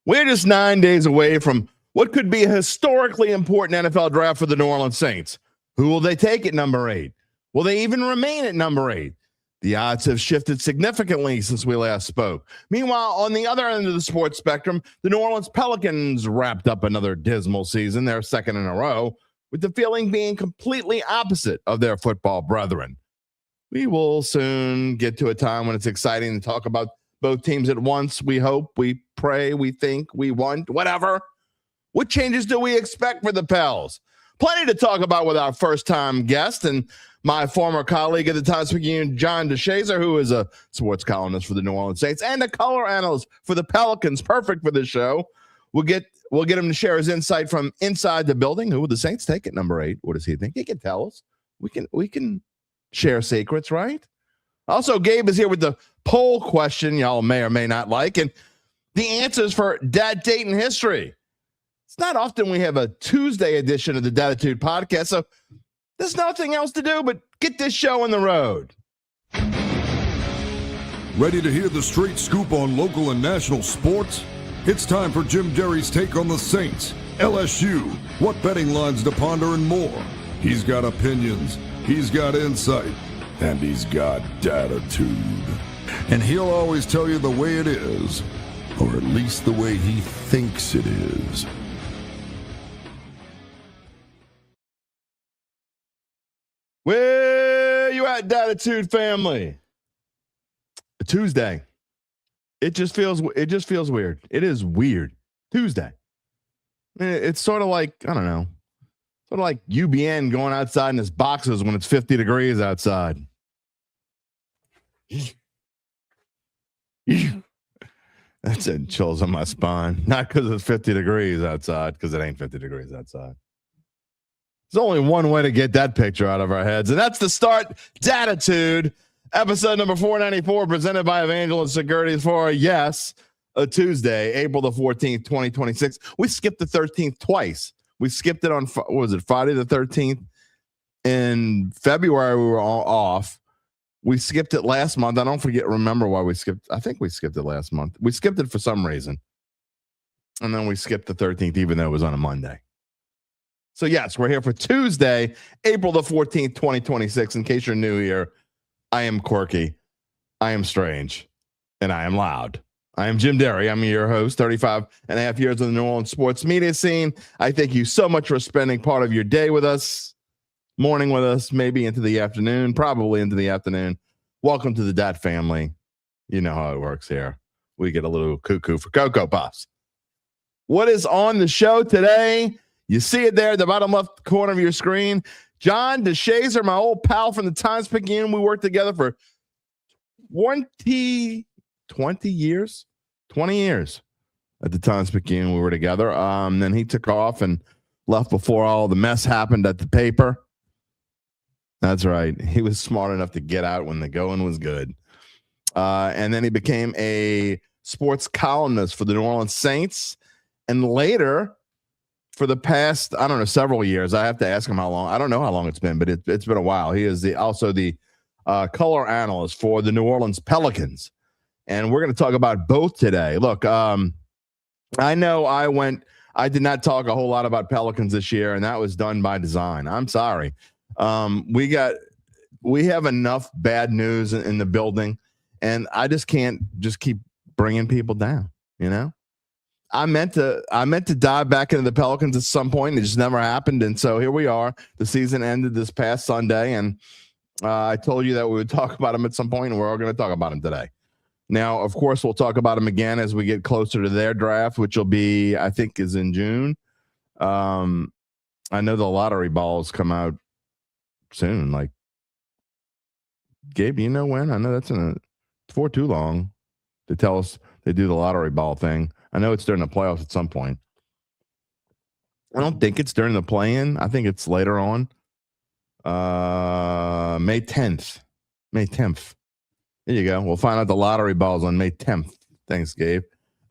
We're just 9 days away from what could be a historically important NFL draft for the New Orleans Saints. Who will they take at number 8? Will they even remain at number 8? The odds have shifted significantly since we last spoke. Meanwhile, on the other end of the sports spectrum, the New Orleans Pelicans wrapped up another dismal season, their second in a row, with the feeling being completely opposite of their football brethren. We will soon get to a time when it's exciting to talk about both teams at once. We hope, we pray, we think, we want, whatever. What changes do we expect for the Pels? Plenty to talk about with our first-time guest and my former colleague at the Times-Picayune, John DeShazier, who is a sports columnist for the New Orleans Saints and a color analyst for the Pelicans. Perfect for this show. We'll get him to share his insight from inside the building. Who will the Saints take at number 8? What does he think? He can tell us. We can share secrets, right? Also, Gabe is here with the poll question y'all may or may not like, and the answers for Dat Date in history. It's not often we have a Tuesday edition of the Dattitude podcast, so there's nothing else to do but get this show on the road. Ready to hear the straight scoop on local and national sports? It's time for Jim Derry's take on the Saints, LSU, what betting lines to ponder, and more. He's got opinions, he's got insight, and he's got Dattitude. And he'll always tell you the way it is, or at least the way he thinks it is. Where you at, Dattitude family? Tuesday. It just feels weird. It is weird. Tuesday. It's sort of like, I don't know, sort of like UBN going outside in his boxes when it's 50 degrees outside. That sent chills on my spine. Not because it's 50 degrees outside, because it ain't 50 degrees outside. There's only one way to get that picture out of our heads, and that's to start Dattitude, episode number 494, presented by Evangeline Securities for a Tuesday, April the 14th, 2026. We skipped the 13th twice. We skipped it on, what was it, Friday the 13th? In February, we were all off. We skipped it last month. I don't remember why we skipped. I think we skipped it last month. We skipped it for some reason. And then we skipped the 13th, even though it was on a Monday. So, yes, we're here for Tuesday, April the 14th, 2026. In case you're new here, I am quirky, I am strange, and I am loud. I am Jim Derry. I'm your host, 35 and a half years on the New Orleans sports media scene. I thank you so much for spending part of your day with us, morning with us, maybe into the afternoon, probably into the afternoon. Welcome to the Dat family. You know how it works here. We get a little cuckoo for Cocoa Puffs. What is on the show today? You see it there at the bottom left corner of your screen. John DeShazier, my old pal from the Times-Picayune. We worked together for 20 years at the Times-Picayune. We were together. Then he took off and left before all the mess happened at the paper. That's right. He was smart enough to get out when the going was good. And then he became a sports columnist for the New Orleans Saints. And later, for the past, I don't know, several years, I have to ask him how long. I don't know how long it's been, but it's been a while. He is also the color analyst for the New Orleans Pelicans. And we're going to talk about both today. Look, I know I did not talk a whole lot about Pelicans this year, and that was done by design. I'm sorry. We have enough bad news in the building, and I just can't just keep bringing people down, you know? I meant to dive back into the Pelicans at some point. It just never happened. And so here we are. The season ended this past Sunday, and I told you that we would talk about them at some point, and we're all going to talk about them today. Now, of course, we'll talk about them again as we get closer to their draft, which will be, I think, is in June. I know the lottery balls come out soon. Like, Gabe, you know when? I know that's before too long to tell us they do the lottery ball thing. I know it's during the playoffs at some point. I don't think it's during the play-in. I think it's later on. May 10th. May 10th. There you go. We'll find out the lottery balls on May 10th. Thanks, Gabe.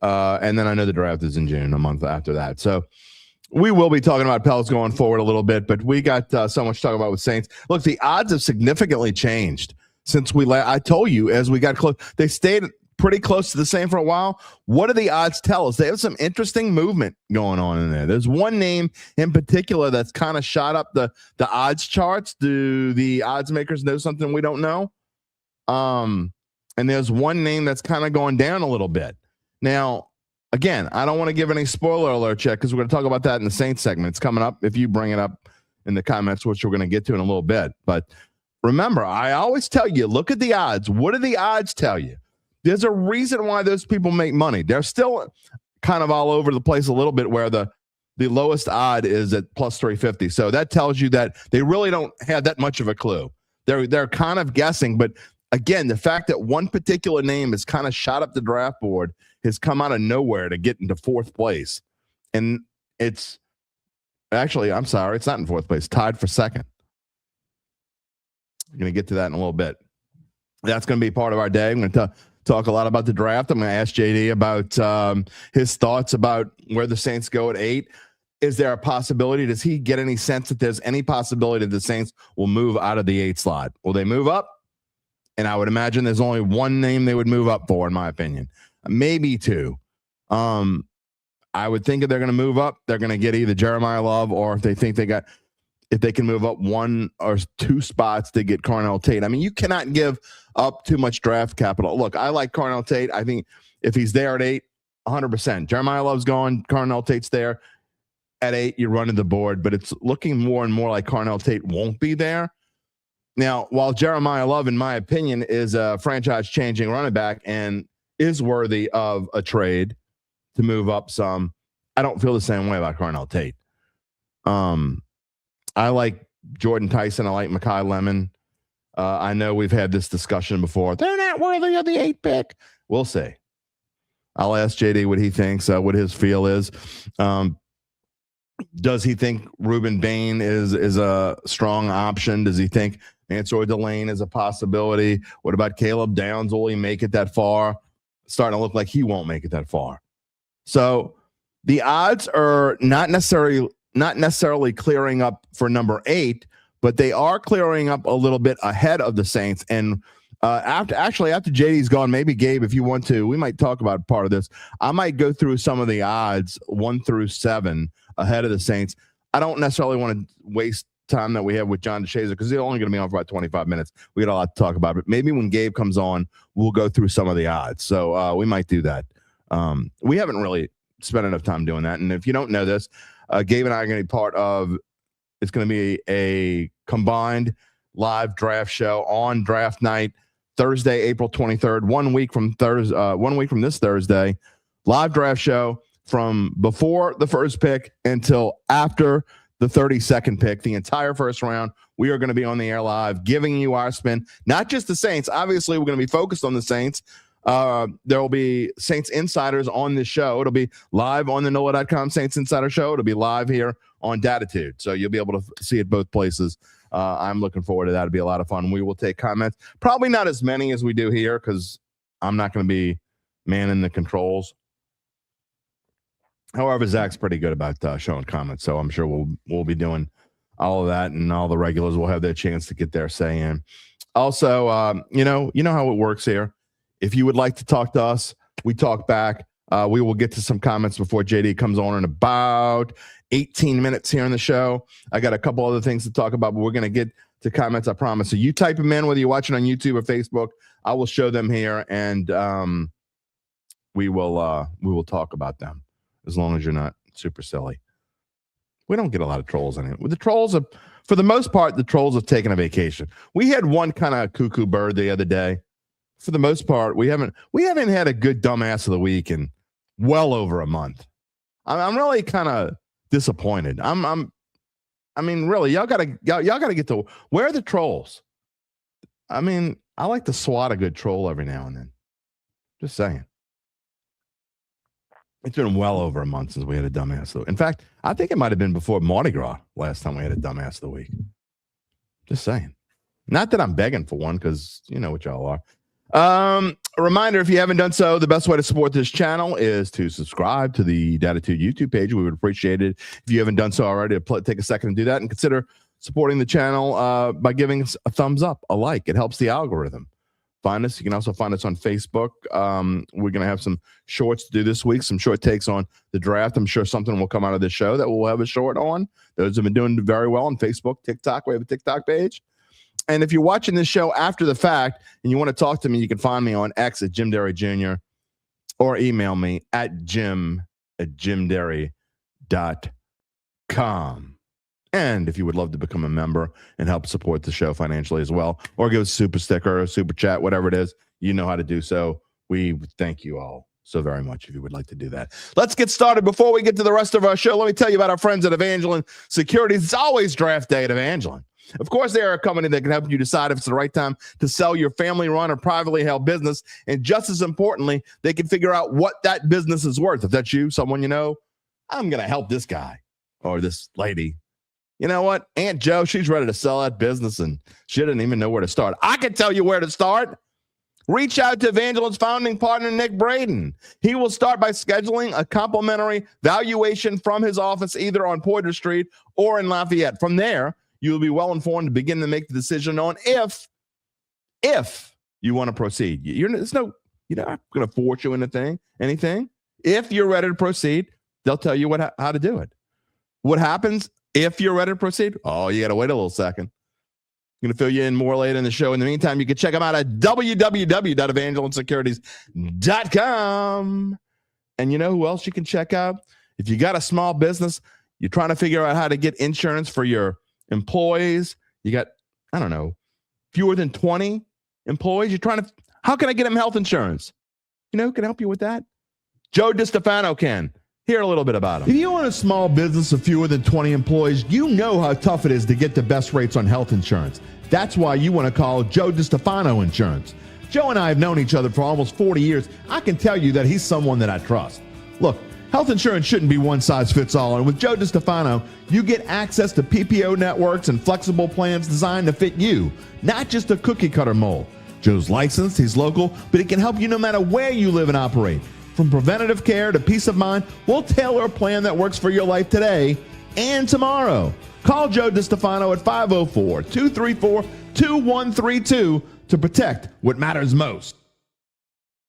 And then I know the draft is in June, a month after that. So we will be talking about Pels going forward a little bit, but we got so much to talk about with Saints. Look, the odds have significantly changed since I told you as we got close. They stayed pretty close to the same for a while. What do the odds tell us? They have some interesting movement going on in there. There's one name in particular that's kind of shot up the odds charts. Do the odds makers know something we don't know? And there's one name that's kind of going down a little bit. Now, again, I don't want to give any spoiler alert yet because we're going to talk about that in the Saints segment. It's coming up if you bring it up in the comments, which we're going to get to in a little bit. But remember, I always tell you, look at the odds. What do the odds tell you? There's a reason why those people make money. They're still kind of all over the place a little bit where the lowest odd is at plus 350. So that tells you that they really don't have that much of a clue. They're kind of guessing. But again, the fact that one particular name is kind of shot up the draft board has come out of nowhere to get into fourth place. And it's actually, I'm sorry, it's not in fourth place, tied for second. I'm going to get to that in a little bit. That's going to be part of our day. I'm going to talk a lot about the draft. I'm going to ask JD about his thoughts about where the Saints go at 8. Is there a possibility? Does he get any sense that there's any possibility that the Saints will move out of the 8 slot? Will they move up? And I would imagine there's only one name they would move up for, in my opinion. Maybe 2. I would think if they're going to move up, they're going to get either Jeremiah Love, or if they think if they can move up 1 or 2 spots, they get Carnell Tate. I mean, you cannot give up too much draft capital. Look, I like Carnell Tate. I think if he's there at 8, 100%. Jeremiah Love's gone. Carnell Tate's there. At 8, you're running the board, but it's looking more and more like Carnell Tate won't be there. Now, while Jeremiah Love, in my opinion, is a franchise-changing running back and is worthy of a trade to move up some, I don't feel the same way about Carnell Tate. I like Jordan Tyson. I like Mekhi Lemon. I know we've had this discussion before. They're not worthy of the 8 pick. We'll see. I'll ask JD what he thinks, what his feel is. Does he think Ruben Bain is a strong option? Does he think Mansour Delane is a possibility? What about Caleb Downs? Will he make it that far? Starting to look like he won't make it that far. So the odds are not necessarily clearing up for number 8, but they are clearing up a little bit ahead of the Saints. And after JD's gone, maybe Gabe, if you want to, we might talk about part of this. I might go through some of the odds 1 through 7 ahead of the Saints. I don't necessarily want to waste time that we have with John DeShazier because he's only going to be on for about 25 minutes. We got a lot to talk about, but maybe when Gabe comes on, we'll go through some of the odds. So we might do that. We haven't really spent enough time doing that. And if you don't know this, Gabe and I are going to be part of, it's going to be a combined live draft show on draft night, Thursday, April 23rd, 1 week from this Thursday, live draft show from before the first pick until after the 32nd pick, the entire first round. We are going to be on the air live, giving you our spin, not just the Saints. Obviously, we're going to be focused on the Saints. There will be Saints insiders on this show. It'll be live on the NOLA.com Saints Insider Show. It'll be live here on Dattitude. So you'll be able to see it both places. I'm looking forward to that. It'll be a lot of fun. We will take comments. Probably not as many as we do here because I'm not going to be manning the controls. However, Zach's pretty good about showing comments, so I'm sure we'll be doing all of that, and all the regulars will have their chance to get their say in. Also, you know how it works here. If you would like to talk to us, we talk back. We will get to some comments before JD comes on in about 18 minutes here on the show. I got a couple other things to talk about, but we're going to get to comments, I promise. So you type them in, whether you're watching on YouTube or Facebook. I will show them here, and we will talk about them. As long as you're not super silly. We don't get a lot of trolls in it. With the trolls, for the most part, the trolls have taken a vacation. We had one kind of cuckoo bird the other day. For the most part, we haven't had a good dumbass of the week in well over a month. I'm really kind of disappointed. I mean, really, y'all gotta get to where are the trolls? I mean, I like to swat a good troll every now and then. Just saying. It's been well over a month since we had a dumbass of the week. In fact, I think it might have been before Mardi Gras last time we had a dumbass of the week. Just saying. Not that I'm begging for one, because you know what y'all are. A reminder, if you haven't done so, the best way to support this channel is to subscribe to the Dattitude YouTube page. We would appreciate it if you haven't done so already. Take a second to do that and consider supporting the channel by giving us a thumbs up, a like. It helps the algorithm. find us. You can also find us on Facebook. We're going to have some shorts to do this week, some short takes on the draft. I'm sure something will come out of this show that we'll have a short on. Those have been doing very well on Facebook, TikTok. We have a TikTok page. And if you're watching this show after the fact and you want to talk to me, you can find me on X at Jim Derry Jr. or email me at jim@jimderry.com. And if you would love to become a member and help support the show financially as well, or give a super sticker or super chat, whatever it is, you know how to do so. We thank you all so very much if you would like to do that. Let's get started. Before we get to the rest of our show, let me tell you about our friends at Evangeline Securities. It's always draft day at Evangeline. Of course, they are a company that can help you decide if it's the right time to sell your family-run or privately held business. And just as importantly, they can figure out what that business is worth. If that's you, someone you know, I'm going to help this guy or this lady. You know what? Aunt Joe, she's ready to sell that business, and she didn't even know where to start. I can tell you where to start. Reach out to Evangeline's founding partner, Nick Braden. He will start by scheduling a complimentary valuation from his office, either on Poydras Street or in Lafayette. From there, you will be well informed to begin to make the decision on if you want to proceed. You're not going to force you into anything. If you're ready to proceed, they'll tell you how to do it. What happens if you're ready to proceed? Oh, you got to wait a little second. I'm going to fill you in more later in the show. In the meantime, you can check them out at www.evangelinesecurities.com. And you know who else you can check out? If you got a small business, you're trying to figure out how to get insurance for your employees. You got, fewer than 20 employees. How can I get them health insurance? You know who can help you with that? Joe DeStefano can. Hear a little bit about him. If you own a small business of fewer than 20 employees, you know how tough it is to get the best rates on health insurance. That's why you want to call Joe DeStefano Insurance. Joe and I have known each other for almost 40 years. I can tell you that he's someone that I trust. Look, health insurance shouldn't be one size fits all. And with Joe DeStefano, you get access to PPO networks and flexible plans designed to fit you, not just a cookie cutter mold. Joe's licensed, he's local, but he can help you no matter where you live and operate. From preventative care to peace of mind, we'll tailor a plan that works for your life today and tomorrow. Call Joe DeStefano at 504-234-2132 to protect what matters most.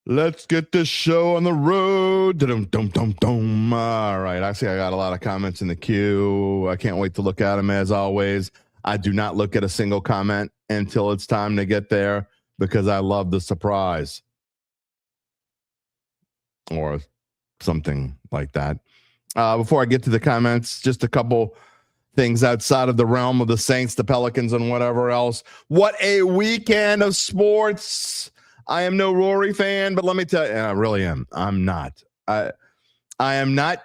Let's get this show on the road. All right. I see I got a lot of comments in the queue. I can't wait to look at them as always. I do not look at a single comment until it's time to get there because I love the surprise. Or something like that. Before I get to the comments, just a couple things outside of the realm of the Saints, the Pelicans, and whatever else. What a weekend of sports. I am no Rory fan, but let me tell you, I really am. I'm not. I am not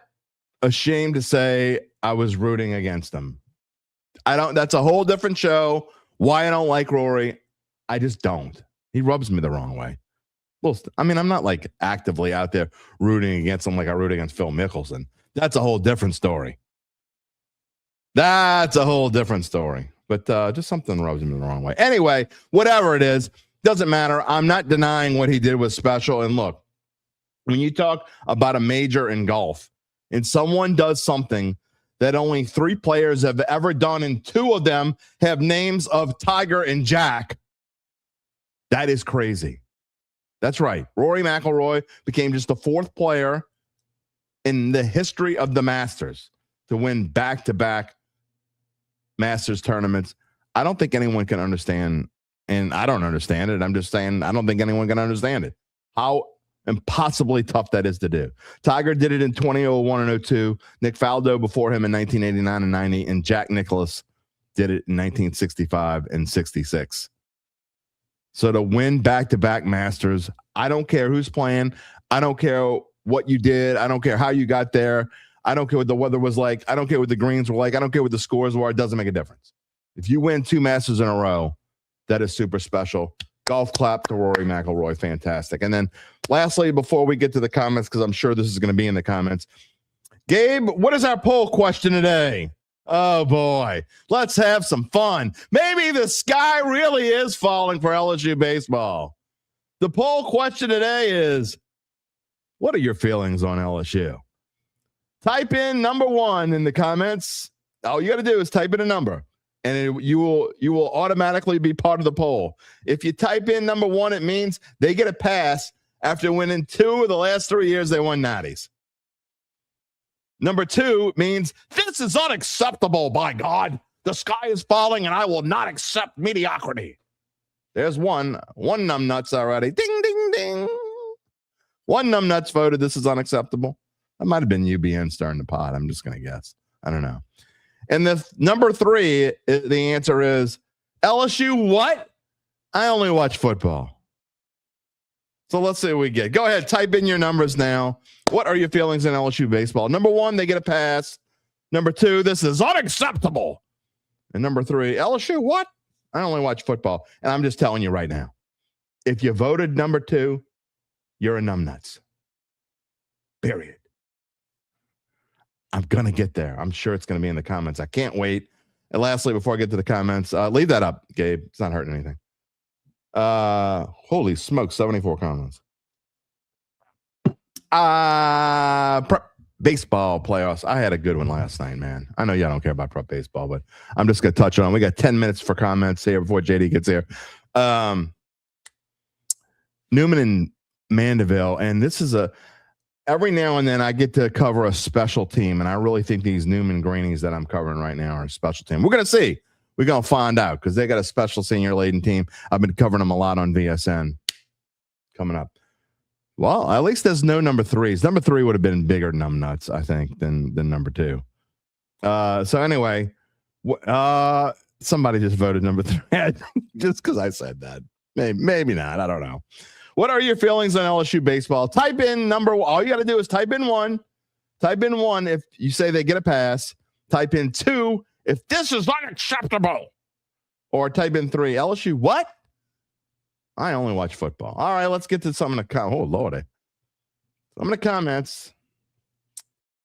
ashamed to say I was rooting against him. That's a whole different show. Why I don't like Rory, I just don't. He rubs me the wrong way. Well, I'm not like actively out there rooting against him like I root against Phil Mickelson. That's a whole different story. But just something rubs me the wrong way. Anyway, whatever it is, doesn't matter. I'm not denying what he did was special. And look, when you talk about a major in golf and someone does something that only 3 players have ever done and 2 of them have names of Tiger and Jack, that is crazy. That's right. Rory McIlroy became just the 4th player in the history of the Masters to win back-to-back Masters tournaments. I don't think anyone can understand, and I don't understand it. I'm just saying I don't think anyone can understand it. How impossibly tough that is to do. Tiger did it in 2001 and 02. Nick Faldo before him in 1989 and 90, and Jack Nicklaus did it in 1965 and 66. So to win back-to-back Masters, I don't care who's playing. I don't care what you did. I don't care how you got there. I don't care what the weather was like. I don't care what the greens were like. I don't care what the scores were. It doesn't make a difference. If you win 2 Masters in a row, that is super special. Golf clap to Rory McIlroy. Fantastic. And then lastly, before we get to the comments, because I'm sure this is going to be in the comments, Gabe, what is our poll question today? Oh, boy. Let's have some fun. Maybe the sky really is falling for LSU baseball. The poll question today is, what are your feelings on LSU? Type in number 1 in the comments. All you got to do is type in a number. and you will automatically be part of the poll. If you type in number 1, it means they get a pass after winning 2 of the last 3 years they won natties. Number 2 means this is unacceptable, by God. The sky is falling, and I will not accept mediocrity. There's one numbnuts already. Ding, ding, ding. One numbnuts voted this is unacceptable. That might have been UBN starting the pod. I'm just going to guess. I don't know. And the number 3, the answer is LSU what? I only watch football. So let's see what we get. Go ahead. Type in your numbers now. What are your feelings in LSU baseball? Number 1, they get a pass. Number 2, this is unacceptable. And number 3, LSU what? I only watch football. And I'm just telling you right now, if you voted number 2, you're a numbnuts. Period. I'm going to get there. I'm sure it's going to be in the comments. I can't wait. And lastly, before I get to the comments, leave that up, Gabe. It's not hurting anything. Holy smoke, 74 comments. Baseball playoffs. I had a good one last night, man. I know y'all don't care about prep baseball, but I'm just going to touch on it. We got 10 minutes for comments here before JD gets here. Newman and Mandeville, and this is every now and then I get to cover a special team, and I really think these Newman Greenies that I'm covering right now are a special team. We're going to see. We're going to find out because they got a special senior laden team. I've been covering them a lot on VSN coming up. Well, at least there's no number 3s. Number 3 would have been bigger numbnuts, I think, than number 2. So anyway, somebody just voted number 3 just because I said that. Maybe not. I don't know. What are your feelings on LSU baseball? Type in number 1. All you got to do is type in 1. Type in 1 if you say they get a pass. Type in 2 if this is unacceptable. Or type in 3. LSU what? I only watch football. All right, let's get to some of the comments. Oh, Lordy. Some of the comments.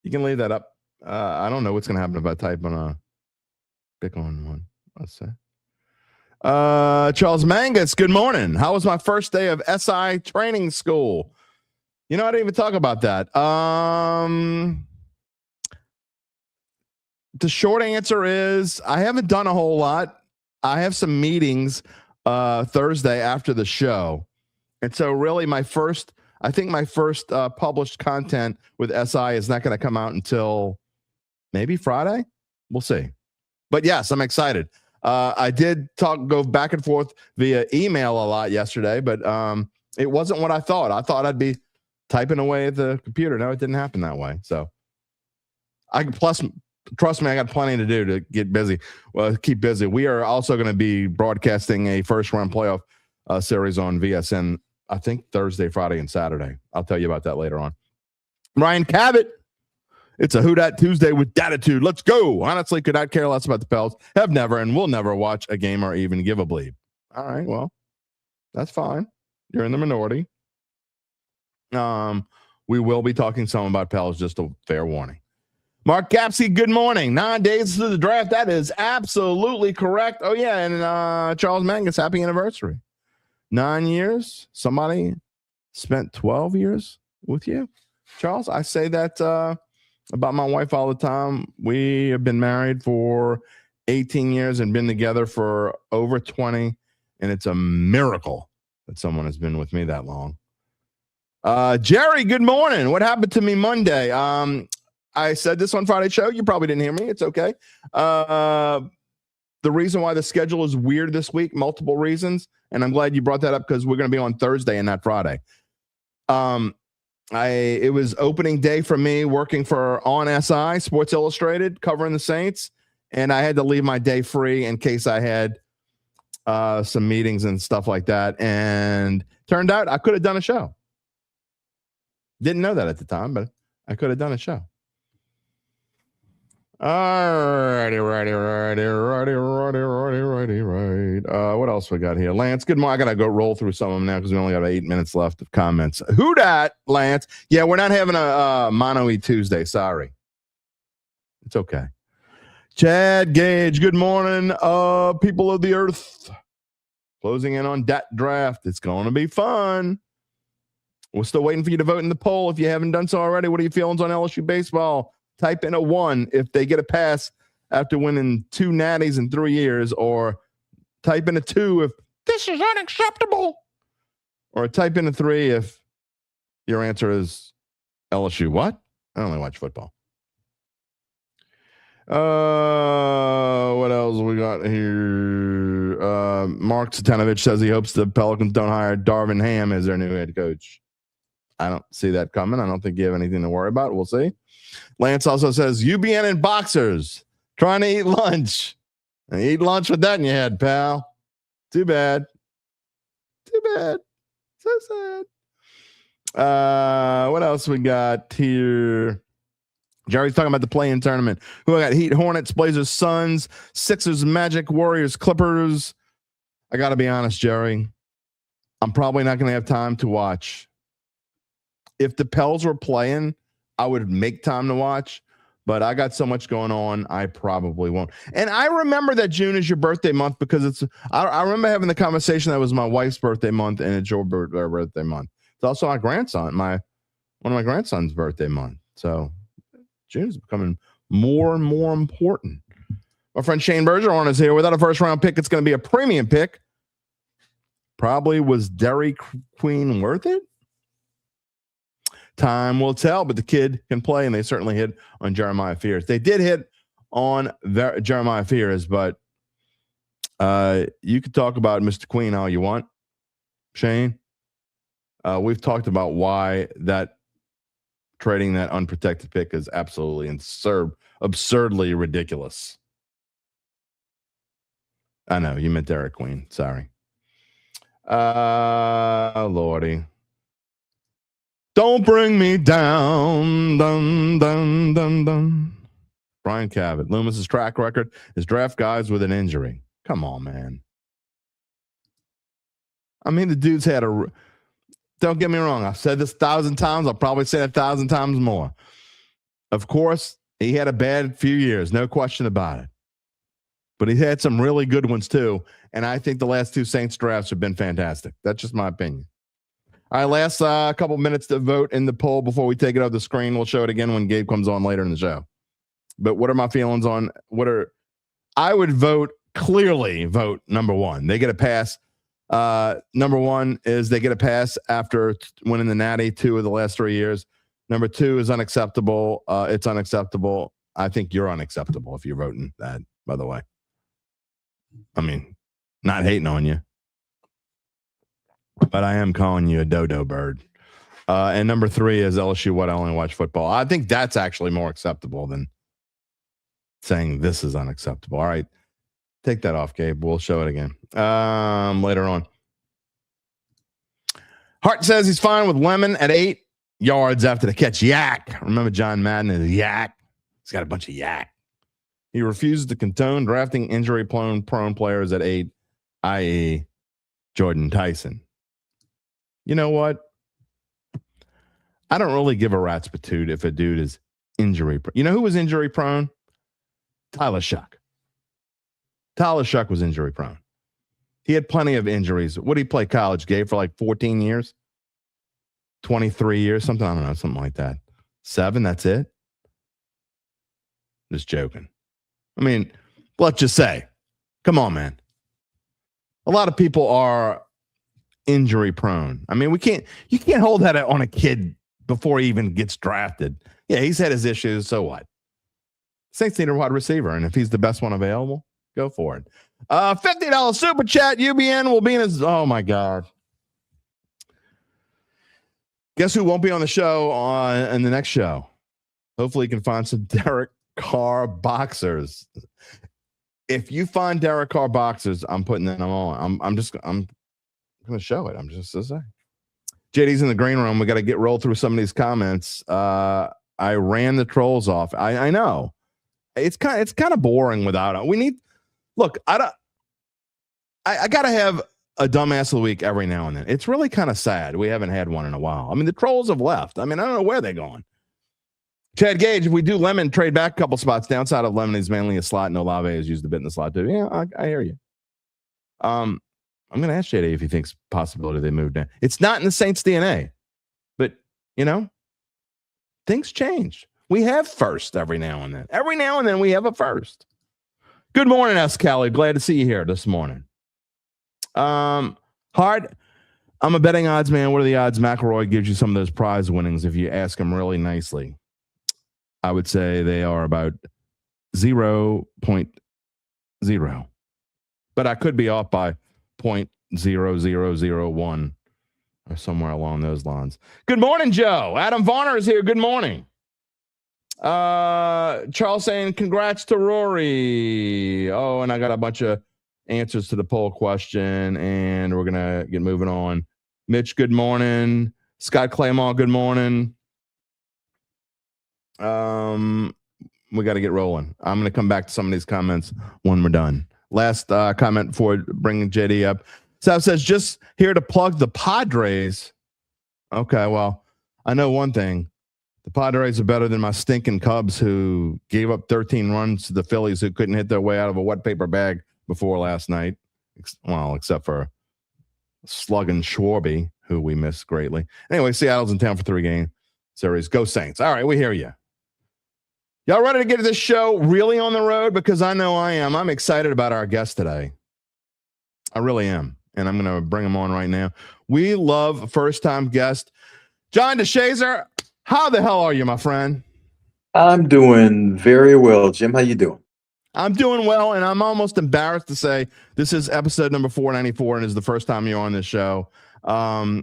You can leave that up. I don't know what's going to happen if I type on pick on one. Let's see. Charles Mangus, good morning. How was my first day of SI training school? You know, I didn't even talk about that. The short answer is I haven't done a whole lot. I have some meetings Thursday after the show. And so really my first published content with SI is not going to come out until maybe Friday. We'll see. But yes, I'm excited. I did go back and forth via email a lot yesterday, but it wasn't what I thought. I thought I'd be typing away at the computer. No, it didn't happen that way. So trust me, I got plenty to do to get busy. Well, keep busy. We are also going to be broadcasting a first round playoff series on VSN, I think Thursday, Friday, and Saturday. I'll tell you about that later on. Ryan Cabot. It's a Who Dat Tuesday with Dattitude. Let's go. Honestly, could not care less about the Pels. Have never and will never watch a game or even give a bleep. All right, well, that's fine. You're in the minority. We will be talking some about Pels, just a fair warning. Mark Gapsey, good morning. 9 days to the draft. That is absolutely correct. Oh, yeah, and Charles Mangus, happy anniversary. 9 years. Somebody spent 12 years with you, Charles. I say that about my wife all the time. We have been married for 18 years and been together for over 20, and it's a miracle that someone has been with me that long. Jerry, good morning. What happened to me Monday? I said this on Friday's show. You probably didn't hear me. It's okay. The reason why the schedule is weird this week, multiple reasons, and I'm glad you brought that up because we're going to be on Thursday and not Friday. It was opening day for me working for On SI, Sports Illustrated, covering the Saints, and I had to leave my day free in case I had some meetings and stuff like that. And turned out I could have done a show. Didn't know that at the time, but I could have done a show. Righty. What else we got here? Lance, good morning. I got to go roll through some of them now because we only got 8 minutes left of comments. Who dat, Lance? Yeah, we're not having a Mono-E Tuesday. Sorry. It's okay. Chad Gage, good morning. People of the earth. Closing in on Dat Draft. It's going to be fun. We're still waiting for you to vote in the poll. If you haven't done so already, what are your feelings on LSU baseball? Type in a 1 if they get a pass after winning 2 natties in 3 years, or type in a 2 if this is unacceptable, or type in a 3 if your answer is LSU. What? I only watch football. What else we got here? Mark Satanovich says he hopes the Pelicans don't hire Darvin Ham as their new head coach. I don't see that coming. I don't think you have anything to worry about. We'll see. Lance also says UBN and boxers trying to eat lunch. And eat lunch with that in your head, pal. Too bad. Too bad. So sad. What else we got here? Jerry's talking about the play-in tournament. Who I got? Heat, Hornets, Blazers, Suns, Sixers, Magic, Warriors, Clippers. I got to be honest, Jerry. I'm probably not going to have time to watch. If the Pels were playing, I would make time to watch. But I got so much going on, I probably won't. And I remember that June is your birthday month because I remember having the conversation that was my wife's birthday month and it's your birthday month. It's also my grandson, one of my grandson's birthday month. So June is becoming more and more important. My friend Shane Bergeron is here. Without a first-round pick, it's going to be a premium pick. Probably was Dairy Queen worth it? Time will tell, but the kid can play, and they certainly hit on Jeremiah Fears. They did hit on Jeremiah Fears, but you could talk about Mr. Queen all you want, Shane. We've talked about why that trading that unprotected pick is absolutely absurdly ridiculous. I know, you meant Derek Queen. Sorry. Lordy. Don't bring me down. Dun, dun, dun, dun. Brian Cavett. Loomis's track record is draft guys with an injury. Come on, man. I mean, the dude's had don't get me wrong. I've said this 1,000 times. I'll probably say it 1,000 times more. Of course, he had a bad few years. No question about it. But he had some really good ones, too. And I think the last 2 Saints drafts have been fantastic. That's just my opinion. All right, last couple minutes to vote in the poll before we take it off the screen. We'll show it again when Gabe comes on later in the show. But what are my feelings on I would clearly vote number 1. They get a pass. Number 1 is they get a pass after winning the Natty 2 of the last 3 years. Number 2 is unacceptable. It's unacceptable. I think you're unacceptable if you're voting that, by the way. I mean, not hating on you. But I am calling you a dodo bird. And number 3 is LSU, what I only watch football. I think that's actually more acceptable than saying this is unacceptable. All right. Take that off, Gabe. We'll show it again later on. Hart says he's fine with Lemon at 8 yards after the catch. Yak. Remember John Madden is yak. He's got a bunch of yak. He refuses to condone drafting injury-prone players at 8, i.e. Jordan Tyson. You know what? I don't really give a rat's patoot if a dude is injury prone. You know who was injury prone? Tyler Shough. Tyler Shough was injury prone. He had plenty of injuries. What did he play college, Gabe, for like 14 years? 23 years? Something, I don't know, something like that. 7, that's it? Just joking. I mean, let's just say, come on, man. A lot of people are injury prone. I mean, you can't hold that on a kid before he even gets drafted. Yeah, he's had his issues. So what? Saints need a wide receiver. And if he's the best one available, go for it. $50 super chat. UBN will be in his, oh my God. Guess who won't be on the show in the next show? Hopefully you can find some Derek Carr boxers. If you find Derek Carr boxers, I'm putting them on. I'm going to show it. I'm just to say. JD's in the green room. We got to roll through some of these comments. I ran the trolls off. I know it's kind of boring without it. We need, look, I got to have a dumbass of the week every now and then. It's really kind of sad. We haven't had one in a while. I mean, the trolls have left. I mean, I don't know where they're going. Chad Gage, if we do Lemon trade back a couple spots, downside of Lemon is mainly a slot. No, Olave has used a bit in the slot too. Yeah, I hear you. I'm going to ask JD if he thinks possibility they moved down. It's not in the Saints' DNA, but things change. We have first every now and then. Every now and then we have a first. Good morning, S. Kelly. Glad to see you here this morning. Hart, I'm a betting odds man. What are the odds McElroy gives you some of those prize winnings if you ask him really nicely? I would say they are about 0.0. But I could be off by 0.0001 or somewhere along those lines. Good morning, Joe. Adam Varner is here. Good morning. Charles saying congrats to Rory. Oh, and I got a bunch of answers to the poll question, and we're gonna get moving on. Mitch, good morning. Scott Claymore, good morning. We got to get rolling. I'm gonna come back to some of these comments when we're done. Last comment before bringing JD up. Sav says just here to plug the Padres. Okay, well, I know one thing. The Padres are better than my stinking Cubs, who gave up 13 runs to the Phillies, who couldn't hit their way out of a wet paper bag before last night. Well, except for slugging Schwarby, who we miss greatly. Anyway, Seattle's in town for 3-game series. Go Saints. All right, we hear you. Y'all ready to get this show really on the road? Because I know I am. I'm excited about our guest today. I really am. And I'm going to bring him on right now. We love first-time guest, John DeShazier. How the hell are you, my friend? I'm doing very well, Jim. How you doing? I'm doing well, and I'm almost embarrassed to say this is episode number 494, and is the first time you're on this show. Hey,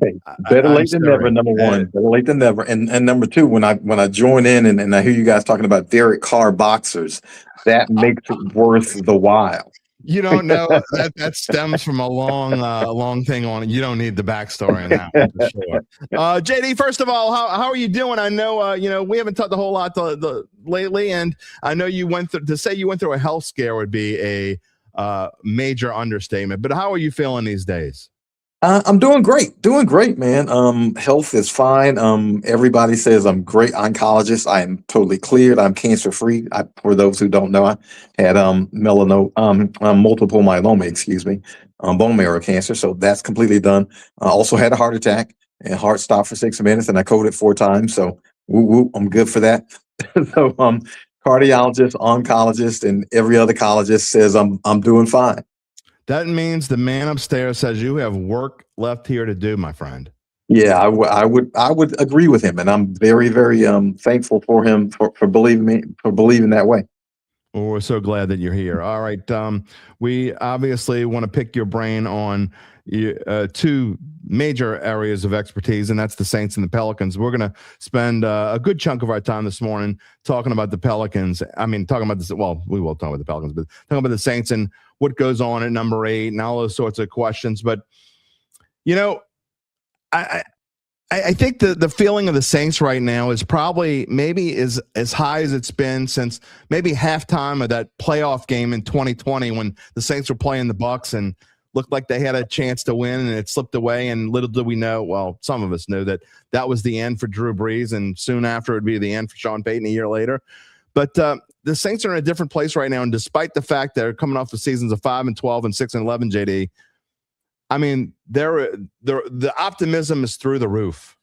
better late than never. Number one, better late than never, and number two, when I join in and I hear you guys talking about Derek Carr boxers, that makes it worth the while. You don't know that stems from a long thing on it. You don't need the backstory on that one for sure. JD, first of all, how are you doing? I know we haven't talked a whole lot lately, and I know you went through. To say you went through a health scare would be a major understatement. But how are you feeling these days? I'm doing great, man. Health is fine. Everybody says I'm great oncologist. I am totally cleared. I'm cancer free. For those who don't know, I had multiple myeloma, bone marrow cancer. So that's completely done. I also had a heart attack and heart stopped for 6 minutes, and I coded 4 times. So I'm good for that. So cardiologist, oncologist, and every other oncologist says I'm doing fine. That means the man upstairs says you have work left here to do, my friend. Yeah, I would agree with him, and I'm very, very thankful for him for believing that way. Well, we're so glad that you're here. All right, we obviously want to pick your brain on 2 major areas of expertise, and that's the Saints and the Pelicans. We're going to spend a good chunk of our time this morning talking about the Pelicans. I mean, talking about this. Well, we will talk about the Pelicans, but talking about the Saints and what goes on at number 8 and all those sorts of questions. But I think the feeling of the Saints right now is probably maybe is as high as it's been since maybe halftime of that playoff game in 2020 when the Saints were playing the Bucs and looked like they had a chance to win, and it slipped away. And little did we know, well, some of us knew that was the end for Drew Brees, and soon after it would be the end for Sean Payton a year later. But the Saints are in a different place right now, and despite the fact they're coming off the seasons of 5-12 and 6-11, JD, I mean, the optimism is through the roof.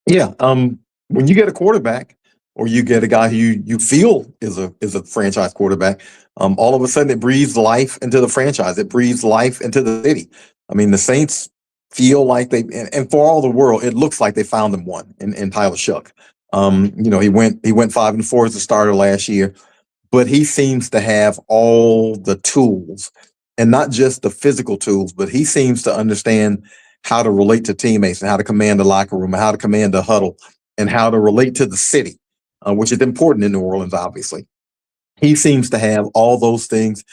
Yeah, when you get a quarterback, or you get a guy who you feel is a franchise quarterback, all of a sudden it breathes life into the franchise. It breathes life into the city. I mean, the Saints feel like and for all the world, it looks like they found them one in Tyler Shough. He went 5-4 as a starter last year, but he seems to have all the tools, and not just the physical tools, but he seems to understand how to relate to teammates and how to command the locker room and how to command the huddle and how to relate to the city, which is important in New Orleans, obviously. He seems to have all those things.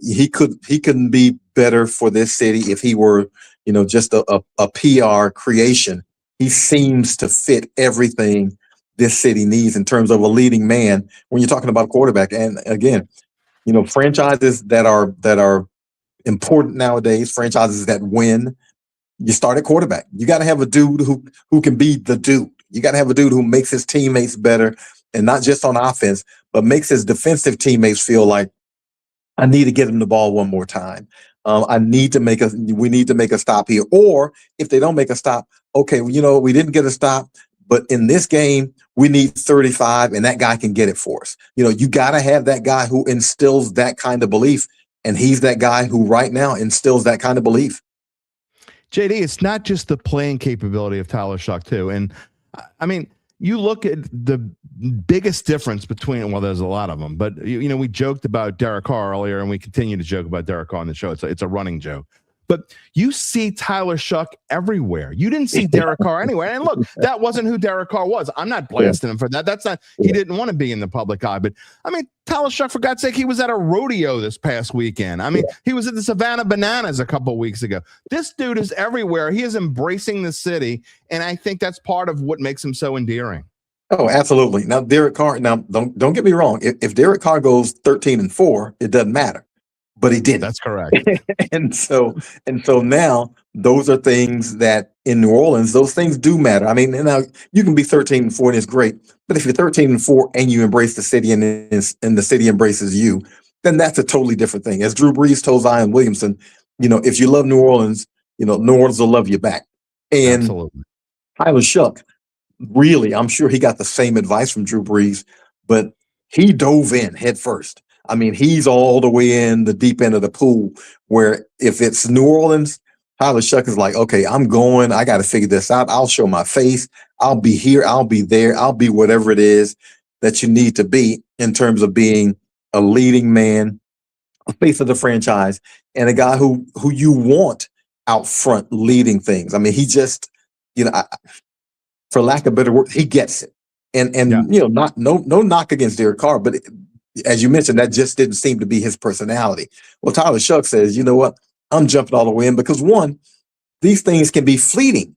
He couldn't be better for this city if he were, just a PR creation. He seems to fit everything this city needs in terms of a leading man when you're talking about quarterback. And again, franchises that are important nowadays, franchises that win, you start at quarterback. You got to have a dude who can be the dude. You got to have a dude who makes his teammates better, and not just on offense, but makes his defensive teammates feel like, I need to get him the ball one more time. We need to make a stop here. Or if they don't make a stop, okay, we didn't get a stop, but in this game, we need 35 and that guy can get it for us. You got to have that guy who instills that kind of belief. And he's that guy who right now instills that kind of belief. JD, it's not just the playing capability of Tyler Shough too. And I mean, you look at the biggest difference between, well, there's a lot of them, but we joked about Derek Carr earlier and we continue to joke about Derek Carr on the show. It's a running joke. But you see Tyler Shough everywhere. You didn't see Derek Carr anywhere. And look, that wasn't who Derek Carr was. I'm not blasting him for that. That's not, he didn't want to be in the public eye. But I mean, Tyler Shough, for God's sake, he was at a rodeo this past weekend. I mean, he was at the Savannah Bananas a couple of weeks ago. This dude is everywhere. He is embracing the city. And I think that's part of what makes him so endearing. Oh, absolutely. Now, Derek Carr, don't get me wrong. If Derek Carr goes 13-4, it doesn't matter. But he didn't. That's correct. and so now those are things that in New Orleans, those things do matter. I mean, now you can be 13-4 and it's great, but if you're 13-4 and you embrace the city and the city embraces you, then that's a totally different thing. As Drew Brees told Zion Williamson, if you love New Orleans, New Orleans will love you back. And absolutely. Tyler Shough, really, I'm sure he got the same advice from Drew Brees, but he dove in head first. I mean, he's all the way in the deep end of the pool where if it's New Orleans, Tyler Shough is like, okay, I'm going. I got to figure this out. I'll show my face. I'll be here. I'll be there. I'll be whatever it is that you need to be in terms of being a leading man, a face of the franchise, and a guy who you want out front leading things. I mean, he just, for lack of better word, he gets it. And no knock against Derek Carr, but as you mentioned, that just didn't seem to be his personality. Well, Tyler Shough says, you know what? I'm jumping all the way in because one, these things can be fleeting.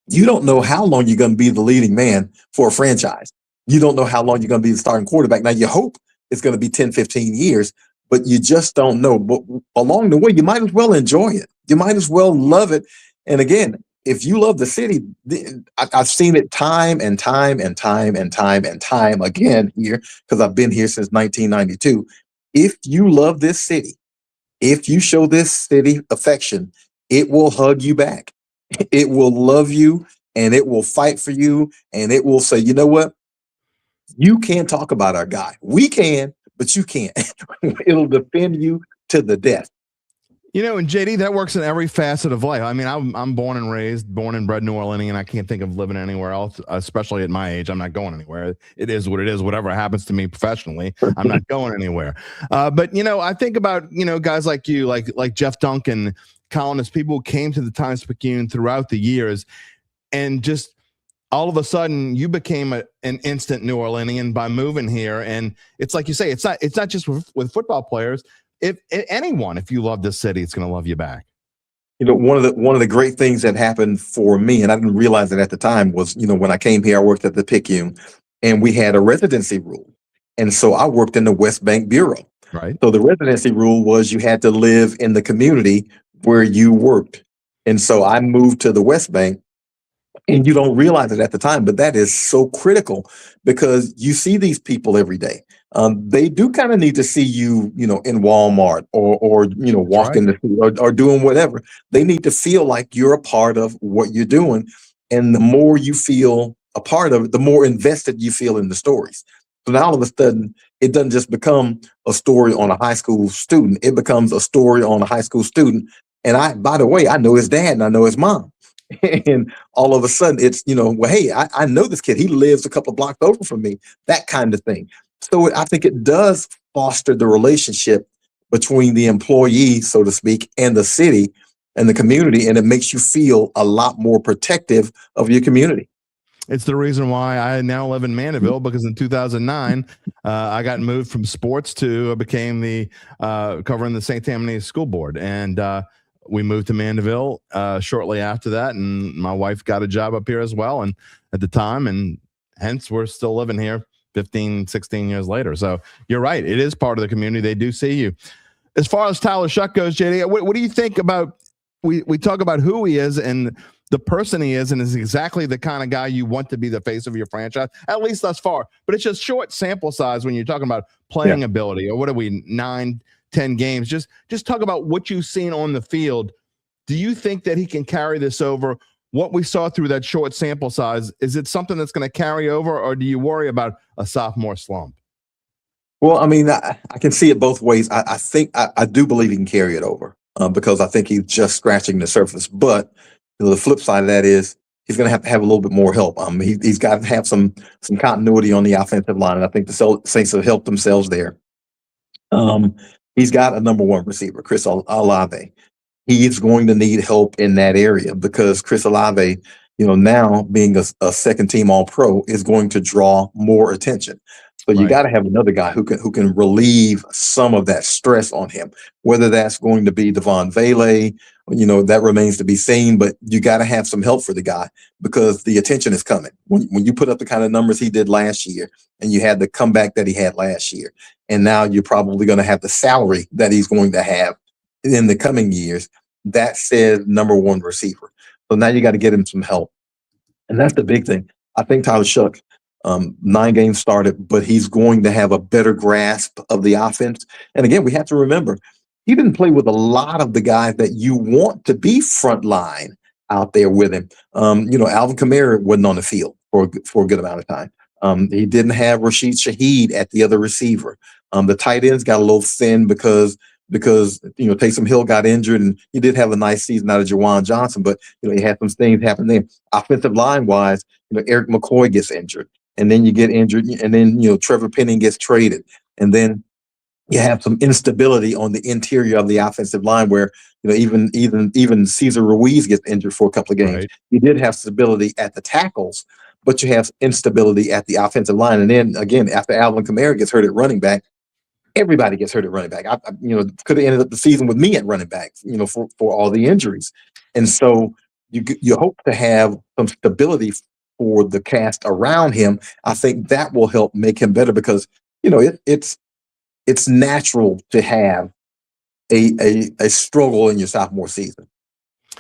You don't know how long you're going to be the leading man for a franchise. You don't know how long you're going to be the starting quarterback. Now, you hope it's going to be 10, 15 years, but you just don't know. But along the way, you might as well enjoy it. You might as well love it. And again, if you love the city, I've seen it time and time and time and time and time again here, because I've been here since 1992. If you love this city, if you show this city affection, it will hug you back. It will love you and it will fight for you. And it will say, you know what? You can't talk about our guy. We can, but you can't. It'll defend you to the death. And JD, that works in every facet of life. I mean, I'm born and bred New Orleanian, and I can't think of living anywhere else, especially at my age. I'm not going anywhere. It is what it is. Whatever happens to me professionally, I'm not going anywhere. But I think about guys like you, like Jeff Duncan, columnists, people who came to the Times-Picayune throughout the years, and just all of a sudden you became an instant New Orleanian by moving here. And it's like you say, it's not just with football players. If anyone, if you love this city, it's going to love you back. One of the great things that happened for me, and I didn't realize it at the time, was when I came here, I worked at the Picayune, and we had a residency rule, and so I worked in the West Bank Bureau. Right. So the residency rule was you had to live in the community where you worked, and so I moved to the West Bank. And you don't realize it at the time, but that is so critical because you see these people every day. They do kind of need to see you, in Walmart or walking the street or doing whatever. They need to feel like you're a part of what you're doing. And the more you feel a part of it, the more invested you feel in the stories. So now all of a sudden, it doesn't just become a story on a high school student. It becomes a story on a high school student. And by the way, I know his dad and I know his mom. And all of a sudden it's, well, hey, I know this kid. He lives a couple of blocks over from me, that kind of thing. So I think it does foster the relationship between the employee, so to speak, and the city and the community. And it makes you feel a lot more protective of your community. It's the reason why I now live in Mandeville, because in 2009, I got moved from sports to became the covering the St. Tammany School Board. And we moved to Mandeville shortly after that, and my wife got a job up here as well. And at the time, and hence we're still living here 15, 16 years later. So you're right. It is part of the community. They do see you. As far as Tyler Shough goes, JD, what do you think about, we talk about who he is and the person he is, and is exactly the kind of guy you want to be the face of your franchise, at least thus far. But it's just short sample size when you're talking about playing ability, or what are we, 9, 10 games? Just talk about what you've seen on the field. Do you think that he can carry this over, what we saw through that short sample size, is it something that's going to carry over, or do you worry about a sophomore slump? Well, I mean, I can see it both ways. I think I do believe he can carry it over because I think he's just scratching the surface. But the flip side of that is he's going to have a little bit more help. He's got to have some continuity on the offensive line, and I think the Saints have helped themselves there. He's got a number one receiver, Chris Olave. He's going to need help in that area because Chris Olave, now being a second team All-Pro is going to draw more attention. So you got to have another guy who can relieve some of that stress on him. Whether that's going to be Devon Vele, that remains to be seen. But you got to have some help for the guy because the attention is coming. When you put up the kind of numbers he did last year, and you had the comeback that he had last year, and now you're probably going to have the salary that he's going to have in the coming years. That says number one receiver. So now you got to get him some help, and that's the big thing. I think Tyler Shough. 9 games started, but he's going to have a better grasp of the offense. And again, we have to remember, he didn't play with a lot of the guys that you want to be front line out there with him. Alvin Kamara wasn't on the field for a good amount of time. He didn't have Rashid Shaheed at the other receiver. The tight ends got a little thin because Taysom Hill got injured, and he did have a nice season out of Jawan Johnson, but he had some things happen there. Offensive line wise, Eric McCoy gets injured. And then you get injured, and then Trevor Penning gets traded, and then you have some instability on the interior of the offensive line, where even Cesar Ruiz gets injured for a couple of games. Right. You did have stability at the tackles, but you have instability at the offensive line. And then again, after Alvin Kamara gets hurt at running back, everybody gets hurt at running back. I could have ended up the season with me at running back, for all the injuries. And so you hope to have some stability for the cast around him. I think that will help make him better because it's natural to have a struggle in your sophomore season.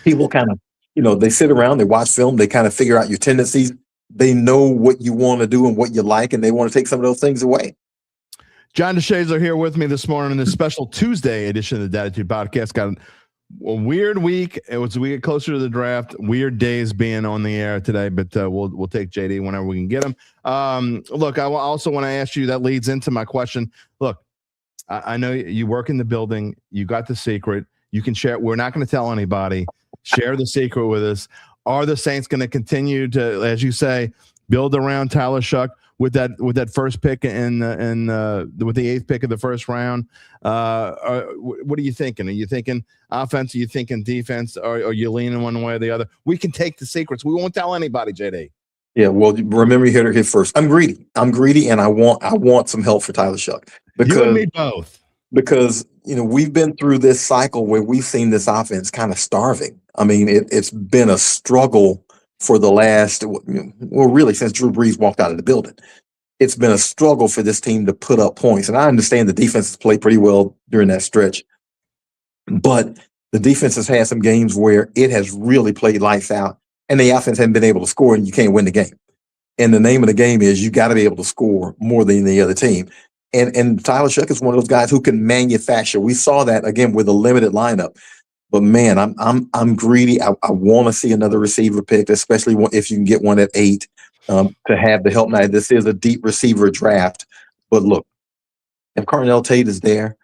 People kind of they sit around, they watch film, they kind of figure out your tendencies. They know what you want to do and what you like, and they want to take some of those things away. John DeShazier here with me this morning in this special Tuesday edition of the Dattitude podcast. Got a weird week. It was we get closer to the draft. Weird days being on the air today, but we'll take JD whenever we can get him. Look, I also want to ask you. That leads into my question. Look, I know you work in the building. You got the secret. You can share. We're not going to tell anybody. Share the secret with us. Are the Saints going to continue to, as you say, build around Tyler Shough with that first pick and with the 8th pick of the first round? What are you thinking? Are you thinking offense? Are you thinking defense? Or are you leaning one way or the other? We can take the secrets. We won't tell anybody, JD. Yeah, well, remember you hit first. I'm greedy, and I want some help for Tyler Shough. Because, you and me both. Because we've been through this cycle where we've seen this offense kind of starving. I mean, it's been a struggle for the last, really since Drew Brees walked out of the building. It's been a struggle for this team to put up points. And I understand the defense has played pretty well during that stretch. But the defense has had some games where it has really played lights out, and the offense hasn't been able to score, and you can't win the game. And the name of the game is you got to be able to score more than the other team. And Tyler Shough is one of those guys who can manufacture. We saw that again with a limited lineup. But man, I'm greedy. I want to see another receiver picked, especially if you can get one at 8 to have the help. Now, this is a deep receiver draft, but look, if Carnell Tate is there,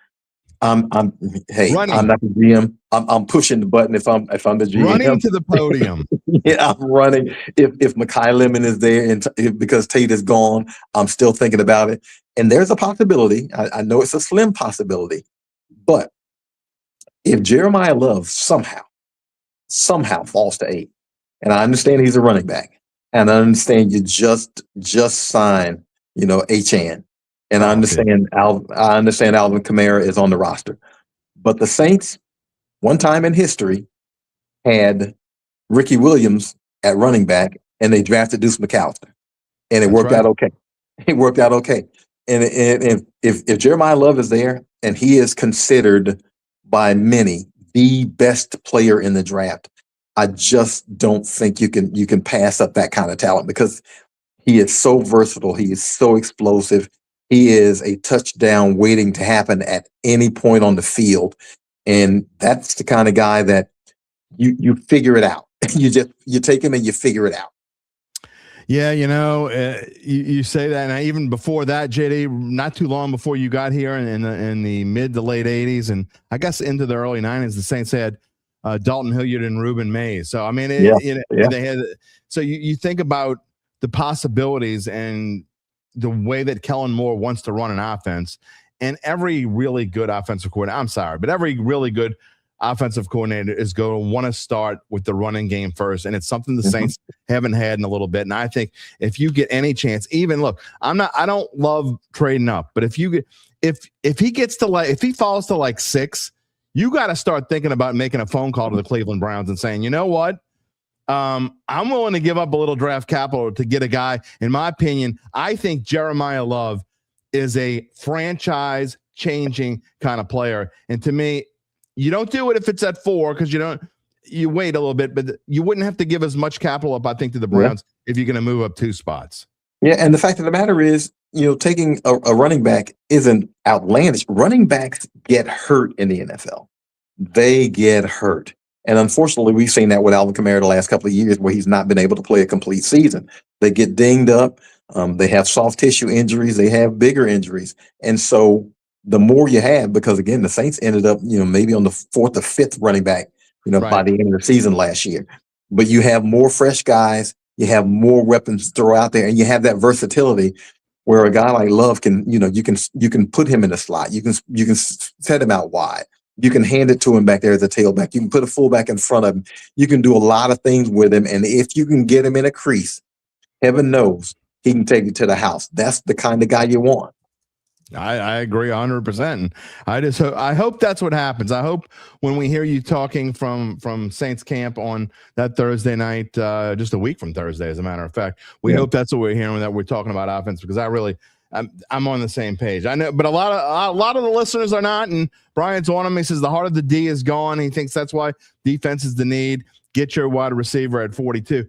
I'm not the GM. I'm pushing the button if I'm the GM. Running to the podium. Yeah, I'm running. If Mekhi Lemon is there and because Tate is gone, I'm still thinking about it. And there's a possibility. I know it's a slim possibility, but if Jeremiah Love somehow falls to 8, and I understand he's a running back, and I understand you just signed, Achane, and I understand Alvin Kamara is on the roster, but the Saints, one time in history, had Ricky Williams at running back, and they drafted Deuce McAllister, and it worked out okay. It worked out okay, and if Jeremiah Love is there, and he is considered by many the best player in the draft, I just don't think you can pass up that kind of talent because he is so versatile. He is so explosive. He is a touchdown waiting to happen at any point on the field. And that's the kind of guy that you figure it out. you take him and you figure it out. Yeah, you say that, and even before that, JD, not too long before you got here in the mid to late '80s, and I guess into the early '90s, the Saints had Dalton Hilliard and Reuben Mays. So I mean, they had. So you think about the possibilities and the way that Kellen Moore wants to run an offense, and every really good offensive coordinator. I'm sorry, but every really good offensive coordinator is going to want to start with the running game first, and it's something the Saints haven't had in a little bit. And I think if you get any chance, even look, I don't love trading up, but if he falls to like 6, you got to start thinking about making a phone call to the Cleveland Browns and saying, you know what, I'm willing to give up a little draft capital to get a guy. In my opinion, I think Jeremiah Love is a franchise changing kind of player, and to me, you don't do it if it's at 4 because you wait a little bit, but you wouldn't have to give as much capital up, I think, to the Browns if you're going to move up 2 spots. Yeah, and the fact of the matter is, taking a running back isn't outlandish. Running backs get hurt in the NFL. They get hurt. And unfortunately, we've seen that with Alvin Kamara the last couple of years where he's not been able to play a complete season. They get dinged up. They have soft tissue injuries. They have bigger injuries. And so the more you have, because again, the Saints ended up, maybe on the 4th or 5th running back, by the end of the season last year. But you have more fresh guys, you have more weapons to throw out there, and you have that versatility where a guy like Love can, you can put him in the slot, you can set him out wide, you can hand it to him back there as a tailback, you can put a fullback in front of him, you can do a lot of things with him, and if you can get him in a crease, heaven knows he can take you to the house. That's the kind of guy you want. I agree 100%. I hope that's what happens. I hope when we hear you talking from Saints camp on that Thursday night, just a week from Thursday, as a matter of fact, we hope that's what we're hearing, that we're talking about offense, because I'm on the same page. I know, but a lot of the listeners are not. And Brian's on him. He says the heart of the D is gone. He thinks that's why defense is the need. Get your wide receiver at 42.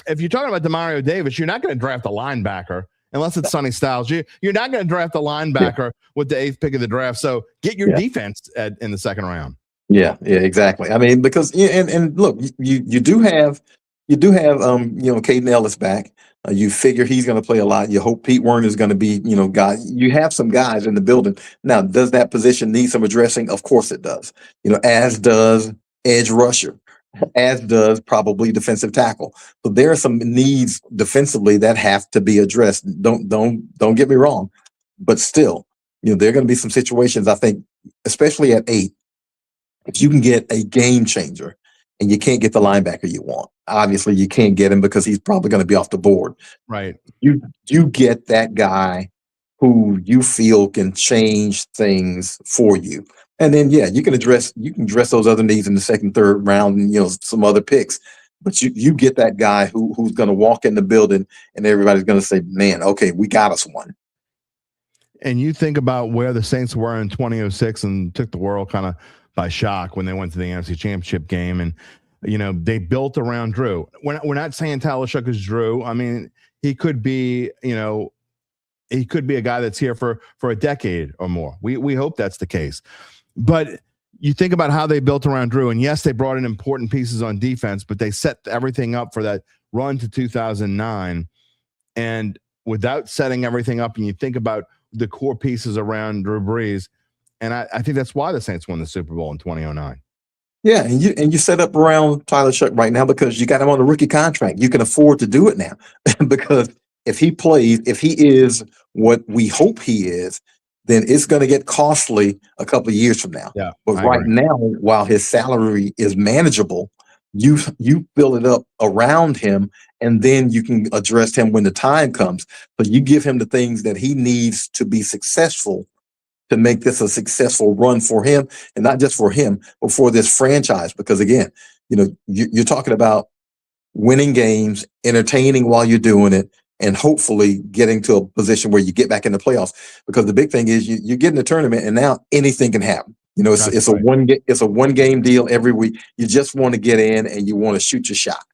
If you're talking about Demario Davis, you're not going to draft a linebacker unless it's Sonny Styles. You're not going to draft a linebacker with the 8th pick of the draft. So get your defense in the 2nd round. Yeah, exactly. I mean, because and look, you do have Caden Ellis back. You figure he's going to play a lot. You hope Pete Werner is going to be, guy. You have some guys in the building. Now, does that position need some addressing? Of course it does. As does edge rusher, as does probably defensive tackle. So there are some needs defensively that have to be addressed. Don't get me wrong, but still, there are going to be some situations, I think, especially at 8, if you can get a game changer and you can't get the linebacker you want. Obviously, you can't get him because he's probably going to be off the board. Right. You get that guy who you feel can change things for you. And then, you can address those other needs in the 2nd, 3rd round, and some other picks. But you get that guy who's going to walk in the building and everybody's going to say, "Man, okay, we got us one." And you think about where the Saints were in 2006 and took the world kind of by shock when they went to the NFC Championship game, and they built around Drew. We're not saying Tyler Shough is Drew. I mean, he could be, he could be a guy that's here for a decade or more. We hope that's the case. But you think about how they built around Drew, and yes, they brought in important pieces on defense, but they set everything up for that run to 2009. And without setting everything up, and you think about the core pieces around Drew Brees, and I think that's why the Saints won the Super Bowl in 2009. Yeah, and you set up around Tyler Shough right now because you got him on a rookie contract. You can afford to do it now because if he plays, if he is what we hope he is, then it's going to get costly a couple of years from now. Yeah, but right now, while his salary is manageable, you fill it up around him, and then you can address him when the time comes. But you give him the things that he needs to be successful to make this a successful run for him, and not just for him, but for this franchise. Because again, you're talking about winning games, entertaining while you're doing it, and hopefully getting to a position where you get back in the playoffs. Because the big thing is you get in the tournament, and now anything can happen. It's a one game deal every week. You just want to get in and you want to shoot your shot.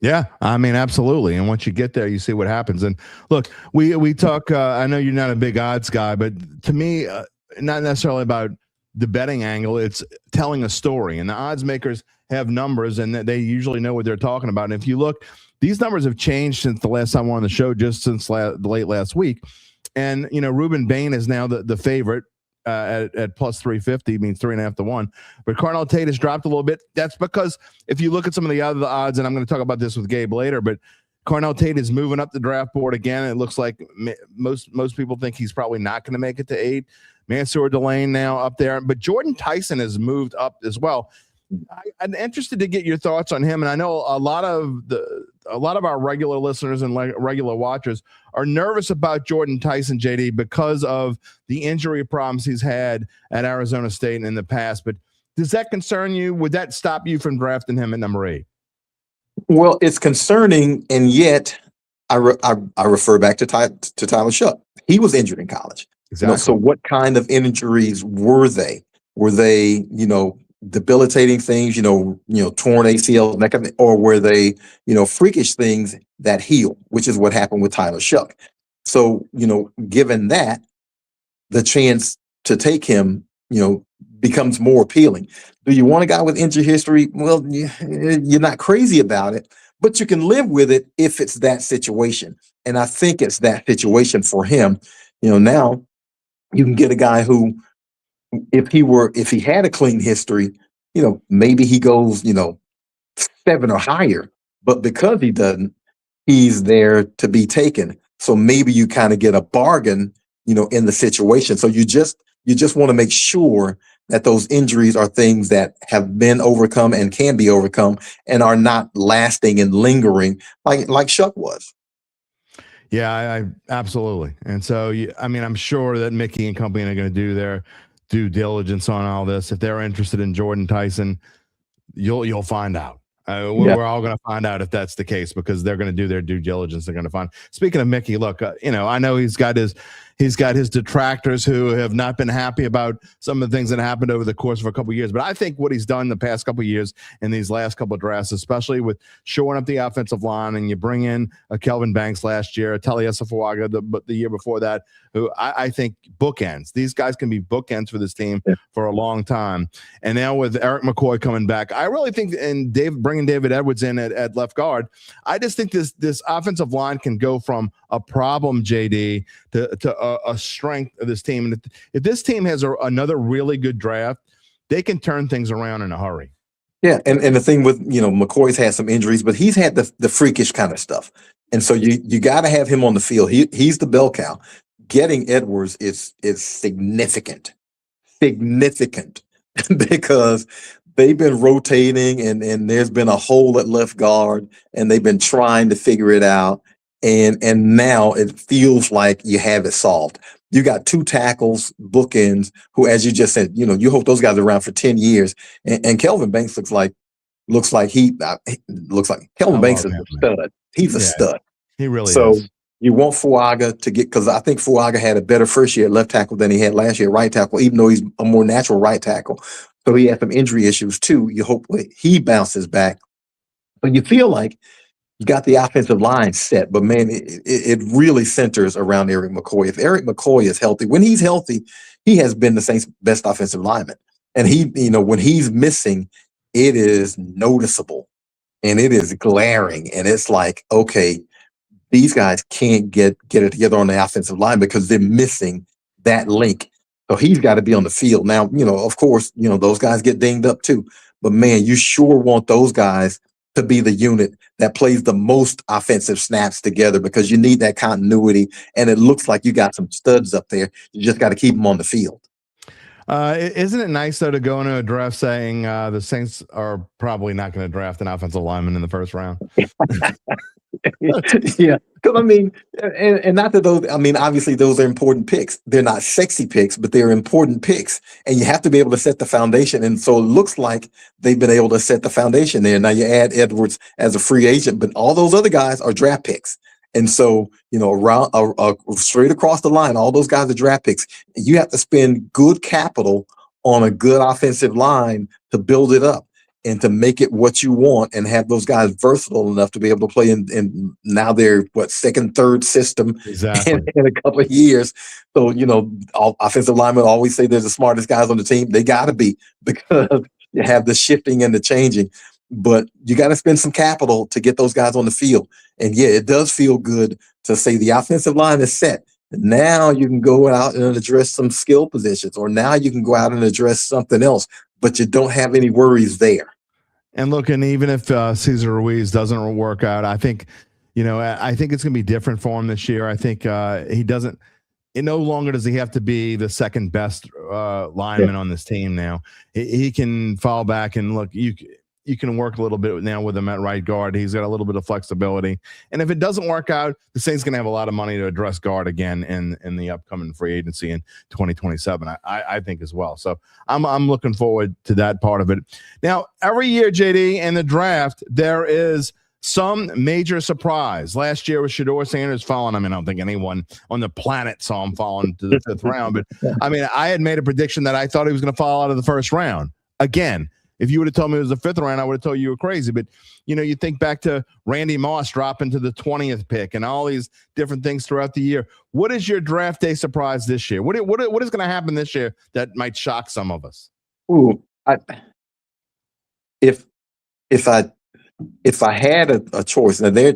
Yeah, I mean, absolutely. And once you get there, you see what happens. And look, we talk, I know you're not a big odds guy, but to me, not necessarily about the betting angle, it's telling a story. And the odds makers have numbers, and that they usually know what they're talking about. And if you look, these numbers have changed since the last time on the show, just since late last week. And, Ruben Bain is now the favorite at plus 350, means 3.5 to 1. But Carnell Tate has dropped a little bit. That's because if you look at some of the other odds, and I'm going to talk about this with Gabe later, but Carnell Tate is moving up the draft board again. It looks like most people think he's probably not going to make it to 8. Mansour Delane now up there. But Jordan Tyson has moved up as well. I'm interested to get your thoughts on him, and I know a lot of our regular listeners and regular watchers are nervous about Jordan Tyson, JD, because of the injury problems he's had at Arizona State in the past. But does that concern you? Would that stop you from drafting him at number 8? Well, it's concerning, and yet I refer back to Tyler Shough. He was injured in college. Exactly. So what kind of injuries were they? Were they, debilitating things, torn ACL, or were they, freakish things that heal, which is what happened with Tyler Shough. So, given that, the chance to take him, becomes more appealing. Do you want a guy with injury history? Well, you're not crazy about it, but you can live with it if it's that situation. And I think it's that situation for him. Now you can get a guy who, if he had a clean history, maybe he goes, 7 or higher, but because he doesn't, he's there to be taken. So maybe you kind of get a bargain, in the situation. So you just want to make sure that those injuries are things that have been overcome and can be overcome and are not lasting and lingering like Shough was. Yeah, I absolutely. And so, I'm sure that Mickey and company are going to do their due diligence on all this. If they're interested in Jordan Tyson, you'll find out. We're all going to find out if that's the case, because they're going to do their due diligence. They're going to find. Speaking of Mickey, look, I know he's got his detractors who have not been happy about some of the things that happened over the course of a couple of years. But I think what he's done the past couple of years in these last couple of drafts, especially with shoring up the offensive line, and you bring in a Kelvin Banks last year, a Taliesa Fuaga the year before that, who I think bookends. These guys can be bookends for this team for a long time. And now with Eric McCoy coming back, I really think, and bringing David Edwards in at left guard, I just think this offensive line can go from a problem, JD, to a strength of this team. And if this team has another really good draft, they can turn things around in a hurry. Yeah, and the thing with, McCoy's had some injuries, but he's had the freakish kind of stuff. And so you got to have him on the field. He's the bell cow. Getting Edwards is significant because they've been rotating and there's been a hole at left guard, and they've been trying to figure it out. And now it feels like you have it solved. You got 2 tackles, bookends, who, as you just said, you hope those guys are around for 10 years. And Kelvin Banks looks like Kelvin Banks is a stud. He's a stud. He really so is. You want Fuaga to get, because I think Fuaga had a better first year at left tackle than he had last year at right tackle, even though he's a more natural right tackle. So he had some injury issues too. You hope he bounces back. But you feel like you got the offensive line set, but man, it really centers around Eric McCoy. If Eric McCoy is healthy, when he's healthy, he has been the Saints' best offensive lineman. And when he's missing, it is noticeable and it is glaring. And it's like, okay, these guys can't get it together on the offensive line because they're missing that link. So he's got to be on the field. Now, of course, those guys get dinged up too. But man, you sure want those guys to be the unit that plays the most offensive snaps together, because you need that continuity. And it looks like you got some studs up there. You just got to keep them on the field. Isn't it nice, though, to go into a draft saying the Saints are probably not going to draft an offensive lineman in the first round? Yeah, because and not that those, obviously those are important picks. They're not sexy picks, but they're important picks, and you have to be able to set the foundation. And so it looks like they've been able to set the foundation there. Now you add Edwards as a free agent, but all those other guys are draft picks. And so, around straight across the line, all those guys are draft picks. You have to spend good capital on a good offensive line to build it up and to make it what you want, and have those guys versatile enough to be able to play in now they're second, third system exactly. in a couple of years. So, all offensive linemen always say they're the smartest guys on the team. They got to be, because have the shifting and the changing. But you got to spend some capital to get those guys on the field. And yeah, it does feel good to say the offensive line is set. Now you can go out and address some skill positions, or now you can go out and address something else, but you don't have any worries there. And look, and even if Cesar Ruiz doesn't work out, I think, I think it's going to be different for him this year. I think he doesn't. No longer does he have to be the second best lineman on this team now. He can fall back and look. You can work a little bit now with him at right guard. He's got a little bit of flexibility. And if it doesn't work out, the Saints going to have a lot of money to address guard again in the upcoming free agency in 2027, I think as well. So I'm looking forward to that part of it. Now, every year, JD, in the draft, there is some major surprise. Last year was Shedeur Sanders falling. I mean, I don't think anyone on the planet saw him falling to the 5th round. But, I mean, I had made a prediction that I thought he was going to fall out of the 1st round. Again, if you would have told me it was the 5th round, I would have told you were crazy. But, you think back to Randy Moss dropping to the 20th pick and all these different things throughout the year. What is your draft day surprise this year? What is going to happen this year that might shock some of us? Ooh, if I had a choice, now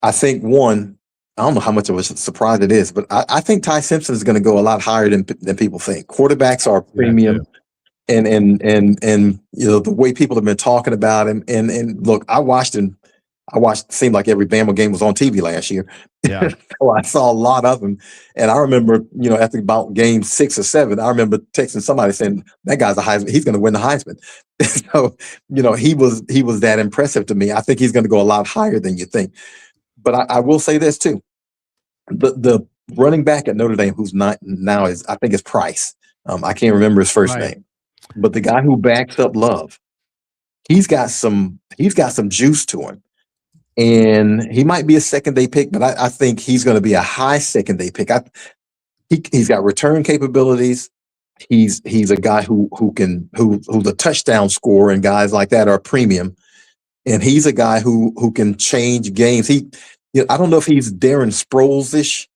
I think one, I don't know how much of a surprise it is, but I think Ty Simpson is going to go a lot higher than people think. Quarterbacks are premium. And the way people have been talking about him, and look, I watched seemed like every Bama game was on TV last year. Yeah. So I saw a lot of them. And I remember, after about game 6 or 7, I remember texting somebody saying, that guy's a Heisman, he's going to win the Heisman. So, he was that impressive to me. I think he's going to go a lot higher than you think. But I will say this too. The running back at Notre Dame, who's not now I think is Price. I can't remember his first name. But the guy who backs up Love, he's got some juice to him. And he might be a 2nd-day pick, but I think he's going to be a high 2nd-day pick. He's got return capabilities. He's a guy who's a touchdown scorer, and guys like that are premium. And he's a guy who can change games. I don't know if he's Darren Sproles-ish,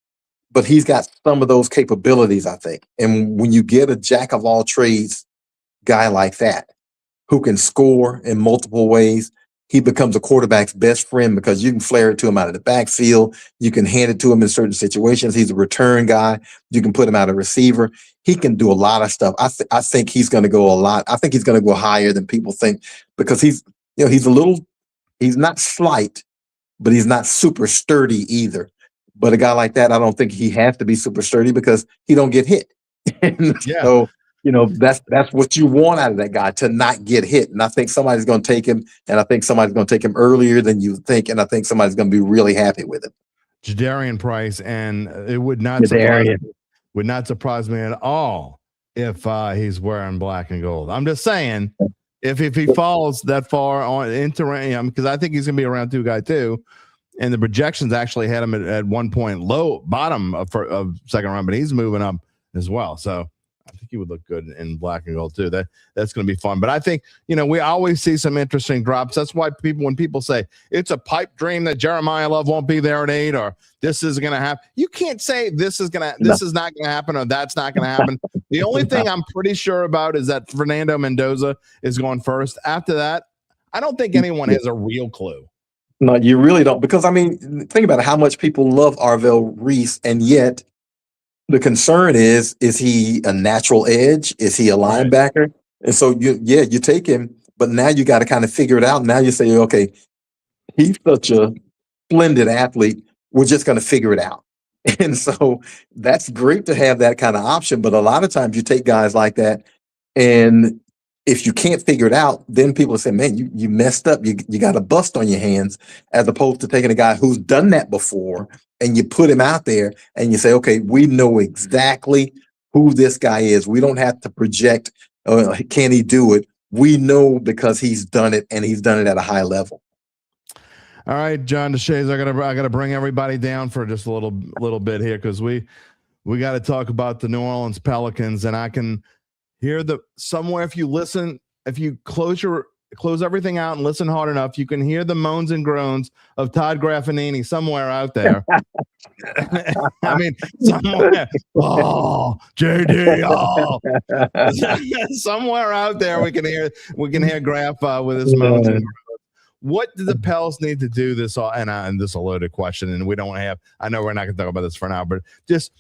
but he's got some of those capabilities, I think. And when you get a jack of all trades guy like that, who can score in multiple ways, he becomes a quarterback's best friend, because you can flare it to him out of the backfield. You can hand it to him in certain situations. He's a return guy. You can put him out a receiver. He can do a lot of stuff. I think he's going to go a lot. I think he's going to go higher than people think, because he's not slight, but he's not super sturdy either. But a guy like that, I don't think he has to be super sturdy, because he don't get hit. So, that's what you want out of that guy, to not get hit. And I think somebody's going to take him, and I think somebody's going to take him earlier than you think, and I think somebody's going to be really happy with him. Jadarian Price, and it would not surprise me at all if he's wearing black and gold. I'm just saying, if he falls that far on into, because I think he's going to be a round 2 guy too. And the projections actually had him at one point bottom of 2nd round, but he's moving up as well. So I think he would look good in black and gold too. That's going to be fun. But I think, we always see some interesting drops. That's why when people say it's a pipe dream that Jeremiah Love won't be there at 8, or this is going to happen, you can't say this is not going to happen, or that's not going to happen. The only thing I'm pretty sure about is that Fernando Mendoza is going first. After that, I don't think anyone has a real clue. No, you really don't, because think about how much people love Arvell Reese, and yet the concern is he a natural edge? Is he a linebacker? And so you take him, but now you got to kind of figure it out. Now you say, okay, he's such a splendid athlete. We're just going to figure it out. And so that's great to have that kind of option. But a lot of times you take guys like that, and if you can't figure it out, then people say, man, you messed up. You got a bust on your hands, as opposed to taking a guy who's done that before and you put him out there and you say, okay, we know exactly who this guy is. We don't have to project, can he do it? We know because he's done it, and he's done it at a high level. All right, John DeShazier, I gotta bring everybody down for just a little bit here, because we got to talk about the New Orleans Pelicans, and I can hear somewhere, if you close your close everything out and listen hard enough, you can hear the moans and groans of Todd Graffinini somewhere out there. I mean, somewhere. Oh, JD. Oh, somewhere out there we can hear Graf with his moans and groans. What do the Pels need to do this? And this is a loaded question, and we don't have. I know we're not going to talk about this for now, but just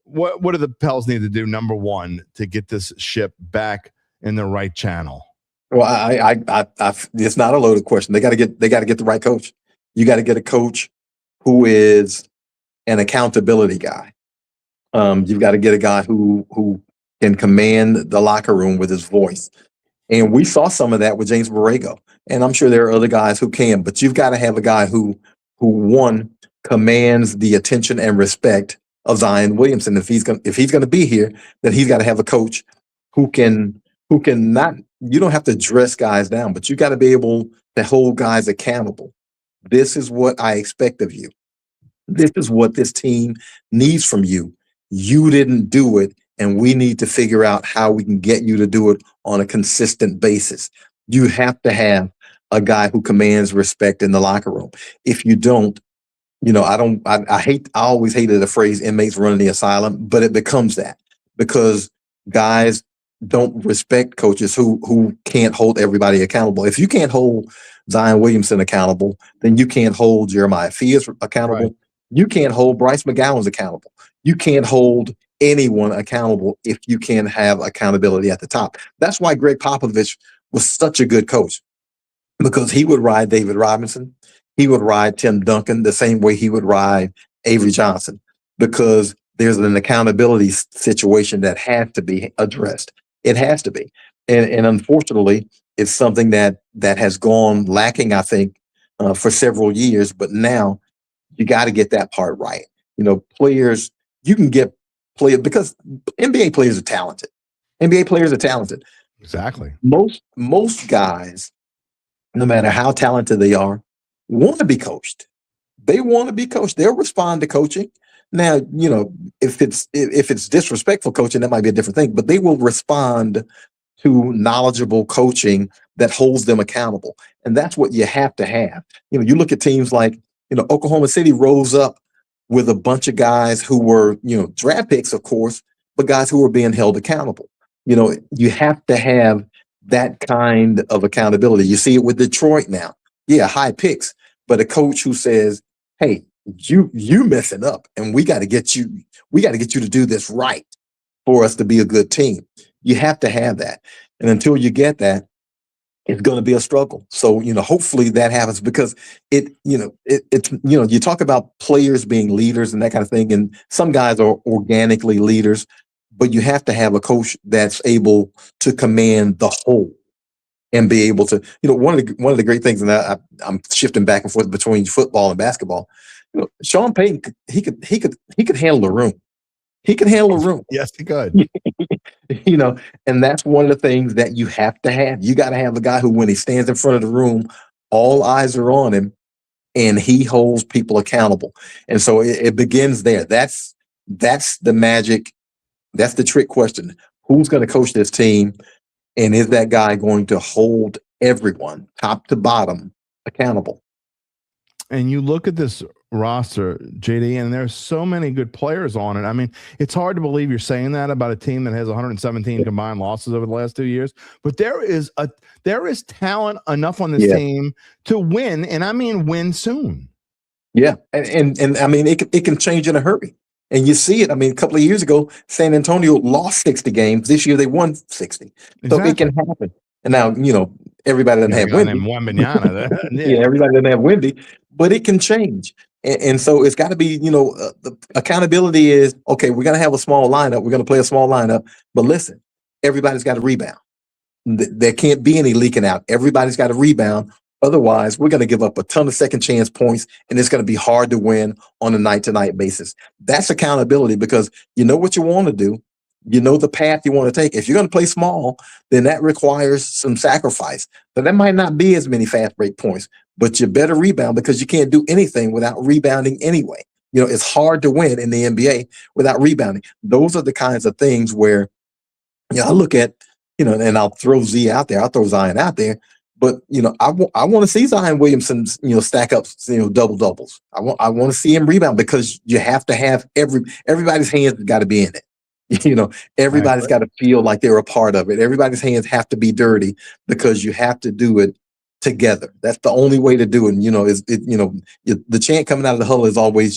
what do the Pels need to do? Number one, to get this ship back in the right channel. Well, I it's not a loaded question. They got to get the right coach. You got to get a coach who is an accountability guy. You've got to get a guy who can command the locker room with his voice. And we saw some of that with James Borrego. And I'm sure there are other guys who can, but you've got to have a guy who one commands the attention and respect of Zion Williamson. If he's going to be here, then he's got to have a coach who can not. You don't have to dress guys down, but you got to be able to hold guys accountable. This is what I expect of you. This is what this team needs from you. You didn't do it, and we need to figure out how we can get you to do it on a consistent basis. You have to have a guy who commands respect in the locker room. If you don't, I always hated the phrase inmates running the asylum, but it becomes that because guys don't respect coaches who can't hold everybody accountable. If you can't hold Zion Williamson accountable, then you can't hold Jeremiah Fears accountable. Right. You can't hold Bryce McGowan's accountable. You can't hold anyone accountable if you can't have accountability at the top. That's why Greg Popovich was such a good coach, because he would ride David Robinson. He would ride Tim Duncan the same way he would ride Avery Johnson, because there's an accountability situation that has to be addressed. It has to be. And unfortunately, it's something that has gone lacking, I think, for several years. But now you got to get that part right. Players, you can get players because NBA players are talented. NBA players are talented. Exactly. Most guys, no matter how talented they are, want to be coached. They want to be coached. They'll respond to coaching. Now, if it's disrespectful coaching, that might be a different thing, but they will respond to knowledgeable coaching that holds them accountable. And that's what you have to have. You look at teams like, Oklahoma City rose up with a bunch of guys who were, draft picks, of course, but guys who were being held accountable. You have to have that kind of accountability. You see it with Detroit now. Yeah, high picks, but a coach who says, hey, you messing up, and we got to get you to do this right for us to be a good team. You have to have that. And until you get that, it's going to be a struggle. So, hopefully that happens, because you talk about players being leaders and that kind of thing. And some guys are organically leaders, but you have to have a coach that's able to command the whole and be able to, one of the great things, and I'm shifting back and forth between football and basketball. Sean Payton, he could handle the room. He could handle the room. Yes, he could. And that's one of the things that you have to have. You got to have a guy who, when he stands in front of the room, all eyes are on him, and he holds people accountable. And so it begins there. That's the magic. That's the trick question. Who's going to coach this team? And is that guy going to hold everyone, top to bottom, accountable? And you look at this roster, JD, and there's so many good players on it. I mean, it's hard to believe you're saying that about a team that has 117 combined losses over the last 2 years. But there is talent enough on this team to win, and I mean win soon. Yeah, and I mean it can change in a hurry. And you see it. I mean, a couple of years ago, San Antonio lost 60 games. This year, they won 60. Exactly. So it can happen. And now, everybody doesn't have Wendy. Yeah, everybody doesn't have Wendy, but it can change. And so it's got to be, the accountability is, okay, we're going to have a small lineup. We're going to play a small lineup. But listen, everybody's got to rebound. There can't be any leaking out. Everybody's got to rebound. Otherwise, we're going to give up a ton of second chance points, and it's going to be hard to win on a night-to-night basis. That's accountability, because you know what you want to do. You know the path you want to take. If you're going to play small, then that requires some sacrifice. So that might not be as many fast break points, but you better rebound, because you can't do anything without rebounding anyway. It's hard to win in the NBA without rebounding. Those are the kinds of things where, I look at, and I'll throw Z out there. I'll throw Zion out there. But I want to see Zion Williamson, stack up, double doubles. I want to see him rebound, because you have to have everybody's hands got to be in it. Everybody's got to feel like they're a part of it. Everybody's hands have to be dirty, because you have to do it together. That's the only way to do it. And, the chant coming out of the huddle is always,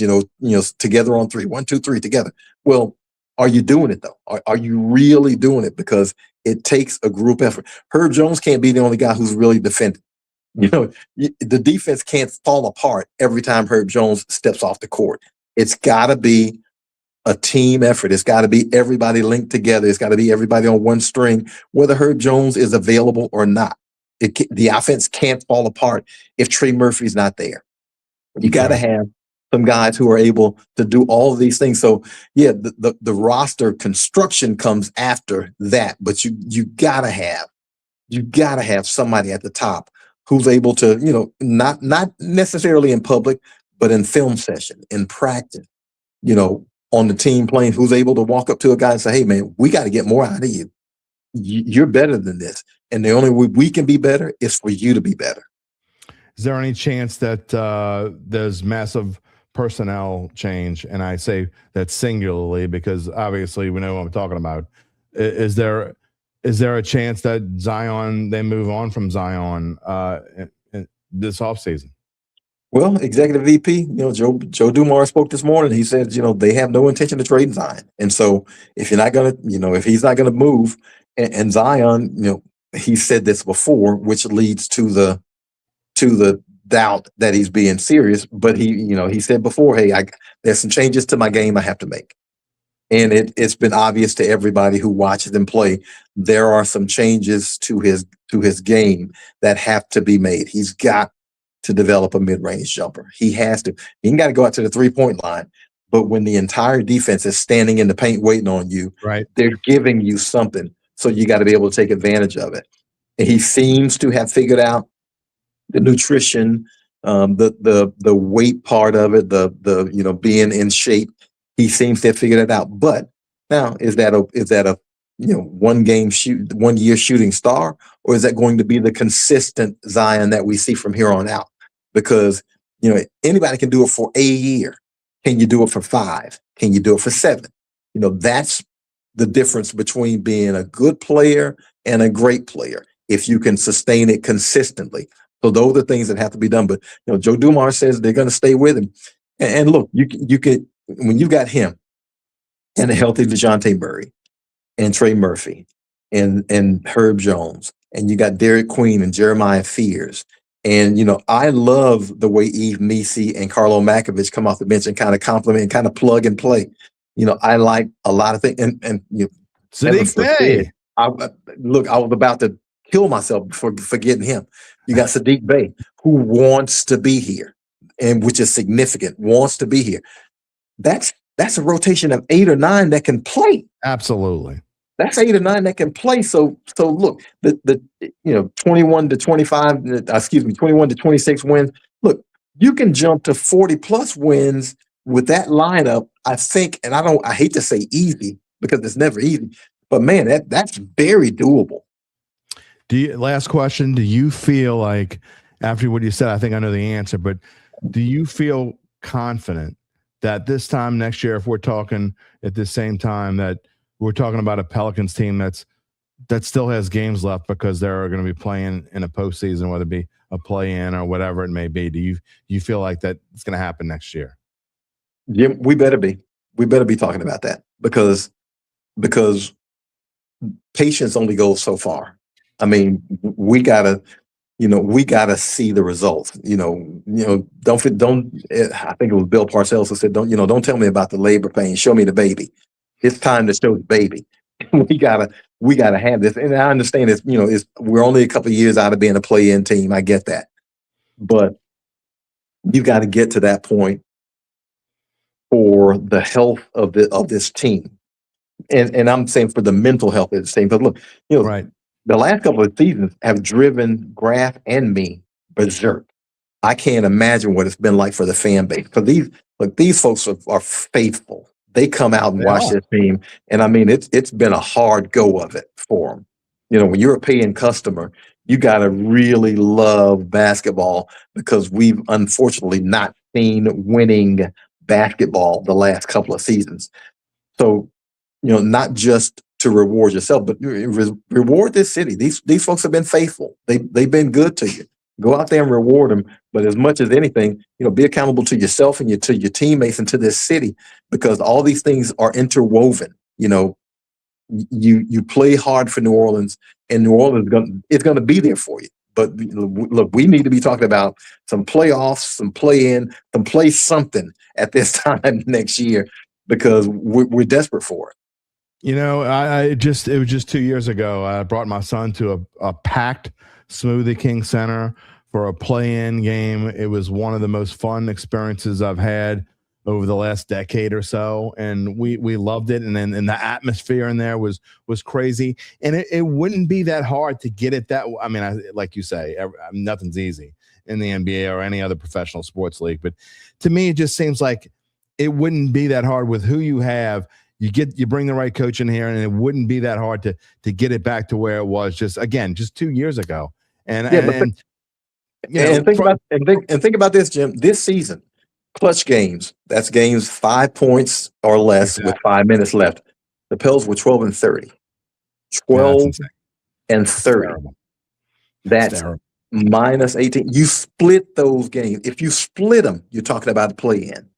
together on three, 1, 2, 3, together. Well, are you doing it though? Are you really doing it? Because it takes a group effort. Herb Jones can't be the only guy who's really defending. The defense can't fall apart every time Herb Jones steps off the court. It's got to be a team effort. It's got to be everybody linked together. It's got to be everybody on one string, whether Herb Jones is available or not. The offense can't fall apart if Trey Murphy's not there. You got to have some guys who are able to do all of these things. So yeah, the roster construction comes after that, but you gotta have somebody at the top who's able to, not necessarily in public, but in film session, in practice, on the team playing, who's able to walk up to a guy and say, hey man, we got to get more out of you. You're better than this. And the only way we can be better is for you to be better. Is there any chance that there's massive personnel change? And I say that singularly because obviously we know what I'm talking about. Is there a chance that they move on from Zion in this offseason? Well, Executive VP, Joe Dumars spoke this morning. He said, they have no intention of trading Zion. And so if you're not going to, if he's not going to move, and Zion, he said this before, which leads to the doubt that he's being serious. But he said before, hey, there's some changes to my game I have to make. And it's been obvious to everybody who watches him play. There are some changes to his game that have to be made. He's got to develop a mid-range jumper. He has to. He ain't got to go out to the three-point line. But when the entire defense is standing in the paint waiting on you, right, they're giving you something. So you got to be able to take advantage of it. And he seems to have figured out the nutrition, the weight part of it, the being in shape. He seems to have figured it out. But now, is that a 1 year shooting star, or is that going to be the consistent Zion that we see from here on out? Because anybody can do it for a year. Can you do it for 5? Can you do it for 7? That's the difference between being a good player and a great player, if you can sustain it consistently. So those are things that have to be done. But Joe Dumars says they're going to stay with him. And look, you could, when you've got him and a healthy DeJounte Murray and Trey Murphy and Herb Jones, and you got Derek Queen and Jeremiah Fears. And, I love the way Yves Missi and Carlo Makovich come off the bench and kind of compliment and kind of plug and play. I like a lot of things. And Sadiq Bey. I was about to kill myself for forgetting him. You got Sadiq Bey, who wants to be here, and which is significant, wants to be here. That's a rotation of 8 or 9 that can play. Absolutely. That's 8 or 9 that can play. So look, the 21 to 25, 21 to 26 wins. Look, you can jump to 40 plus wins with that lineup. I think, and I hate to say easy because it's never easy, but man, that's very doable. Last question. Do you feel like, after what you said, I think I know the answer, but do you feel confident that this time next year, if we're talking at the same time, that we're talking about a Pelicans team that still has games left because they're going to be playing in a postseason, whether it be a play-in or whatever it may be? Do you feel like that it's going to happen next year? Yeah, we better be. We better be talking about that because patience only goes so far. I mean, we gotta see the results. Don't. I think it was Bill Parcells who said, don't tell me about the labor pain. Show me the baby. It's time to show the baby. we gotta have this. And I understand we're only a couple of years out of being a play-in team. I get that, but you got to get to that point for the health of this team, and I'm saying for the mental health of this team. But look, right. The last couple of seasons have driven Graf and me berserk. I can't imagine what it's been like for the fan base, because these folks are faithful. They come out and watch this team, and I mean it's been a hard go of it for them. When you're a paying customer, you got to really love basketball, because we've unfortunately not seen winning basketball the last couple of seasons. So, not just to reward yourself, but reward this city. These folks have been faithful. They've been good to you. Go out there and reward them. But as much as anything, be accountable to yourself and to your teammates and to this city, because all these things are interwoven. You play hard for New Orleans, and New Orleans is going to be there for you. But look, we need to be talking about some playoffs, some play-in, some play something at this time next year, because we're desperate for it. It was just 2 years ago. I brought my son to a packed Smoothie King Center for a play-in game. It was one of the most fun experiences I've had over the last decade or so, and we loved it. And then the atmosphere in there was crazy, and it wouldn't be that hard to get it that. I mean, like you say, nothing's easy in the NBA or any other professional sports league. But to me, it just seems like it wouldn't be that hard with who you have. You bring the right coach in here, and it wouldn't be that hard to get it back to where it was just 2 years ago. And think about this, Jim. This season, clutch games. That's games 5 points or less with 5 minutes left. The Pels were 12-30. 12-30. That's minus 18. You split those games. If you split them, you're talking about the play-in.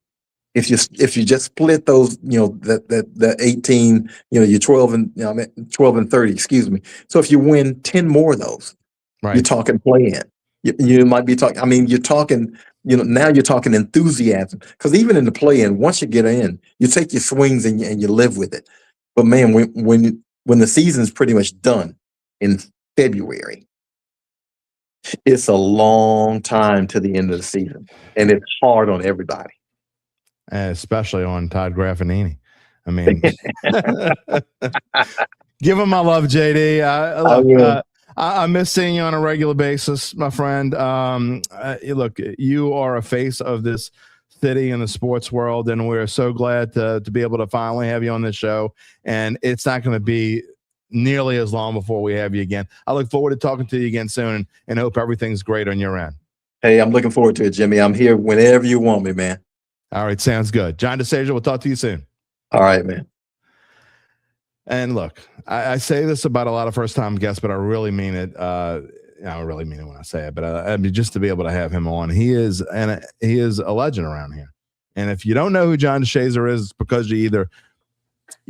If you just split those, the 18, you're 12-30, excuse me. So if you win 10 more of those, right, you're talking play-in. You might be talking. I mean, you're talking. Now you're talking enthusiasm, because even in the play-in, once you get in, you take your swings and you live with it. But man, when the season's pretty much done in February, it's a long time to the end of the season, and it's hard on everybody. Especially on Todd Graffinini. I mean, give him my love, JD. I miss seeing you on a regular basis, my friend. Look, you are a face of this city and the sports world, and we're so glad to be able to finally have you on this show. And it's not going to be nearly as long before we have you again. I look forward to talking to you again soon, and hope everything's great on your end. Hey, I'm looking forward to it, Jimmy. I'm here whenever you want me, man. All right, sounds good. John DeShazier, we'll talk to you soon. All right, man. And look, I say this about a lot of first-time guests, but I really mean it. I really mean it when I say it. But I mean, just to be able to have him on, he is a legend around here. And if you don't know who John DeShazier is, it's because you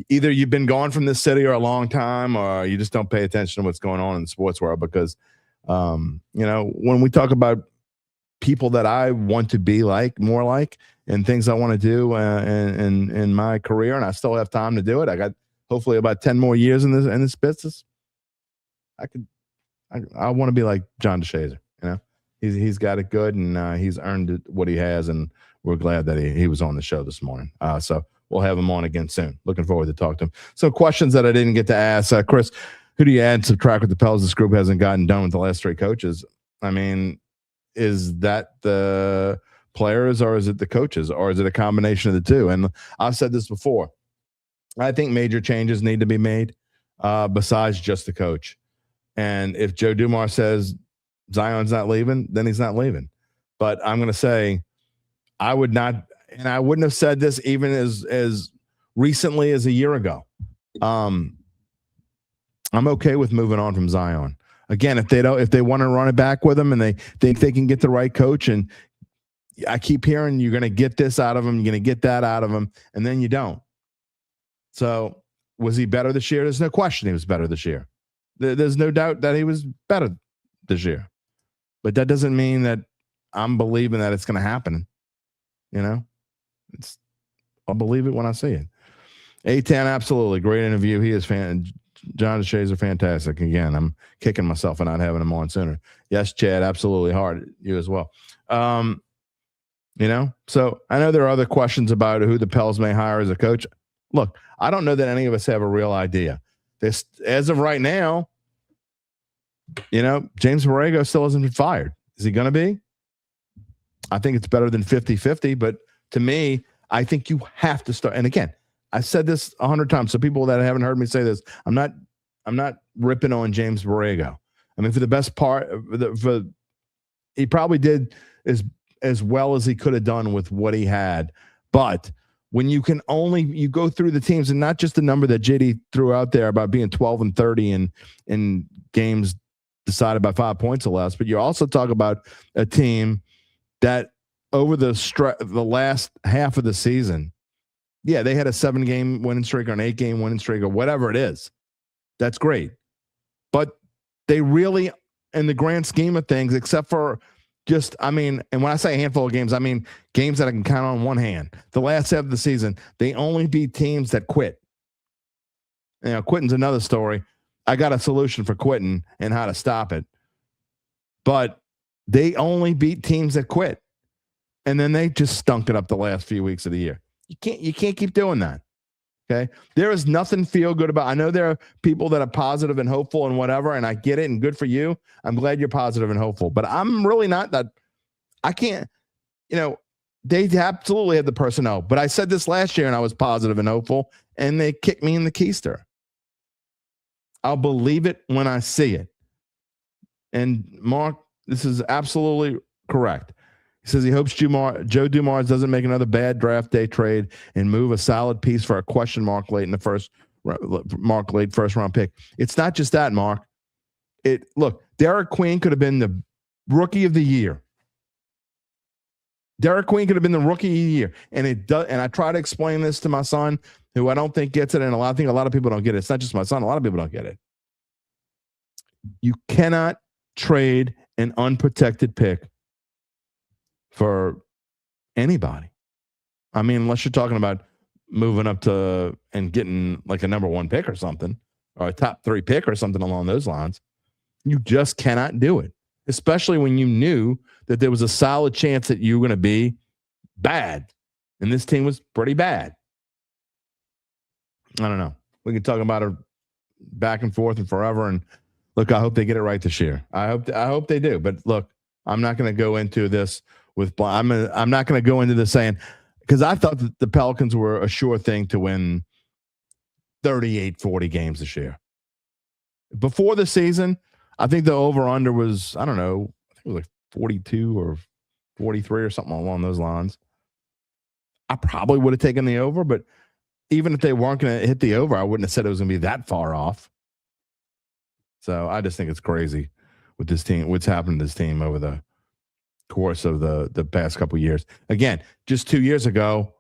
either you've been gone from this city or a long time, or you just don't pay attention to what's going on in the sports world. Because when we talk about people that I want to be more like, and things I want to do in my career, and I still have time to do it. I got hopefully about 10 more years in this business. I want to be like John DeShazier. He's got it good, and he's earned what he has, and we're glad that he was on the show this morning. So we'll have him on again soon. Looking forward to talk to him. So questions that I didn't get to ask, Chris, who do you add and subtract with the Pels? This group hasn't gotten done with the last three coaches. I mean, is that the players, or is it the coaches, or is it a combination of the two? And I've said this before. I think major changes need to be made besides just the coach. And if Joe Dumars says Zion's not leaving, then he's not leaving. But I'm going to say I would not, and I wouldn't have said this even as recently as a year ago. I'm okay with moving on from Zion. Again, if they want to run it back with him and they think they can get the right coach, and I keep hearing you're going to get this out of him, you're going to get that out of him, and then you don't. So was he better this year? There's no question he was better this year. There's no doubt that he was better this year. But that doesn't mean that I'm believing that it's going to happen. I'll believe it when I see it. A10, absolutely. Great interview. He is John DeShazier, fantastic. Again, I'm kicking myself for not having him on sooner. Yes, Chad, absolutely hard. You as well. So I know there are other questions about who the Pels may hire as a coach. Look, I don't know that any of us have a real idea. This, as of right now, James Borrego still hasn't been fired. Is he going to be? I think it's better than 50-50, but to me, I think you have to start. And again, I said this 100 times. So people that haven't heard me say this, I'm not I'm not ripping on James Borrego. I mean, for the best part, he probably did as well as he could have done with what he had. But when you go through the teams, and not just the number that JD threw out there about being 12-30 in games decided by 5 points or less, but you also talk about a team that over the last half of the season, yeah, they had a 7-game winning streak or an 8-game winning streak or whatever it is. That's great. But they really, in the grand scheme of things, except for and when I say a handful of games, I mean games that I can count on one hand. The last half of the season, they only beat teams that quit. Quitting's another story. I got a solution for quitting and how to stop it. But they only beat teams that quit. And then they just stunk it up the last few weeks of the year. You can't keep doing that. Okay. There is nothing feel good about. I know there are people that are positive and hopeful and whatever, and I get it, and good for you. I'm glad you're positive and hopeful, but I'm really not that. I can't, they absolutely had the personnel, but I said this last year and I was positive and hopeful, and they kicked me in the keister. I'll believe it when I see it. And Mark, this is absolutely correct. He says he hopes Joe Dumars doesn't make another bad draft day trade and move a solid piece for a question mark late in the first round pick. It's not just that, Mark. Look, Derek Queen could have been the rookie of the year. Derek Queen could have been the rookie of the year. And I try to explain this to my son, who I don't think gets it, and I think a lot of people don't get it. It's not just my son. A lot of people don't get it. You cannot trade an unprotected pick for anybody. I mean, unless you're talking about moving up to and getting like a number 1 pick or something, or a top 3 pick or something along those lines. You just cannot do it, especially when you knew that there was a solid chance that you were going to be bad. And this team was pretty bad. I don't know. We can talk about it back and forth and forever. And look, I hope they get it right this year. I hope they do. But look, I'm not going to go into this I'm not going to go into this saying, because I thought that the Pelicans were a sure thing to win 38-40 games this year. Before the season, I think the over-under was, I don't know, I think it was like 42 or 43 or something along those lines. I probably would have taken the over, but even if they weren't going to hit the over, I wouldn't have said it was going to be that far off. So I just think it's crazy with this team, what's happened to this team over the course of the past couple of years. Again, just 2 years ago,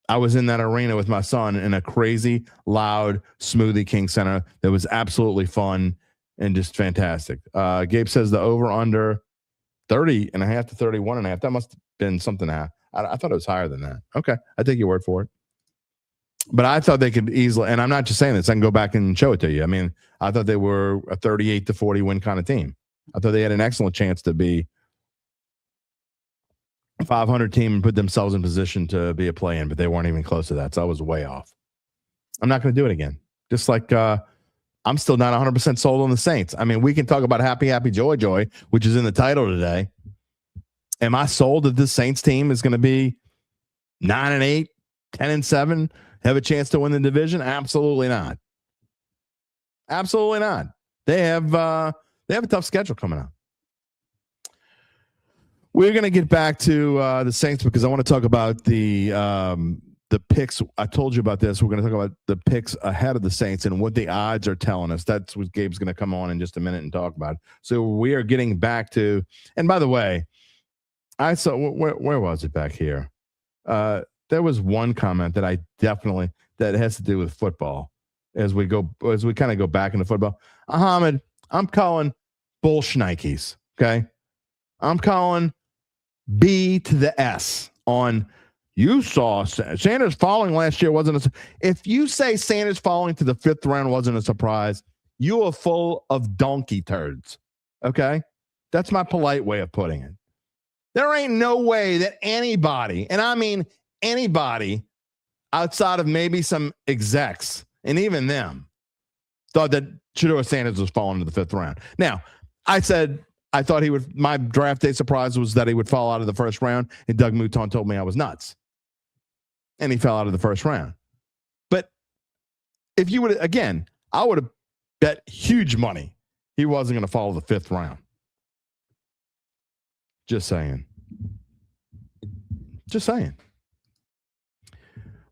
I was in that arena with my son in a crazy, loud Smoothie King Center that was absolutely fun and just fantastic. Gabe says the over-under 30.5 to 31.5. That must have been something. I thought it was higher than that. Okay, I take your word for it. But I thought they could easily, and I'm not just saying this, I can go back and show it to you. I mean, I thought they were a 38-40 win kind of team. I thought they had an excellent chance to be a 500 team and put themselves in position to be a play-in, but they weren't even close to that. So I was way off. I'm not going to do it again. Just like I'm still not 100% sold on the Saints. I mean, we can talk about happy, joy, which is in the title today. Am I sold that this Saints team is going to be 9-8, 10-7, have a chance to win the division? Absolutely not. Absolutely not. They have a tough schedule coming up. We're going to get back to the Saints because I want to talk about the picks. I told you about this. We're going to talk about the picks ahead of the Saints and what the odds are telling us. That's what Gabe's going to come on in just a minute and talk about. So we are getting back to, and by the way, I saw, where was it back here? There was one comment that I definitely, that has to do with football as we kind of go back into football. Ahmed, I'm calling bullshnikes. Okay. I'm calling B to the S on you saw Sanders falling last year wasn't if you say Sanders falling to the 5th round wasn't a surprise, you are full of donkey turds. Okay? That's my polite way of putting it. There ain't no way that anybody, and I mean anybody outside of maybe some execs, and even them, thought that Shedeur Sanders was falling to the 5th round. Now, I said I thought he would. My draft day surprise was that he would fall out of the 1st round, and Doug Mouton told me I was nuts. And he fell out of the 1st round. But if you would, again, I would have bet huge money he wasn't going to follow the 5th round. Just saying. Just saying.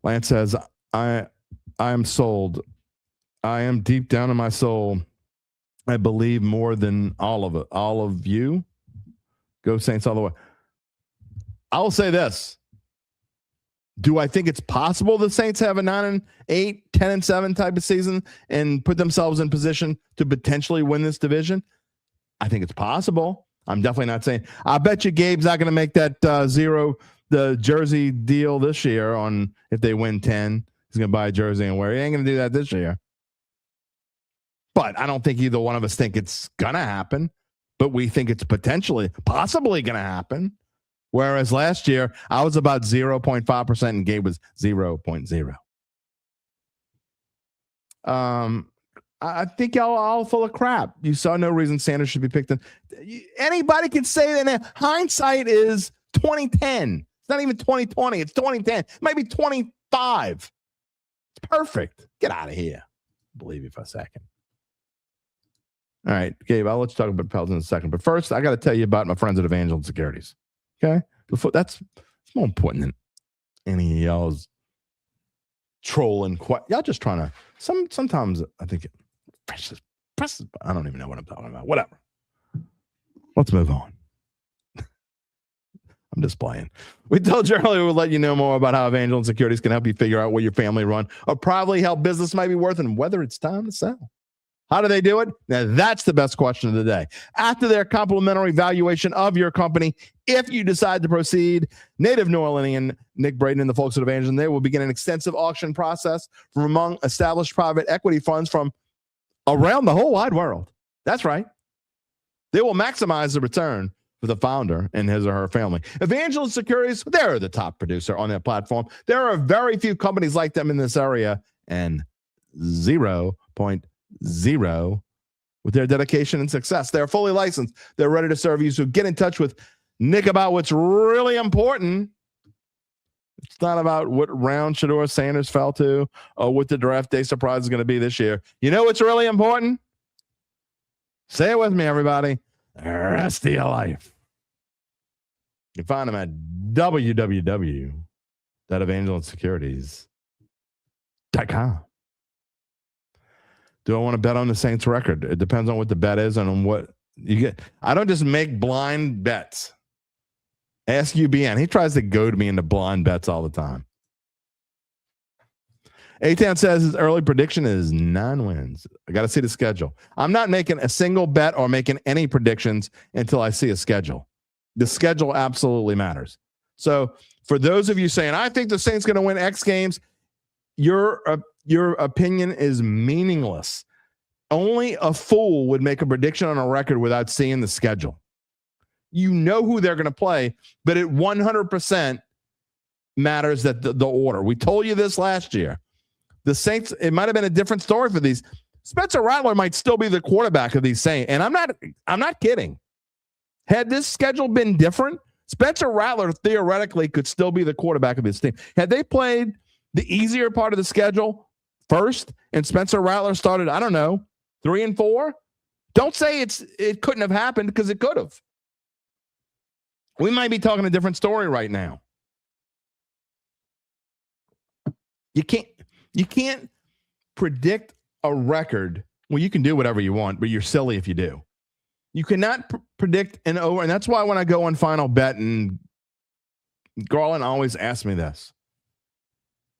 Lance says, I am sold. I am deep down in my soul. I believe more than all of it. All of you. Go Saints all the way. I'll say this. Do I think it's possible the Saints have a 9-8, 10-7 type of season and put themselves in position to potentially win this division? I think it's possible. I'm definitely not saying. I bet you Gabe's not going to make that the jersey deal this year on if they win 10. He's going to buy a jersey and wear it. He ain't going to do that this year. But I don't think either one of us think it's going to happen. But we think it's possibly going to happen. Whereas last year, I was about 0.5% and Gabe was 0.0. I think y'all are all full of crap. You saw no reason Sanders should be picked. Anybody can say that. Hindsight is 2010. It's not even 2020. It's 2010. It might be 25. It's perfect. Get out of here. Believe you for a second. All right, Gabe, I'll let you talk about Pelicans in a second. But first, I got to tell you about my friends at Evangeline Securities. Okay? That's more important than any of y'all's trolling. Y'all just trying to, sometimes I think I don't even know what I'm talking about. Whatever. Let's move on. I'm just playing. We told you earlier we'll let you know more about how Evangeline Securities can help you figure out what your family run or privately held business might be worth and whether it's time to sell. How do they do it? Now, that's the best question of the day. After their complimentary valuation of your company, if you decide to proceed, native New Orleanian Nick Braden and the folks at Evangeline, they will begin an extensive auction process from among established private equity funds from around the whole wide world. That's right. They will maximize the return for the founder and his or her family. Evangeline Securities, they're the top producer on their platform. There are very few companies like them in this area, and 0.0 with their dedication and success. They're fully licensed. They're ready to serve you. So get in touch with Nick about what's really important. It's not about what round Shedeur Sanders fell to or what the draft day surprise is going to be this year. You know what's really important? Say it with me, everybody. The rest of your life. You can find them at www.evangelinesecurities.com. Do I want to bet on the Saints record? It depends on what the bet is and on what you get. I don't just make blind bets. Ask UBN. He tries to goad me into blind bets all the time. A-Town says his early prediction is 9 wins. I got to see the schedule. I'm not making a single bet or making any predictions until I see a schedule. The schedule absolutely matters. So for those of you saying, I think the Saints going to win X games, your opinion is meaningless. Only a fool would make a prediction on a record without seeing the schedule. You know who they're going to play, but it 100% matters that the order. We told you this last year. The Saints, it might have been a different story for these. Spencer Rattler might still be the quarterback of these Saints, and I'm not kidding. Had this schedule been different, Spencer Rattler theoretically could still be the quarterback of this team. Had they played the easier part of the schedule first, and Spencer Rattler started, 3-4. Don't say it couldn't have happened, because it could have. We might be talking a different story right now. You can't predict a record. Well, you can do whatever you want, but you're silly if you do. You cannot predict an over, and that's why when I go on Final Bet, and Garland always asks me this,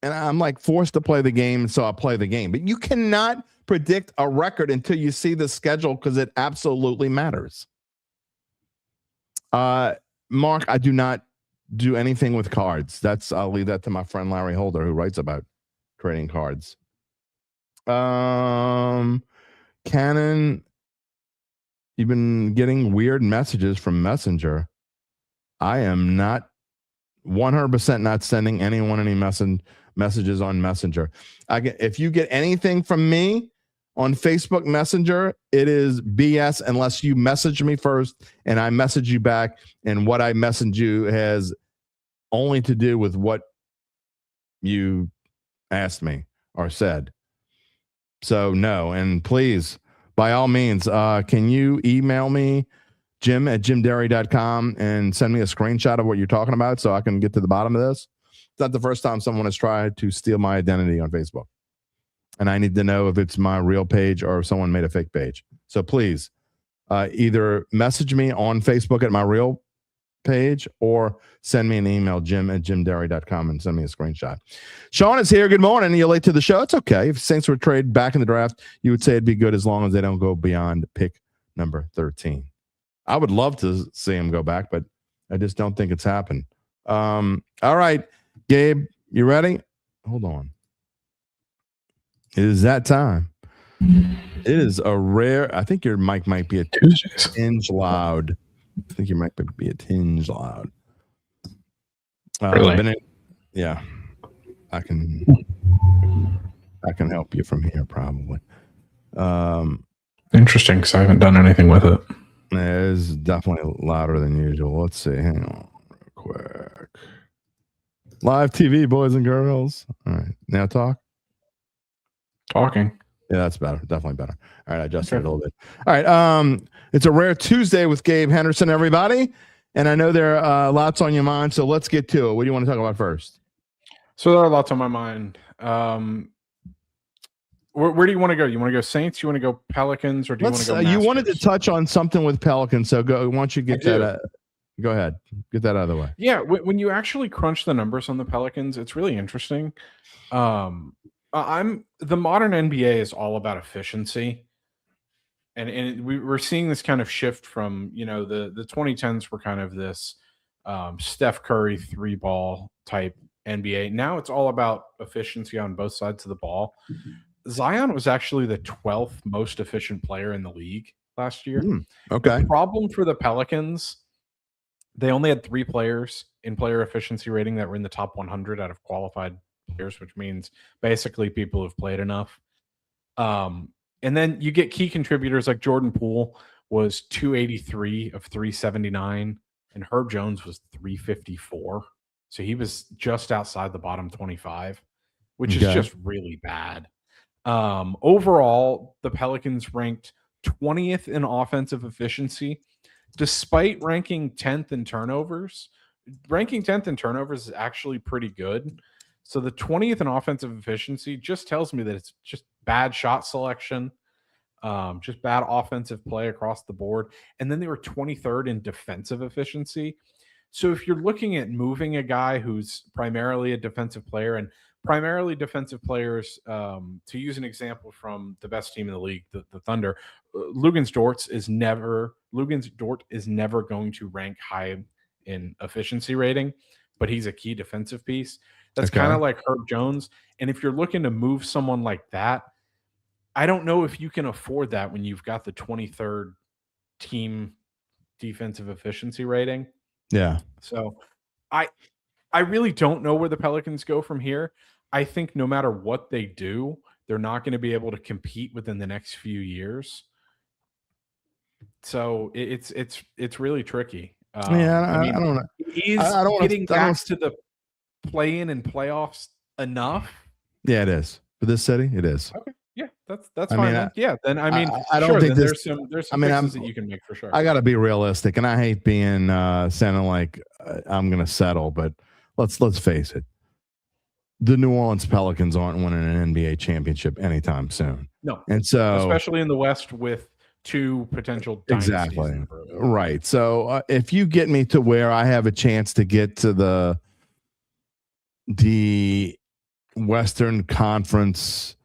and I'm like forced to play the game, so I play the game. But you cannot predict a record until you see the schedule, because it absolutely matters. Mark, I do not do anything with cards. I'll leave that to my friend Larry Holder, who writes about trading cards. Cannon, you've been getting weird messages from Messenger. I am not 100% not sending anyone any messages on Messenger. If you get anything from me on Facebook Messenger, it is BS unless you message me first and I message you back, and what I message you has only to do with what you asked me or said. So no, and please, by all means, can you email me, jim@jimderry.com, and send me a screenshot of what you're talking about so I can get to the bottom of this? It's not the first time someone has tried to steal my identity on Facebook. And I need to know if it's my real page or if someone made a fake page. So please, either message me on Facebook at my real page or send me an email, jim@jimderry.com, and send me a screenshot. Sean is here. Good morning. You're late to the show. It's okay. If Saints were traded back in the draft, you would say it'd be good as long as they don't go beyond pick number 13. I would love to see him go back, but I just don't think it's happened. All right, Gabe, you ready? Hold on. It is that time. It is a rare. I think your mic might be a tinge loud. I think your mic might be a tinge loud. Really? Yeah, I can help you from here probably. Interesting, because I haven't done anything with it. It is definitely louder than usual. Let's see. Hang on real quick. Live TV, boys and girls. All right, now talk. Talking. Yeah, that's better. Definitely better. All right, I adjusted it a little bit. All right. It's a rare Tuesday with Gabe Henderson, everybody. And I know there are lots on your mind, so let's get to it. What do you want to talk about first? So there are lots on my mind. Where do you want to go? You want to go Saints? You want to go Pelicans? Or do you want to go Masters? You wanted to touch on something with Pelicans, so go. Why don't you get that? Go ahead. Get that out of the way. Yeah, when you actually crunch the numbers on the Pelicans, it's really interesting. The modern NBA is all about efficiency. And we're seeing this kind of shift from, the 2010s were kind of this Steph Curry 3-ball type NBA. Now it's all about efficiency on both sides of the ball. Zion was actually the 12th most efficient player in the league last year. Okay. The problem for the Pelicans, they only had 3 players in player efficiency rating that were in the top 100 out of qualified players, which means basically people who've played enough. And then you get key contributors like Jordan Poole was 283 of 379, and Herb Jones was 354. So he was just outside the bottom 25, which is just really bad. Overall, the Pelicans ranked 20th in offensive efficiency, despite ranking 10th in turnovers. Ranking 10th in turnovers is actually pretty good. So the 20th in offensive efficiency just tells me that it's just bad shot selection, just bad offensive play across the board. And then they were 23rd in defensive efficiency. So if you're looking at moving a guy who's primarily a defensive player, and primarily defensive players, to use an example from the best team in the league, the Thunder, Luguentz Dort is never going to rank high in efficiency rating, but he's a key defensive piece. That's kind of like Herb Jones. And if you're looking to move someone like that, I don't know if you can afford that when you've got the 23rd team defensive efficiency rating. Yeah. So I really don't know where the Pelicans go from here. I think no matter what they do, they're not going to be able to compete within the next few years. So it's really tricky. I don't know. Is getting back to the play-in and playoffs enough? Yeah, it is. For this city, it is. Okay. Yeah, that's fine. I don't think there's some fixes that you can make for sure. I got to be realistic, and I hate being sounding like I'm going to settle, but let's face it. The New Orleans Pelicans aren't winning an NBA championship anytime soon. No. And so, especially in the West with 2 potential dynasties. Exactly. Right. So if you get me to where I have a chance to get to the Western Conference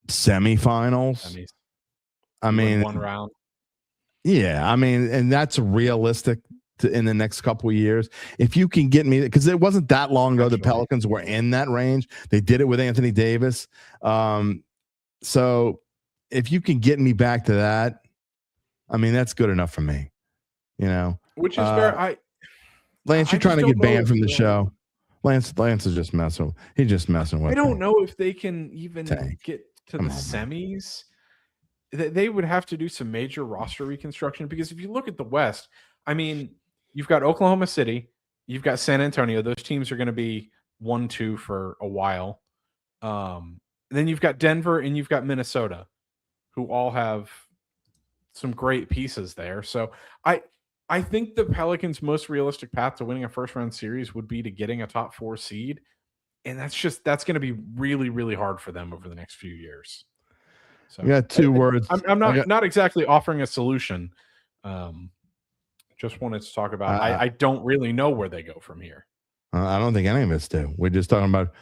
semifinals, I mean, one round. Yeah, I mean, and that's realistic in the next couple of years. If you can get me, because it wasn't that long ago the Pelicans were in that range. They did it with Anthony Davis. So if you can get me back to that, I mean, that's good enough for me. Which is fair. Lance, you're trying to get banned from the show. Lance is just messing. He's just messing with. I don't know if they can even get to the semis. They would have to do some major roster reconstruction, because if you look at the West, I mean, you've got Oklahoma City, you've got San Antonio. Those teams are going to be 1-2 for a while. Then you've got Denver and you've got Minnesota, who all have some great pieces there. So I think the Pelicans' most realistic path to winning a first-round series would be to getting a top 4 seed, and that's going to be really, really hard for them over the next few years. So You got 2 words. I'm not exactly offering a solution. Just wanted to talk about. I don't really know where they go from here. I don't think any of us do. We're just talking about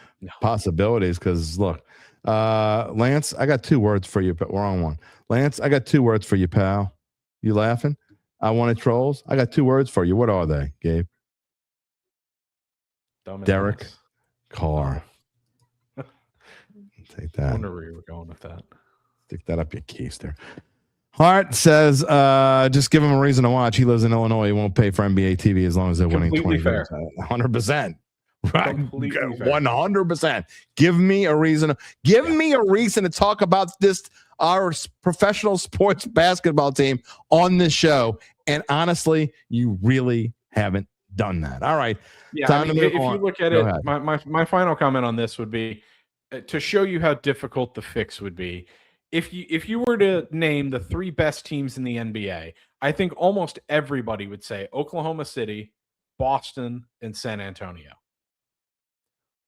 possibilities. Because look, Lance, I got 2 words for you, but wrong one. Lance, I got 2 words for you, pal. You laughing? I wanted trolls. I got 2 words for you. What are they, Gabe? Derek Carr. Take that. I wonder where you were going with that. Stick that up your keister. Hart says, just give him a reason to watch. He lives in Illinois. He won't pay for NBA TV as long as they're winning 20 fair. 100%. Right. Completely fair. 100%. Give me a reason. Give me a reason to talk about this, our professional sports basketball team on this show. And honestly, you really haven't done that. All right. Yeah. I mean, if you look at it, my final comment on this would be to show you how difficult the fix would be. If you were to name the 3 best teams in the NBA, I think almost everybody would say Oklahoma City, Boston, and San Antonio.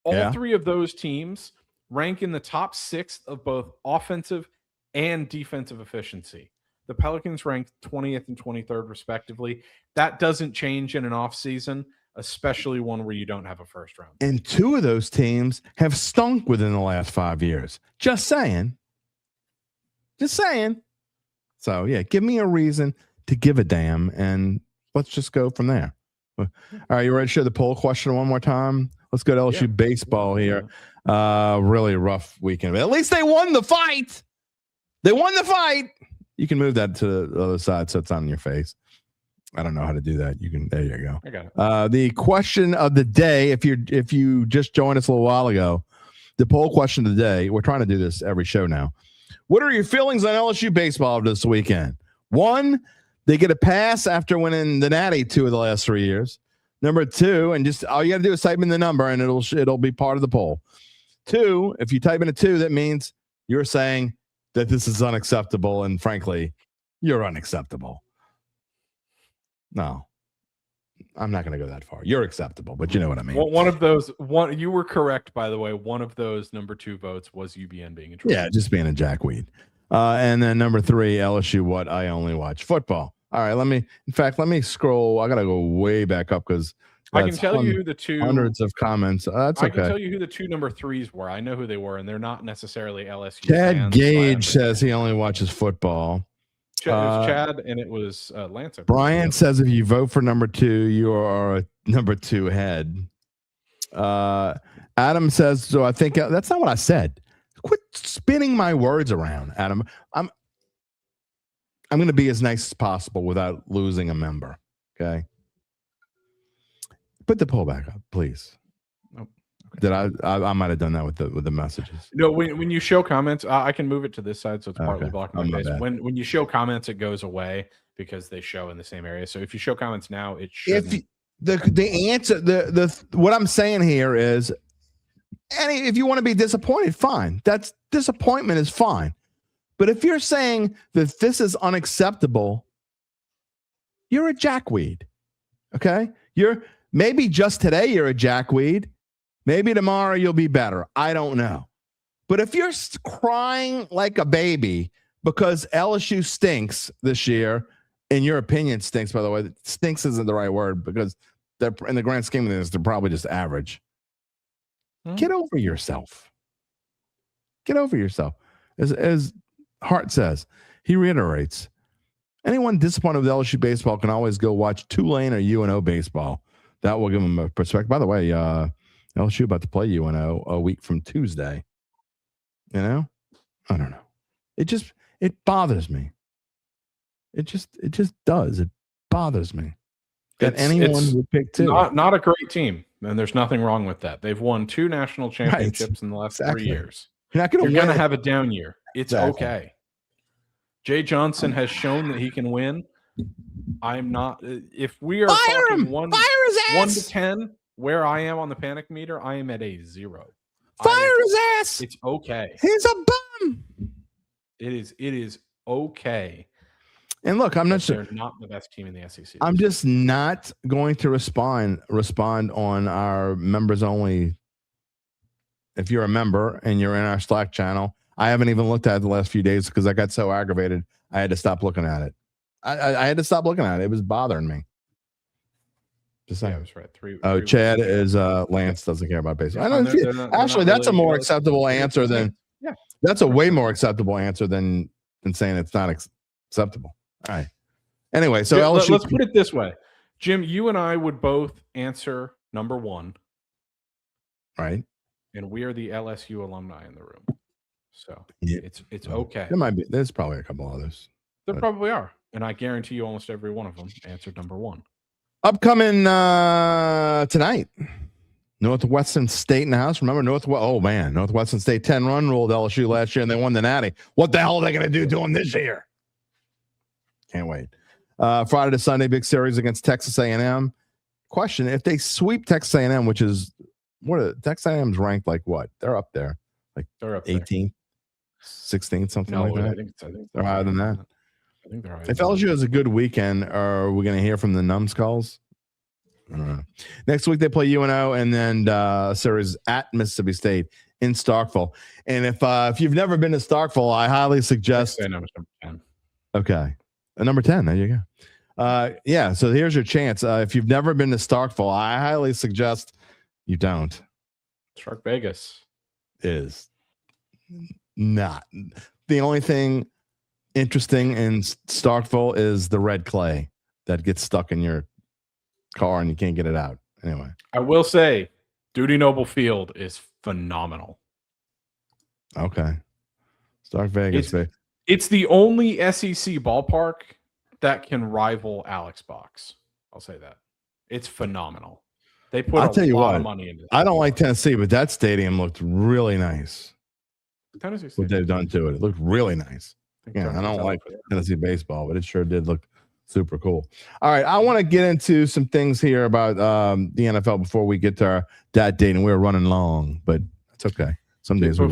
All 3 of those teams rank in the top 6 of both offensive and defensive efficiency. The Pelicans ranked 20th and 23rd, respectively. That doesn't change in an offseason, especially one where you don't have a first round. And 2 of those teams have stunk within the last 5 years. Just saying. Just saying. So, yeah, give me a reason to give a damn, and let's just go from there. All right, you ready to share the poll question one more time? Let's go to LSU baseball here. Really rough weekend. But at least they won the fight. They won the fight. You can move that to the other side so it's on your face. I don't know how to do that. You can. There you go. I got it. The question of the day, if you just joined us a little while ago, the poll question of the day, we're trying to do this every show now. What are your feelings on LSU baseball this weekend? 1, they get a pass after winning the Natty 2 of the last 3 years. Number 2, and just all you got to do is type in the number, and it'll be part of the poll. 2, if you type in a 2, that means you're saying that this is unacceptable, and frankly, you're unacceptable. No, I'm not going to go that far. You're acceptable, but you know what I mean. Well, one of those, you were correct, by the way. One of those number 2 votes was UBN being a troll. Yeah, just being a jackweed. And then number 3, LSU. What I only watch football. All right, let me scroll. I got to go way back up because I can tell you who the 2 hundreds of comments. That's okay. I can tell you who the 2 number 3s were. I know who they were, and they're not necessarily LSU. Chad Gage says he only watches football. It was Chad, and it was Lance. Brian says if you vote for number 2, you are a number 2 head. Adam says, so I think that's not what I said. Quit spinning my words around, Adam. I'm going to be as nice as possible without losing a member. Okay. Put the poll back up, please. Did I might have done that with the messages. No, when you show comments, I can move it to this side so it's partly blocking my face. When you show comments, it goes away because they show in the same area. So if you show comments now, it should. The answer, what I'm saying here is, if you want to be disappointed, fine. That's disappointment is fine. But if you're saying that this is unacceptable, you're a jackweed. Okay, maybe just today you're a jackweed. Maybe tomorrow you'll be better. I don't know. But if you're crying like a baby because LSU stinks this year, in your opinion stinks, by the way, stinks isn't the right word because they're, in the grand scheme of things, they're probably just average. Get over yourself. Get over yourself. As Hart says, he reiterates, anyone disappointed with LSU baseball can always go watch Tulane or UNO baseball. That will give them a perspective. By the way, LSU about to play UNO a week from Tuesday. You know? I don't know. It bothers me. It just does. It bothers me. That anyone would pick two. Not a great team. And there's nothing wrong with that. They've won 2 national championships in the last 3 years. You're going to have a down year. It's okay. Jay Johnson has shown that he can win. I'm not. If we are talking 1 to 10, where I am on the panic meter, I am at a 0. Fire his ass. It's okay. He's a bum. It is okay. And look, I'm not sure. They're not the best team in the SEC. I'm just not going to respond on our members only. If you're a member and you're in our Slack channel, I haven't even looked at it the last few days because I got so aggravated. I had to stop looking at it. I had to stop looking at it. It was bothering me. Just saying. Yeah, I was right. Three Chad is Lance doesn't care about baseball. Yeah, actually, that's really a more acceptable answer than. Yeah, that's a way more acceptable answer than saying it's not acceptable. All right. Anyway, so LSU, let's put it this way, Jim. You and I would both answer number 1, right? And we are the LSU alumni in the room, so yeah. it's okay. There might be. There's probably a couple others. There probably are, and I guarantee you, almost every one of them answered number 1. Upcoming tonight, Northwestern State in the house. Remember Northwestern State 10-run ruled LSU last year, and they won the Natty. What the hell are they going to do to them this year? Can't wait. Friday to Sunday, big series against Texas A&M. Question: if they sweep Texas A&M, which is Texas A&M's ranked like what? They're up there, like they're up 18th, 16th, something like that. I think they're higher than that. I think they're higher. If LSU has a good weekend, are we going to hear from the numbskulls? I don't know. Next week they play UNO, and then a series at Mississippi State in Starkville. And if you've never been to Starkville, I highly suggest. Number 10. Okay, number 10. There you go. Yeah. So here's your chance. If you've never been to Starkville, I highly suggest you don't. Shark Vegas is not the only thing interesting in Starkville is the red clay that gets stuck in your car and you can't get it out. Anyway, I will say Duty Noble Field is phenomenal. Okay. Stark Vegas. It's the only SEC ballpark that can rival Alex Box. I'll say that. It's phenomenal. They put a lot of money into it. I don't like Tennessee, but that stadium looked really nice. Tennessee what they've done to it. It looked really nice. Yeah, I don't like Tennessee baseball, but it sure did look super cool. All right, I want to get into some things here about the NFL before we get to our Dat Date, and we're running long, but it's okay. Some days do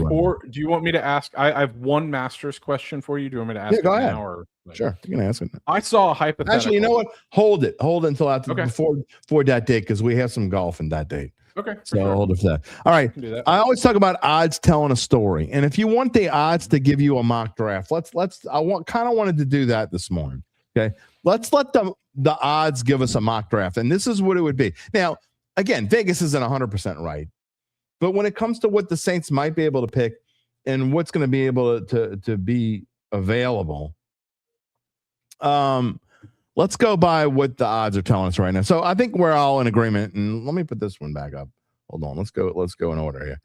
you want me to ask? I have one Masters question for you. Do you want me to ask it now? Or sure, you can ask it. I saw a hypothetical. Actually, you know what? Hold it until after before Dat Date, because we have some golf in Dat Date. Okay. So hold it for that. All right. I always talk about odds telling a story. And if you want the odds to give you a mock draft, kind of wanted to do that this morning. Okay. Let's let the odds give us a mock draft. And this is what it would be. Now, again, Vegas isn't 100% right. But when it comes to what the Saints might be able to pick and what's going to be able to be available, let's go by what the odds are telling us right now. So I think we're all in agreement. And let me put this one back up. Hold on. Let's go in order here.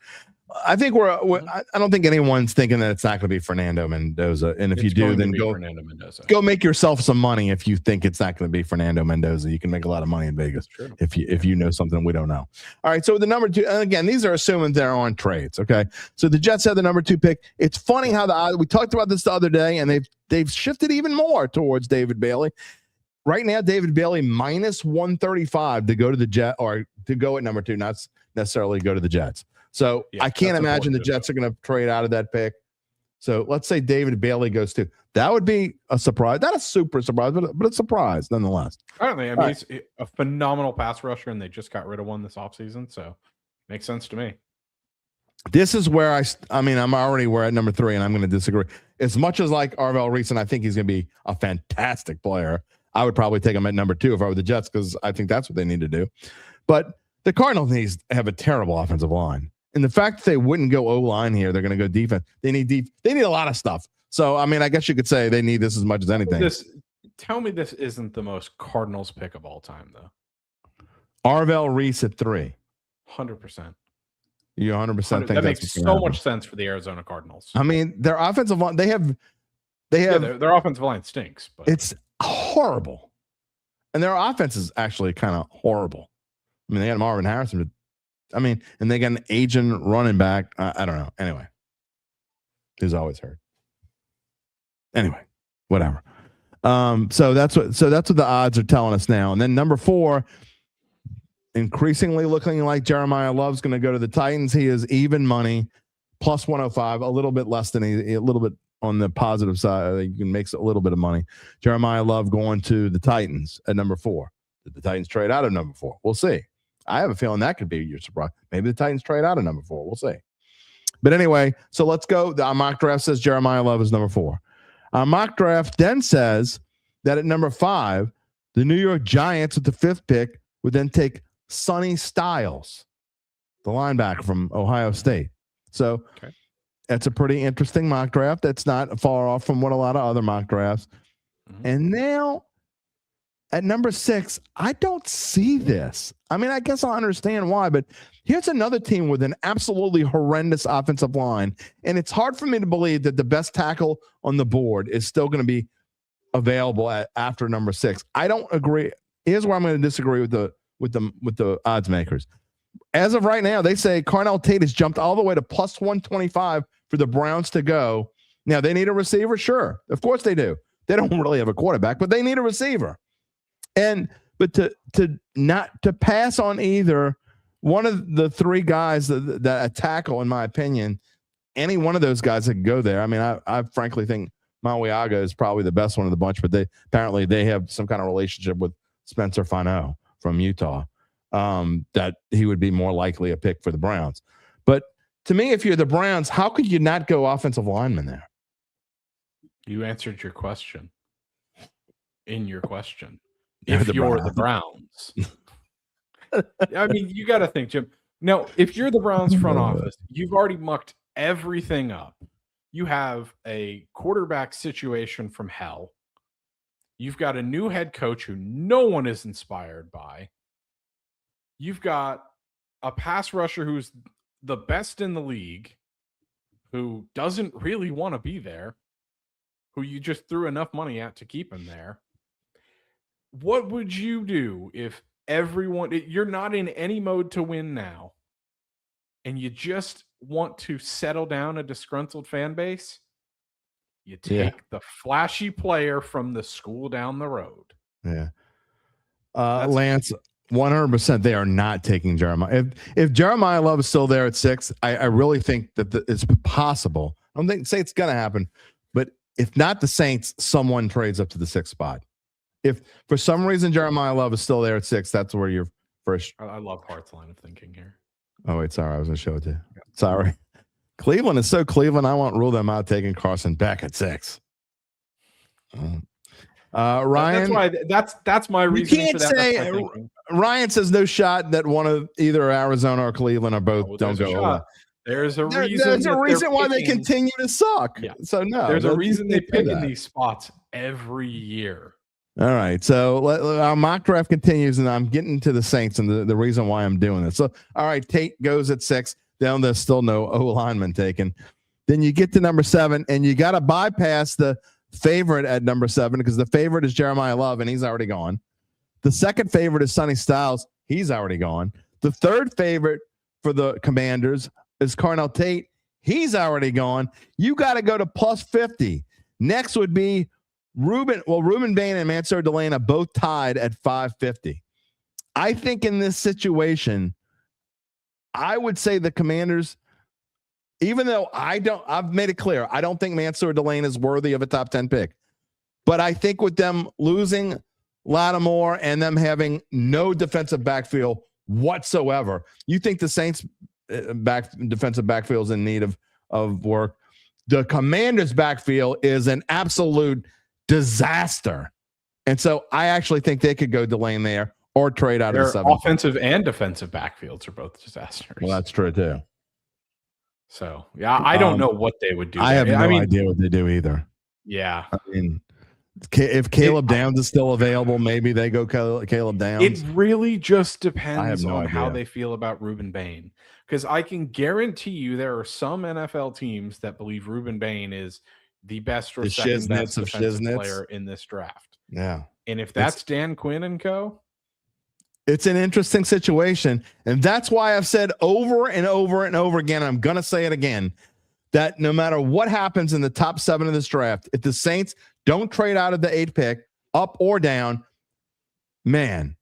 I think I don't think anyone's thinking that it's not going to be Fernando Mendoza. And if you do, then go make yourself some money. If you think it's not going to be Fernando Mendoza, you can make a lot of money in Vegas if you know something we don't know. All right. So the number 2, and again, these are assuming they're on trades. Okay. So the Jets have the number 2 pick. It's funny how we talked about this the other day, and they've shifted even more towards David Bailey. Right now, David Bailey minus 135 to go to the Jet, or to go at number 2, not necessarily go to the Jets. So I can't imagine the Jets are going to trade out of that pick. So let's say David Bailey goes to. That would be a surprise. Not a super surprise, but a surprise nonetheless. Apparently, I mean, he's a phenomenal pass rusher, and they just got rid of one this offseason. So makes sense to me. This is where I'm already at number 3, and I'm going to disagree. As much as like Arvell Reese, and I think he's going to be a fantastic player, I would probably take him at number 2 if I were the Jets, because I think that's what they need to do. But the Cardinals have a terrible offensive line. And the fact that they wouldn't go O-line here, they're going to go defense. They need a lot of stuff. So, I mean, I guess you could say they need this as much as anything. Tell me this isn't the most Cardinals pick of all time, though. Arvell Reese at 3. 100%. You 100% think that makes so much sense for the Arizona Cardinals. I mean, their offensive line, they have their offensive line stinks, but it's horrible. And their offense is actually kind of horrible. I mean, they got Marvin Harrison, and they got an aging running back. I don't know. Anyway, who's always hurt. Anyway, whatever. So that's what the odds are telling us now. And then number 4, increasingly looking like Jeremiah Love's going to go to the Titans. He is even money, plus 105, a little bit less than a little bit on the positive side, you can make a little bit of money. Jeremiah Love going to the Titans at number 4. Did the Titans trade out of number 4? We'll see. I have a feeling that could be your surprise. Maybe the Titans trade out of number 4. We'll see. But anyway, so let's go. Our mock draft says Jeremiah Love is number 4. Our mock draft then says that at number 5, the New York Giants with the 5th pick would then take Sonny Styles, the linebacker from Ohio State. So that's a pretty interesting mock draft. That's not far off from what a lot of other mock drafts. Mm-hmm. And now at number 6, I don't see this. I mean, I guess I'll understand why, but here's another team with an absolutely horrendous offensive line. And it's hard for me to believe that the best tackle on the board is still going to be available after number 6. I don't agree. Here's where I'm going to disagree with the odds makers. As of right now, they say Carnell Tate has jumped all the way to plus 125 for the Browns to go. Now, they need a receiver? Sure. Of course they do. They don't really have a quarterback, but they need a receiver. But to pass on either one of the 3 guys that a tackle, in my opinion, any one of those guys that can go there. I mean, I frankly think Mawiaga is probably the best one of the bunch, but they have some kind of relationship with Spencer Fano from Utah. That he would be more likely a pick for the Browns. But to me, if you're the Browns, how could you not go offensive lineman there? You answered your question in your question. If you're the Browns. I mean, you got to think, Jim. Now, if you're the Browns front office, you've already mucked everything up. You have a quarterback situation from hell. You've got a new head coach who no one is inspired by. You've got a pass rusher who's the best in the league, who doesn't really want to be there, who you just threw enough money at to keep him there. What would you do if you're not in any mode to win now, and you just want to settle down a disgruntled fan base? You take the flashy player from the school down the road. Yeah. Lance, 100% they are not taking Jeremiah. If Jeremiah Love is still there at 6, I really think that it's possible. I don't say it's going to happen, but if not the Saints, someone trades up to the 6th spot. If for some reason Jeremiah Love is still there at 6, that's where you're first. I love Hart's line of thinking here. Oh, wait, sorry. I was going to show it to you. Sorry. Cleveland is so Cleveland. I won't rule them out taking Carson back at 6. Ryan, that's my reason. You can't say Ryan says no shot that one of either Arizona or Cleveland or both don't go. There's a reason. There's a reason why they continue to suck. Yeah. So no, there's a reason they pick in these spots every year. All right, so our mock draft continues, and I'm getting to the Saints and the reason why I'm doing this. So, all right, Tate goes at 6. Down there's still no O-lineman taken. Then you get to number 7, and you got to bypass the favorite at number 7 because the favorite is Jeremiah Love, and he's already gone. The second favorite is Sonny Styles. He's already gone. The third favorite for the Commanders is Carnell Tate. He's already gone. You got to go to plus 50. Next would be Ruben Bain and Mansour Delana both tied at 550. I think in this situation, I would say the Commanders, even though I've made it clear, I don't think Mansour Delana is worthy of a top 10 pick. But I think with them losing Lattimore and them having no defensive backfield whatsoever, you think the Saints defensive backfield is in need of work. The Commanders backfield is an absolute disaster. And so I actually think they could go Delane there or trade out of the 7. Offensive and defensive backfields are both disasters. Well, that's true too. So yeah, I don't know what they would do. I have no idea what they do either. Yeah. I mean, if Caleb Downs is still available, maybe they go Caleb Downs. It really just depends on how they feel about Ruben Bain. Because I can guarantee you there are some NFL teams that believe Ruben Bain is the best or second best defensive player in this draft. Yeah. And if that's Dan Quinn and co. It's an interesting situation. And that's why I've said over and over and over again, I'm going to say it again, that no matter what happens in the top 7 of this draft, if the Saints don't trade out of the 8th pick, up or down, man,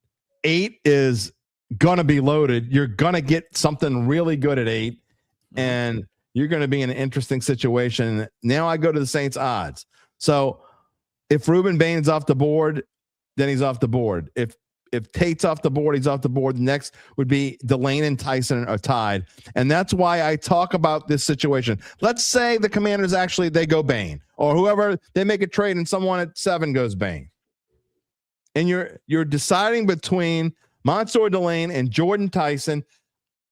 8 is going to be loaded. You're going to get something really good at 8. And you're going to be in an interesting situation. Now I go to the Saints odds. So if Ruben Bain's off the board, then he's off the board. If Tate's off the board, he's off the board. The next would be Delane and Tyson are tied. And that's why I talk about this situation. Let's say the Commanders they go Bain, or whoever, they make a trade and someone at 7 goes Bain. And you're deciding between Mansour Delane and Jordan Tyson.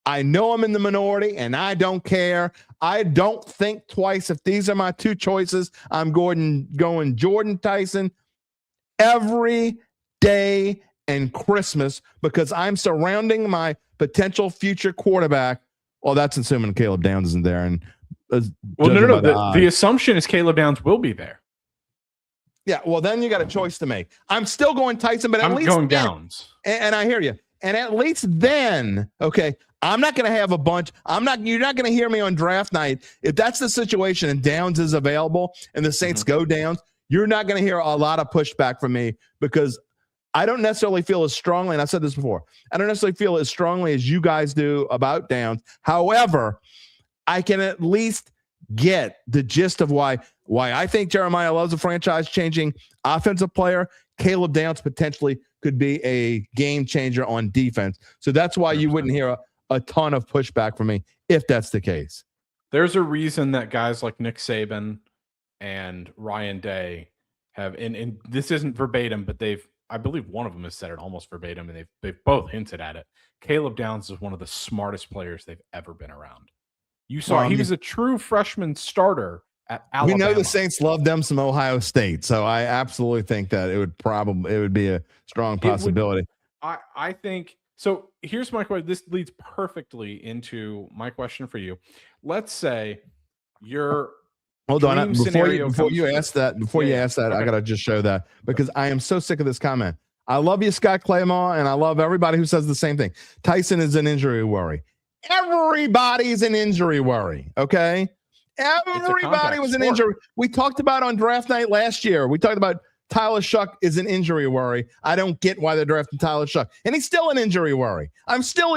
I know I'm in the minority, and I don't care. I don't think twice. If these are my 2 choices, I'm going Jordan Tyson every day and Christmas, because I'm surrounding my potential future quarterback. Well, that's assuming Caleb Downs isn't there. And no. The assumption is Caleb Downs will be there. Yeah, well, then you got a choice to make. I'm still going Tyson, but at least going Downs. And I hear you. And at least then, okay, I'm not going to have a bunch. You're not going to hear me on draft night. If that's the situation and Downs is available and the Saints go Downs, you're not going to hear a lot of pushback from me, because I don't necessarily feel as strongly, and I've said this before, I don't necessarily feel as strongly as you guys do about Downs. However, I can at least get the gist of why I think Jeremiah Love's a franchise-changing offensive player. Caleb Downs potentially could be a game changer on defense. So that's why you wouldn't hear a ton of pushback from me if that's the case. There's a reason that guys like Nick Saban and Ryan Day have, and this isn't verbatim, but I believe one of them has said it almost verbatim, and they've both hinted at it. Caleb Downs is one of the smartest players they've ever been around. You saw he was a true freshman starter at Alabama. We know the Saints love them some Ohio State, so I absolutely think that it would be a strong possibility. I think so. Here's my question. This leads perfectly into my question for you. Let's say you're hold on before you ask that. I gotta just show that, because I am so sick of this comment. I love you, Scott Claymore, and I love everybody who says the same thing. Tyson is an injury worry. Everybody's an injury worry. Okay. Everybody was an injury. We talked about on draft night last year. We talked about Tyler Shough is an injury worry. I don't get why they're drafting Tyler Shough, and he's still an injury worry. I'm still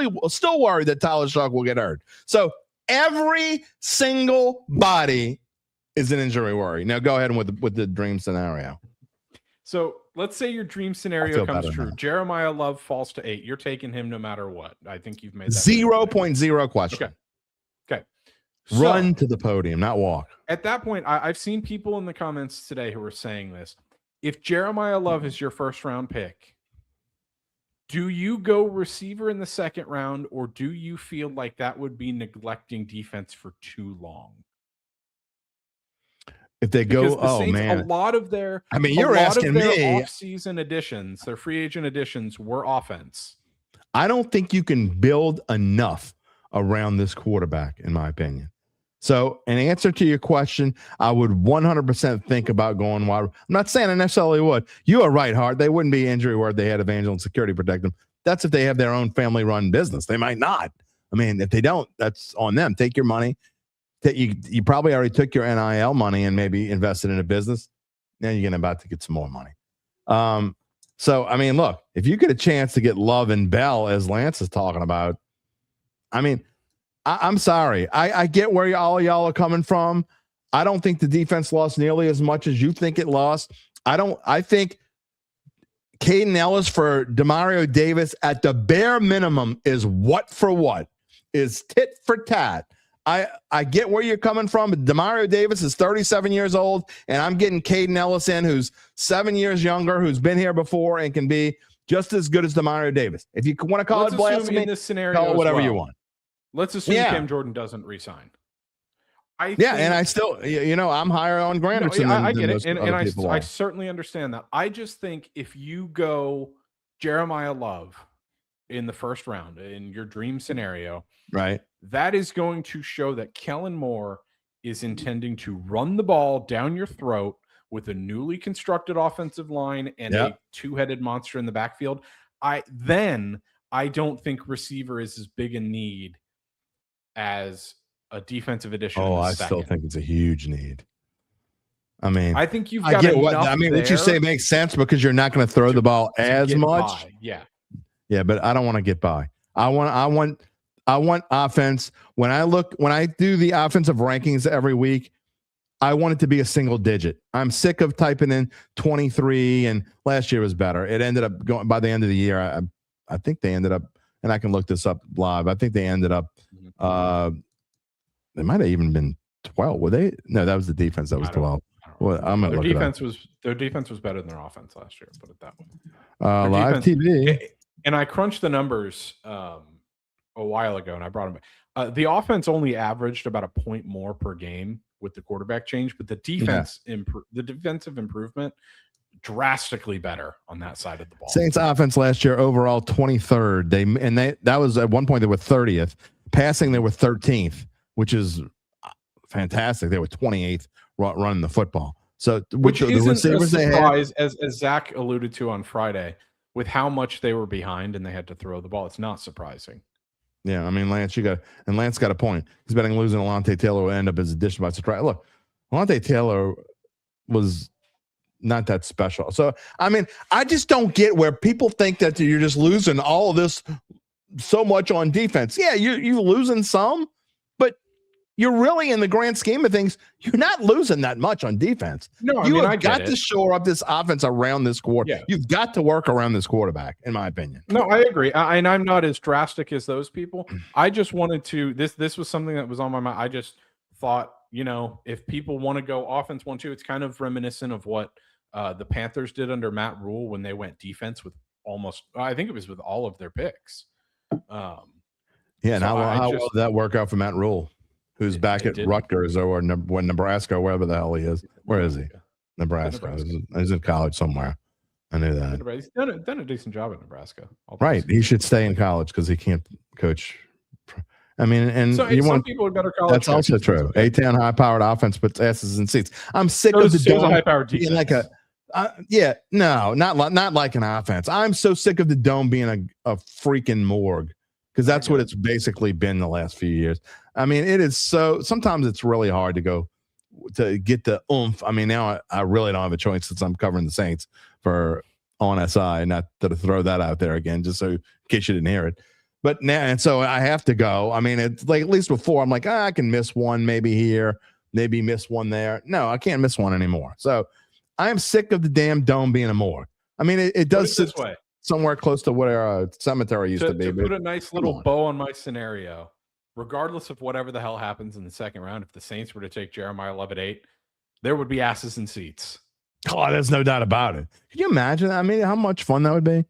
worried that Tyler Shough will get hurt. So every single body is an injury worry. Now go ahead with the dream scenario. So let's say your dream scenario comes true. Now. Jeremiah Love falls to 8. You're taking him no matter what. I think you've made that 0.0 question. Okay. Run to the podium, not walk. At that point, I've seen people in the comments today who are saying this. If Jeremiah Love is your first round pick, do you go receiver in the second round, or do you feel like that would be neglecting defense for too long? If they go, Saints, a lot of their, you're asking me, off-season additions, their free agent additions were offense. I don't think you can build enough around this quarterback, in my opinion. So, in answer to your question, I would 100% think about going wide. I'm not saying I necessarily would. You are right, Hart. They wouldn't be injury worried. They had Evangeline Security protect them. That's if they have their own family-run business. They might not. I mean, if they don't, that's on them. Take your money. You probably already took your NIL money and maybe invested in a business. Now you're about to get some more money. So, I mean, look, if you get a chance to get Love and Bell, as Lance is talking about, I mean, I'm sorry. I get where all y'all are coming from. I don't think the defense lost nearly as much as you think it lost. I think Caden Ellis for Demario Davis at the bare minimum is what for what, is tit for tat. I get where you're coming from, but Demario Davis is 37 years old, and I'm getting Caden Ellis in, who's 7 years younger, who's been here before and can be just as good as Demario Davis. If you want to call it blasphemy, in this scenario, call it whatever you want. Let's assume Cam Jordan doesn't resign. And I still, I'm higher on Granderson. I get it, and I certainly understand that. I just think if you go Jeremiah Love in the first round in your dream scenario, right, that is going to show that Kellen Moore is intending to run the ball down your throat with a newly constructed offensive line and a two-headed monster in the backfield. I don't think receiver is as big a need as a defensive addition. I still think it's a huge need. I mean, I think you've got what you say makes sense, because you're not going to throw the ball as much. Yeah, but I don't want to get by. I I want offense. When I do the offensive rankings every week, I want it to be a single digit. I'm sick of typing in 23, and last year was better. It ended up going by the end of the year. I think they ended up, and I can look this up live. I think they ended up, they might have even been 12. Were they? No, that was the defense. That was 12. Well, I'm gonna their defense was better than their offense last year. Put it that way. Live TV. And I crunched the numbers a while ago, and I brought them. The offense only averaged about a point more per game with the quarterback change, but the defense, the defensive improvement, drastically better on that side of the ball. Saints offense last year overall 23rd. That was at one point they were 30th. Passing, they were 13th, which is fantastic. They were 28th running the football. So which the isn't receivers a surprise, as Zach alluded to on Friday, with how much they were behind and they had to throw the ball. It's not surprising. Yeah, I mean, Lance got a point. He's betting losing Alontae Taylor will end up as addition by surprise. Look, Alontae Taylor was not that special. So, I mean, I just don't get where people think that you're just losing all of this so much on defense. Yeah, you're losing some, but you're really, in the grand scheme of things, you're not losing that much on defense. No, you have got to shore up this offense around this quarter. Yeah. You've got to work around this quarterback, in my opinion. No, I agree. And I'm not as drastic as those people. I just wanted to, this was something that was on my mind. I just thought, if people want to go offense 1-2, it's kind of reminiscent of what the Panthers did under Matt Rule when they went defense with I think it was with all of their picks. How well did that work out for Matt Rule? Who's back at Rutgers or Nebraska or wherever the hell he is. Where is he? Nebraska. He's in college somewhere. I knew that. He's done a decent job at Nebraska. Right. He should stay in college because he can't coach. I mean, and some people are better college. That's also true. A-Town high-powered offense puts asses in seats. I'm sick of the dome high-powered defense. Being not like an offense. I'm so sick of the dome being a freaking morgue. Because that's what it's basically been the last few years. I mean, it is sometimes it's really hard to get the oomph. I mean, now I really don't have a choice since I'm covering the Saints on SI, not to throw that out there again, just so in case you didn't hear it. But now, and so I have to go. I mean, it's like, at least before, I'm like, I can miss one maybe here, maybe miss one there. No, I can't miss one anymore. So I am sick of the damn dome being a morgue. I mean, it does sit this way. Somewhere close to where a cemetery used to be. To put a nice little bow on my scenario, regardless of whatever the hell happens in the second round, if the Saints were to take Jeremiah Love at 8, there would be asses in seats. Oh, there's no doubt about it. Can you imagine? I mean, how much fun that would be?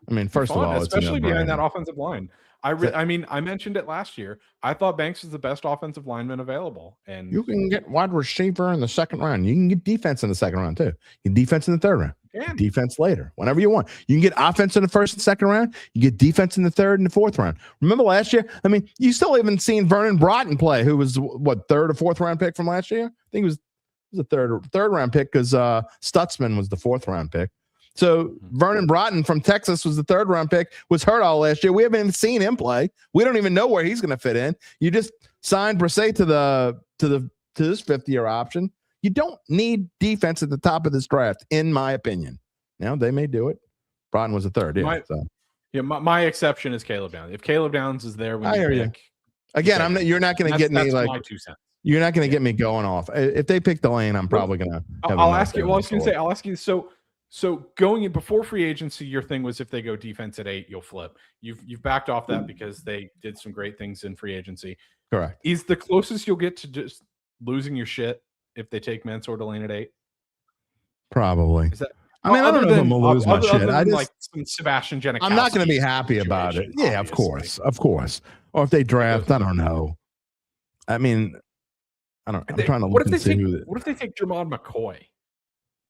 I mean, first of all, especially behind that offensive line. I mean, I mentioned it last year. I thought Banks was the best offensive lineman available, and you can get wide receiver in the second round. You can get defense in the second round too. You can defense in the third round. Defense later, whenever you want. You can get offense in the first and second round. You get defense in the third and the fourth round. Remember last year? I mean, you still haven't seen Vernon Broughton play, who was third or fourth round pick from last year. I think it was a third round pick because Stutzman was the fourth round pick. So Vernon Broughton from Texas was the third round pick, was hurt all last year. We haven't even seen him play. We don't even know where he's going to fit in. You just signed Brissett to this fifth-year option. You don't need defense at the top of this draft, in my opinion. Now they may do it. Broughton was a third. Yeah. My exception is Caleb Downs. If Caleb Downs is there when you pick, again, you're not going to get me like my 2 cents. You're not going to get me going off. If they pick Delane, I'm probably going to. I'll ask you. Well, I was going to say, I'll ask you. So going in before free agency, your thing was if they go defense at 8, you'll flip. You've backed off that because they did some great things in free agency. Correct. Is the closest you'll get to just losing your shit if they take Mansour Delane at 8? Probably. Is that? I mean, I don't know if I'm gonna lose my shit. I just like some Sebastian Janikowski. I'm not going to be happy about it. Yeah, of course. Or if they draft, I don't know. I mean, I don't. I'm trying to look and see what if they take Jermon McCoy?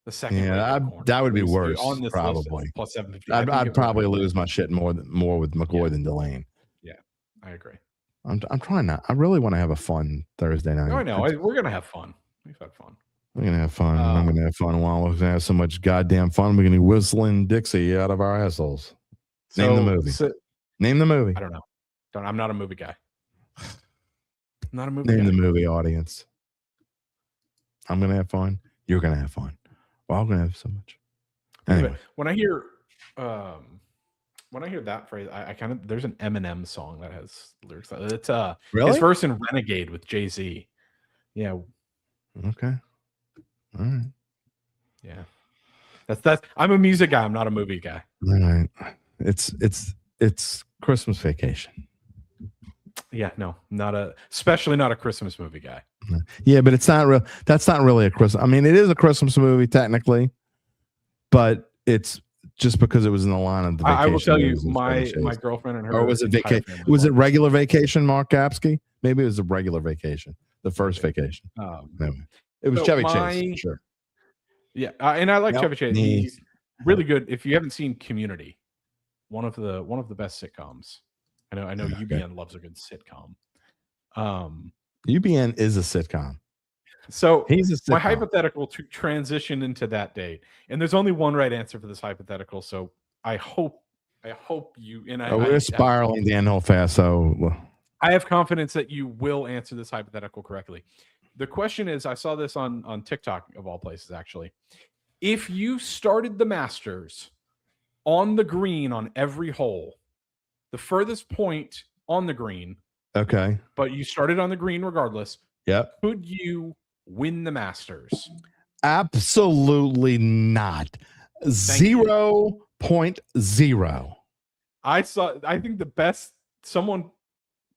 The second. Yeah, that would be worse. On this probably list, plus 750. I'd probably lose my shit more with McCoy than Delane. Yeah, I agree. I'm trying not. I really want to have a fun Thursday night. No, I know. We're gonna have fun. We've had fun. We're gonna have fun. I'm gonna have fun while we're gonna have so much goddamn fun. We're gonna be whistling Dixie out of our assholes. Name the movie. Name the movie. I don't know. I'm not a movie guy. Not a movie. Name the movie, audience. I'm gonna have fun. You're gonna have fun. We're all gonna have so much. Anyway, when I hear when I hear that phrase, I kind of there's an Eminem song that has lyrics. It's Really? his verse in Renegade with Jay-Z. Yeah. Okay. All right. Yeah. That's I'm a music guy, I'm not a movie guy. All right. It's Christmas Vacation. Yeah, no, especially not a Christmas movie guy. Yeah, but it's not real. That's not really a Christmas. I mean, it is a Christmas movie technically, but it's just because it was in the line of the vacation. I will tell you, movies and my girlfriend and her. or was it entire vacation? family Was it loved regular vacation, Mark Gapsky? Maybe it was a regular vacation, the first vacation. Anyway, it was so Chevy Chase, sure. Yeah, and I like Nope. Chevy Chase. He's really good. If you haven't seen Community, one of the best sitcoms. I know Okay. UBN loves a good sitcom. UBN is a sitcom. So He's a sitcom. my hypothetical to transition into that date, and there's only one right answer for this hypothetical. So I hope you and We're spiraling downhill fast, so I have confidence that you will answer this hypothetical correctly. The question is, I saw this on TikTok of all places, actually. If you started the Masters on the green on every hole, the furthest point on the green, okay. but you started on the green regardless, Yep. could you win the Masters? Absolutely not. 0.0. I think the best, someone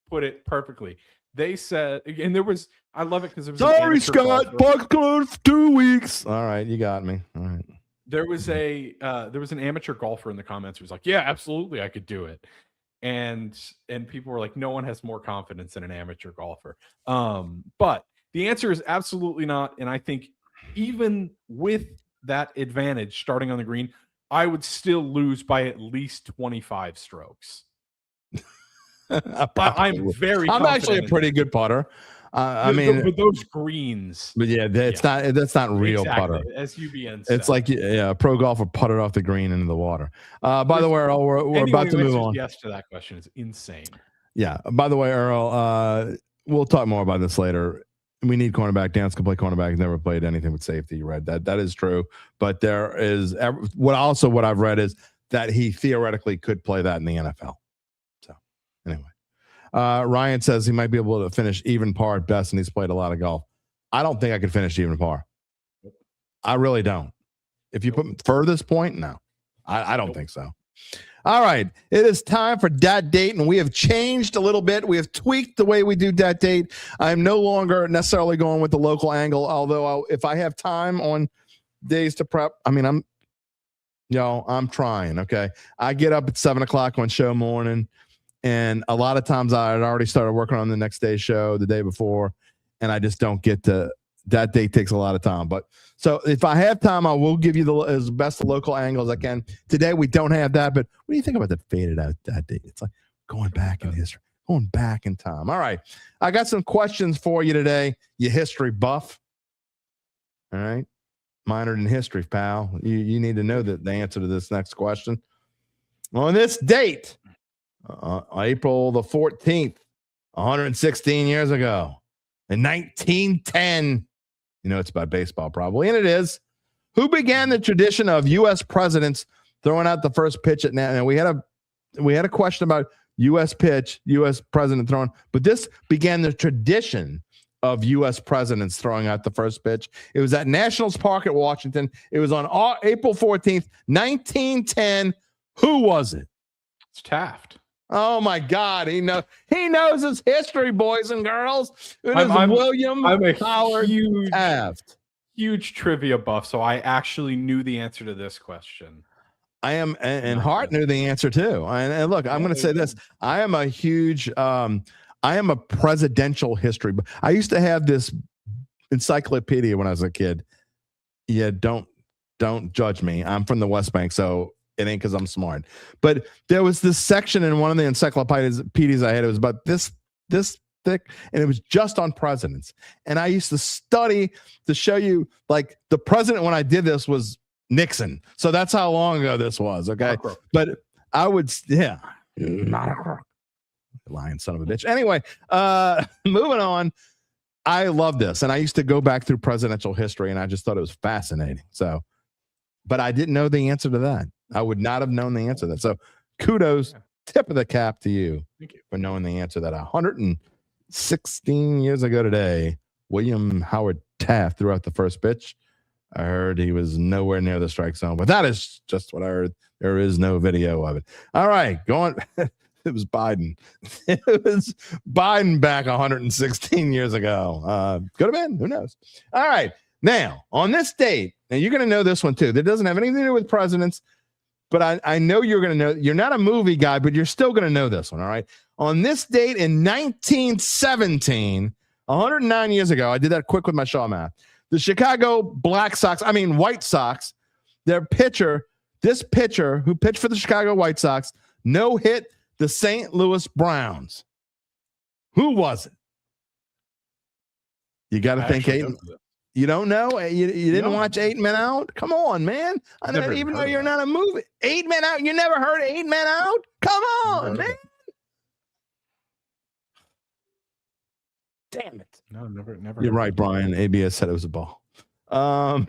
put it perfectly. They said, and I love it because it was Sorry, Scott. Buck's closed for 2 weeks. All right, you got me. All right. There was an amateur golfer in the comments who was like, yeah, absolutely, I could do it. And people were like, no one has more confidence than an amateur golfer. But the answer is absolutely not. And I think even with that advantage starting on the green, I would still lose by at least 25 strokes. I'm actually a pretty good putter. I mean, with those greens. But yeah, that's not real putter. As UBN said. It's like a pro golfer putted off the green into the water. By the way, Earl, we're about to move on. Yes to that question is insane. Yeah. By the way, Earl, we'll talk more about this later. We need cornerback. Dance can play cornerback. He's never played anything with safety. You read that. That is true. But there is what I've read is that he theoretically could play that in the NFL. So anyway. Ryan says he might be able to finish even par at best, and he's played a lot of golf. I don't think I could finish even par. I really don't. If you put furthest point, no. I don't think so. All right. It is time for Dat Date, and we have changed a little bit. We have tweaked the way we do Dat Date. I'm no longer necessarily going with the local angle, although if I have time on days to prep, I mean, I'm trying, okay? I get up at 7 o'clock on show morning, and a lot of times I had already started working on the next day's show the day before, and I just don't get to that. Date takes a lot of time. But so if I have time, I will give you as best the local angle as I can. Today we don't have that, but what do you think about the faded out that date? It's like going back in history, going back in time. All right. I got some questions for you today, you history buff. All right. Minored in history, pal. You need to know the answer to this next question. On this date, April the 14th, 116 years ago, in 1910, it's about baseball probably, and it is. Who began the tradition of U.S. presidents throwing out the first pitch at now? We had a question about U.S. president throwing, but this began the tradition of U.S. presidents throwing out the first pitch. It was at Nationals Park at Washington. It was on April 14th, 1910. Who was it? It's Taft. Oh my God, he knows his history, boys and girls. It is William Howard Taft. Huge trivia buff, so I actually knew the answer to this question. I am, and Hart knew the answer too. And look, I'm going to say this: I am a presidential history. I used to have this encyclopedia when I was a kid. Yeah, don't judge me. I'm from the West Bank, so it ain't because I'm smart. But there was this section in one of the encyclopedias I had. It was about this thick, and it was just on presidents. And I used to study to show you, like, the president when I did this was Nixon. So that's how long ago this was, okay? But I would, not a crook. Lying son of a bitch. Anyway, moving on. I love this. And I used to go back through presidential history, and I just thought it was fascinating. So, but I didn't know the answer to that. I would not have known the answer to that. So Kudos, Yeah. tip of the cap to you Thank you. for knowing the answer that 116 years ago today, William Howard Taft threw out the first pitch. I heard he was nowhere near the strike zone, but that is just what I heard. There is no video of it. All right, going. It was Biden. It was Biden back 116 years ago. Could have been. Who knows? All right. Now, on this date, and you're going to know this one too. That doesn't have anything to do with presidents, but I know you're going to know. You're not a movie guy, but you're still going to know this one. All right. On this date in 1917, 109 years ago, I did that quick with my Shaw math. The Chicago White Sox, their pitcher, this pitcher who pitched for the Chicago White Sox, no hit the St. Louis Browns. Who was it? You got to think eight. You don't know? You didn't watch 8 Men Out? Come on, man. I know, even though you're not a movie. 8 Men Out? You never heard 8 Men Out? Come on, man. Damn it. No, never. You're right, Brian. ABS said it was a ball. All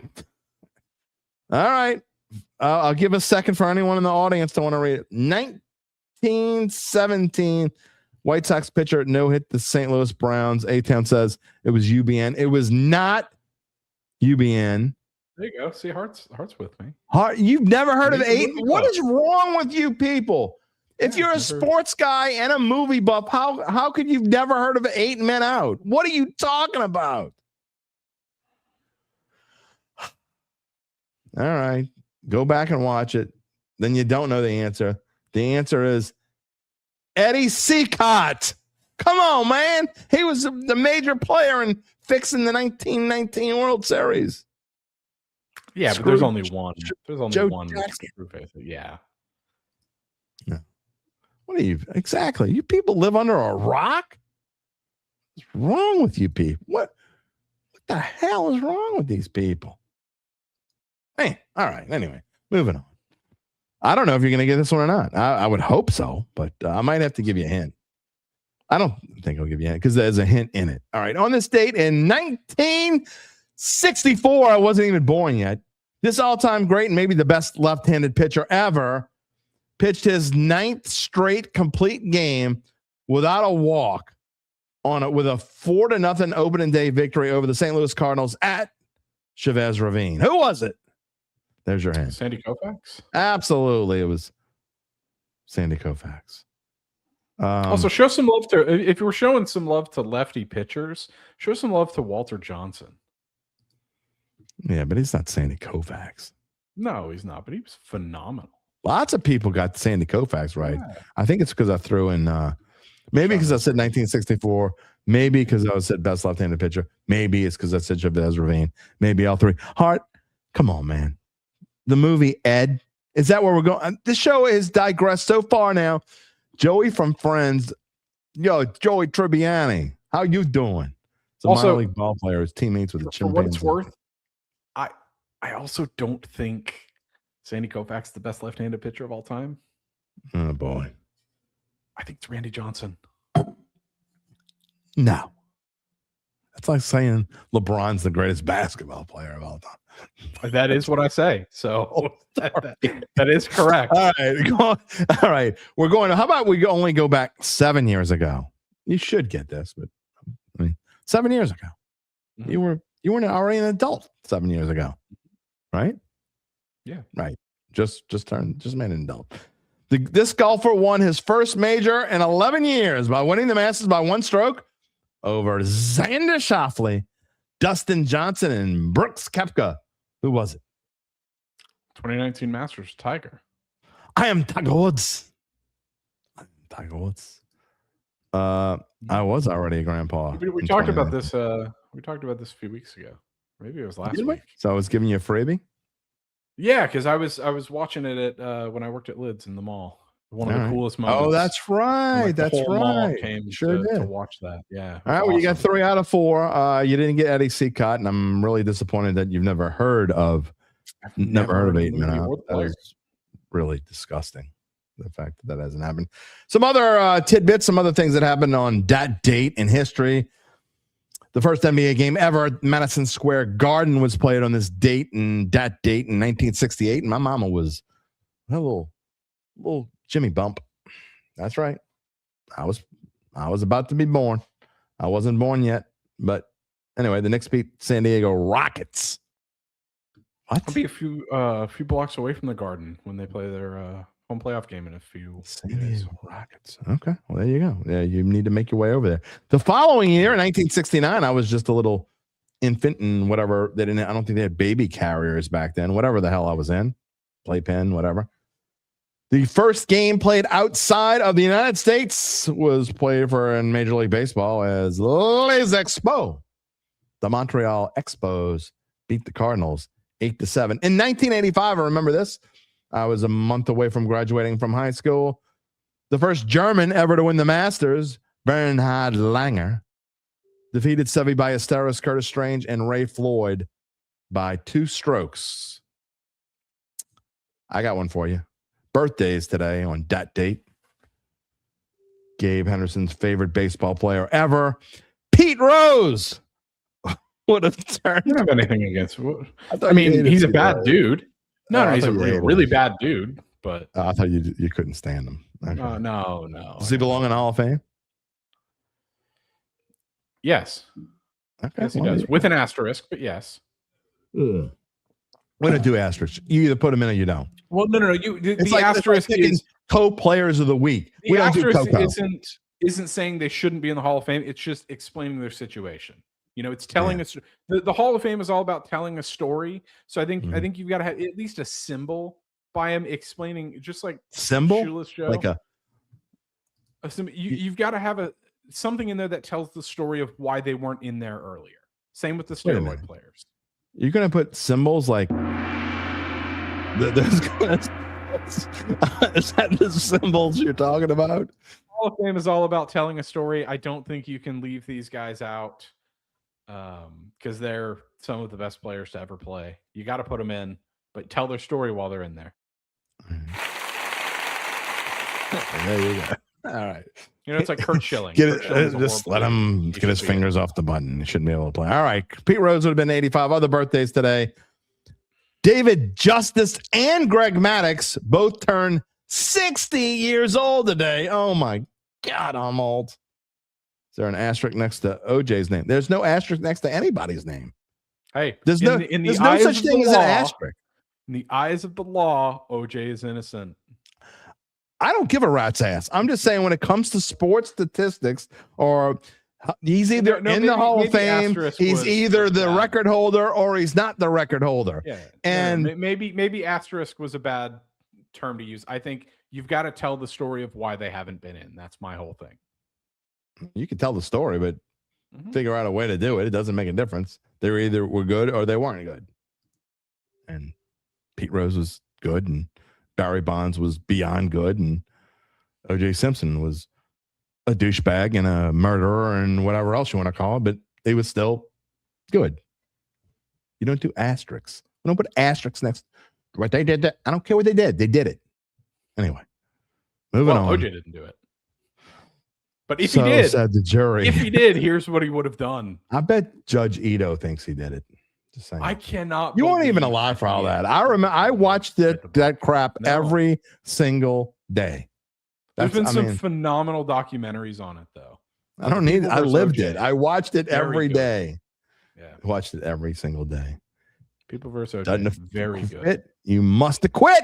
right. I'll give a second for anyone in the audience to want to read it. 1917 White Sox pitcher no hit the St. Louis Browns. A-Town says it was UBN. It was not UBN. There you go. See, Heart's with me. You've never heard of 8? What is wrong with you people? If you're a sports guy and a movie buff, how could you've never heard of 8 Men Out? What are you talking about? All right. Go back and watch it. Then you don't know the answer. The answer is Eddie Seacott. Come on, man. He was the major player in fixing the 1919 World Series. Yeah, but there's only one. There's only Joe one. Jackson. Yeah. No. What are you exactly? You people live under a rock? What's wrong with you people? What the hell is wrong with these people? Hey, all right. Anyway, moving on. I don't know if you're going to get this one or not. I would hope so, but I might have to give you a hint. I don't think I'll give you a hint because there's a hint in it. All right. On this date in 1964, I wasn't even born yet. This all-time great and maybe the best left-handed pitcher ever pitched his 9th straight complete game without a walk with a 4-0 opening day victory over the St. Louis Cardinals at Chavez Ravine. Who was it? There's your hand. Sandy Koufax? Absolutely. It was Sandy Koufax. Also, show some love to, if you were showing some love to lefty pitchers, show some love to Walter Johnson. Yeah, but he's not Sandy Koufax. No, he's not, but he was phenomenal. Lots of people got Sandy Koufax right. Yeah. I think it's because I threw in, maybe because I said 1964, maybe because I said best left-handed pitcher, maybe it's because I said Chavez Ravine, maybe all three. Hart, come on, man. The movie Ed, is that where we're going? This show has digressed so far now. Joey from Friends, Joey Tribbiani, how you doing? It's a minor league ball player. His teammates with the chimpanzee. For what it's worth, I also don't think Sandy Koufax is the best left-handed pitcher of all time. Oh, boy. I think it's Randy Johnson. No. That's like saying LeBron's the greatest basketball player of all time. That is what I say. So that is correct. All right. We're going to, how about we only go back 7 years ago? You should get this, but I mean, 7 years ago. Mm-hmm. You were already an adult 7 years ago. Right? Yeah. Right. Just made an adult. This golfer won his first major in 11 years by winning the Masters by 1 stroke over Xander Schauffele, Dustin Johnson, and Brooks Koepka. Who was it? 2019 Masters, Tiger. I am Tiger Woods. I was already a grandpa. We talked about this. We talked about this a few weeks ago. Maybe it was last week. So I was giving you a freebie. Yeah, because I was watching it at when I worked at Lids in the mall. One of the coolest moments. Oh, that's right. That's right. Came to watch that. Yeah. All right. Well, you got 3 out of 4. You didn't get Eddie Seacott, and I'm really disappointed that you've never heard of 8 Men Out. That was really disgusting. The fact that hasn't happened. Some other tidbits, some other things that happened on that date in history. The first NBA game ever at Madison Square Garden was played on this date and that date in 1968. And my mama was a little Jimmy Bump. That's right. I was about to be born. I wasn't born yet, but anyway, the Knicks beat San Diego Rockets. What? I'll be a few blocks away from the Garden when they play their home playoff game in a few San days. Diego Rockets. Okay, well there you go. Yeah, you need to make your way over there. The following year, in 1969, I was just a little infant and whatever. I don't think they had baby carriers back then. Whatever the hell I was in, playpen, whatever. The first game played outside of the United States was played in Major League Baseball as Les Expos. The Montreal Expos beat the Cardinals 8-7. In 1985, I remember this. I was a month away from graduating from high school. The first German ever to win the Masters, Bernhard Langer, defeated Seve Ballesteros, Curtis Strange, and Ray Floyd by 2 strokes. I got one for you. Birthdays today on Dat Date. Gabe Henderson's favorite baseball player ever, Pete Rose, would have turned. I don't have anything against. I mean, he's a bad dude. No, he's a really bad dude. But I thought you couldn't stand him. Okay. No. Does he belong in the Hall of Fame? Yes. Okay. Yes, he does. With an asterisk, but yes. Ugh. We don't do asterisks. You either put them in or you don't. Well, no. The asterisk is co-players of the week. The asterisk isn't saying they shouldn't be in the Hall of Fame. It's just explaining their situation. It's telling us. The Hall of Fame is all about telling a story. So I think you've got to have at least a symbol by him explaining, just like symbol, Shough, like a symbol. You've got to have something in there that tells the story of why they weren't in there earlier. Same with the steroid players. You're gonna put symbols like is that the symbols you're talking about? Hall of Fame is all about telling a story. I don't think you can leave these guys out because they're some of the best players to ever play. You got to put them in, but tell their story while they're in there. There you go. All right. It's like Kurt Schilling. Just let him get his fingers off the button. He shouldn't be able to play. All right. Pete Rose would have been 85. Other birthdays today. David Justice and Greg Maddux both turned 60 years old today. Oh, my God, I'm old. Is there an asterisk next to OJ's name? There's no asterisk next to anybody's name. Hey, there's no such thing as an asterisk. In the eyes of the law, OJ is innocent. I don't give a rat's ass. I'm just saying when it comes to sports statistics, or he's either in the Hall of Fame, he's either the record holder or he's not the record holder. Yeah, and maybe asterisk was a bad term to use. I think you've got to tell the story of why they haven't been in. That's my whole thing. You can tell the story, but figure out a way to do it. It doesn't make a difference. They either were good or they weren't good. And Pete Rose was good, and Barry Bonds was beyond good, and O.J. Simpson was a douchebag and a murderer and whatever else you want to call it, but he was still good. You don't do asterisks. You don't put asterisks next. What they did, I don't care what they did. They did it. Anyway, moving on. O.J. didn't do it. But if he did, said the jury. If he did, here's what he would have done. I bet Judge Ito thinks he did it. Just saying. I cannot. You weren't even alive for all that. I remember. I watched that crap every single day. There's been some phenomenal documentaries on it, though. I don't need it. I lived it. I watched it every day. Yeah, I watched it every single day. People versus OJ. Very good. You must have quit.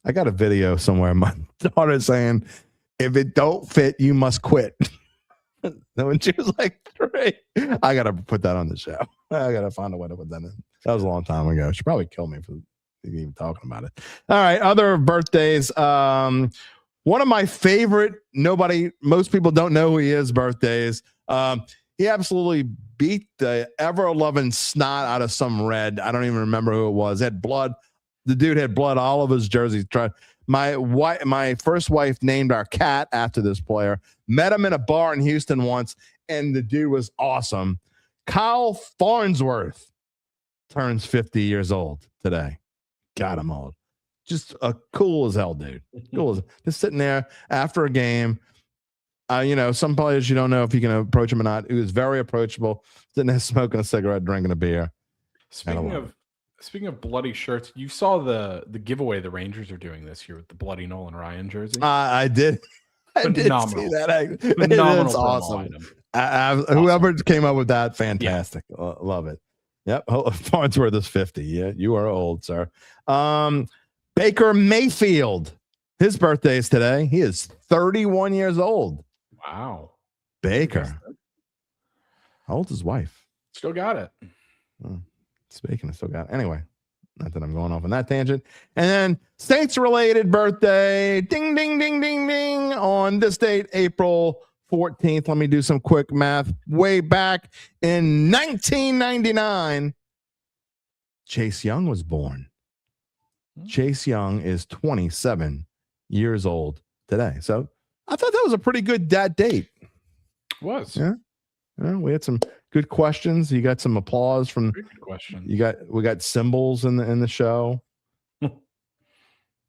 I got a video somewhere. My daughter saying, "If it don't fit, you must quit." When she was like 3, I gotta put that on the show. I gotta find a way to put that in. That was a long time ago. She probably killed me for even talking about it. All right, other birthdays. One of my favorite. Most people don't know who he is. Birthdays. He absolutely beat the ever-loving snot out of some red. I don't even remember who it was. Had blood. The dude had blood all over his jersey. My first wife named our cat after this player. Met him in a bar in Houston once, and the dude was awesome. Kyle Farnsworth turns 50 years old today. Got him old. Just a cool as hell dude. Cool as just sitting there after a game. Some players you don't know if you can approach him or not. He was very approachable. Sitting there smoking a cigarette, drinking a beer. Speaking of Speaking of bloody shirts, you saw the giveaway the Rangers are doing this year with the bloody Nolan Ryan jersey. I did. I did Phenomenal. see that. Phenomenal It's promo awesome. item. Whoever came up with that, fantastic. Love it. Yep. Farnsworth is 50. Yeah, you are old, sir. Baker Mayfield. His birthday is today. He is 31 years old. Wow. Baker. How old is his wife? Still got it. Speaking of still got it. Anyway, not that I'm going off on that tangent. And then Saints-related birthday. Ding, ding, ding, ding, ding. On this date, April 14th. Let me do some quick math. Way back in 1999, Chase Young was born. Chase Young is 27 years old today. So I thought that was a pretty good Dat Date. Was. Yeah. We had some good questions. You got some applause from. Very good question. We got symbols in the show.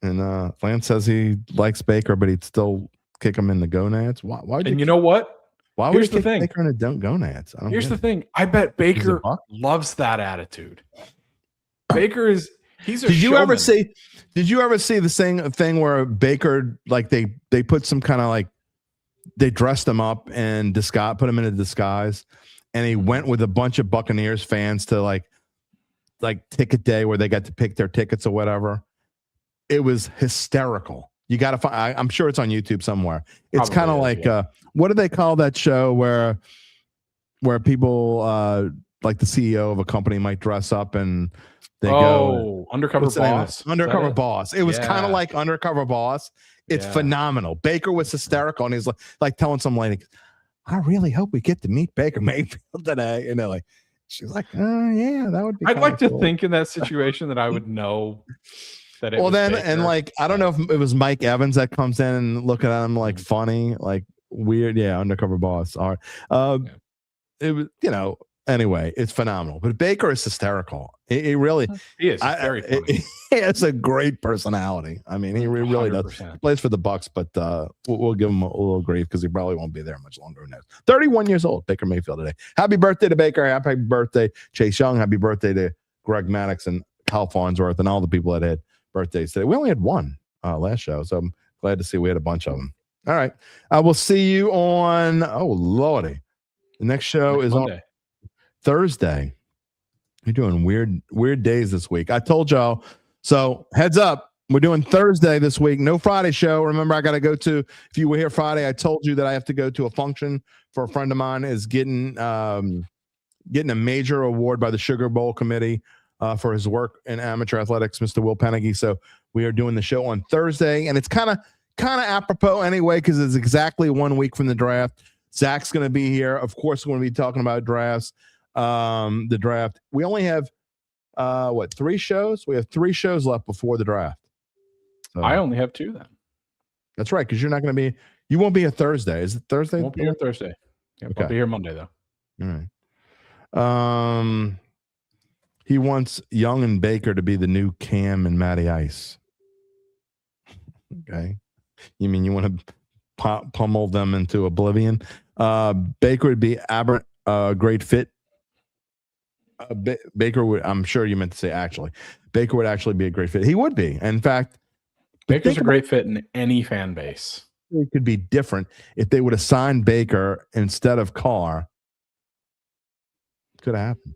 And Lance says he likes Baker, but he'd still kick him in the gonads. Why? And you know what? Why Here's would the you kick thing. Baker in the gonads? Here's the thing. I bet Baker loves that attitude. Baker is. He's a. Did you ever showman. see? Did you ever see the same thing where Baker, like they put some kind of like they dressed him up and put him in a disguise, and he went with a bunch of Buccaneers fans to like ticket day where they got to pick their tickets or whatever. It was hysterical. You got to find. I'm sure it's on YouTube somewhere. It's kind of like what do they call that show where people like the CEO of a company might dress up and they go Undercover Boss. Undercover Boss. It was kind of like Undercover Boss. It's phenomenal. Baker was hysterical, and he's like telling some lady, "I really hope we get to meet Baker Mayfield today." And they're like, she's like, yeah, that would be. I'd like to cool. think in that situation that I would know that it well, was then, Baker. and like, I don't know if it was Mike Evans that comes in and looking at him like funny, like weird. Yeah, Undercover Boss. All right. It was, anyway, it's phenomenal. But Baker is hysterical. He really he is very funny. He has a great personality. I mean, he really 100%. does. He plays for the Bucks, but we'll give him a little grief because he probably won't be there much longer. Who knows? 31 years old, Baker Mayfield today. Happy birthday to Baker. Happy birthday, Chase Young. Happy birthday to Greg Maddox and Kyle Farnsworth and all the people that had birthdays today. We only had one last show, so I'm glad to see we had a bunch of them. All right. I will see you on, oh, Lordy. The next show is Monday. On Thursday. You're doing weird days this week. I told y'all. So heads up, we're doing Thursday this week. No Friday show. Remember, I got to go to. If you were here Friday, I told you that I have to go to a function for a friend of mine is getting a major award by the Sugar Bowl Committee for his work in amateur athletics, Mr. Will Pennigy. So we are doing the show on Thursday, and it's kind of apropos anyway because it's exactly 1 week from the draft. Zach's going to be here. Of course, we're going to be talking about drafts. The draft. We only have 3 shows? We have 3 shows left before the draft. So, I only have 2 then. That's right, because you're not going to be. You won't be here Thursday. Is it Thursday? Won't be here Thursday. Yeah, okay. I'll be here Monday though. All right. He wants Young and Baker to be the new Cam and Matty Ice. Okay. You mean you want to pummel them into oblivion? Baker would be aberrant. Great fit. Baker would. I'm sure you meant to say actually. Baker would actually be a great fit. He would be. In fact, Baker's a great fit in any fan base. It could be different if they would have signed Baker instead of Carr. Could have happened.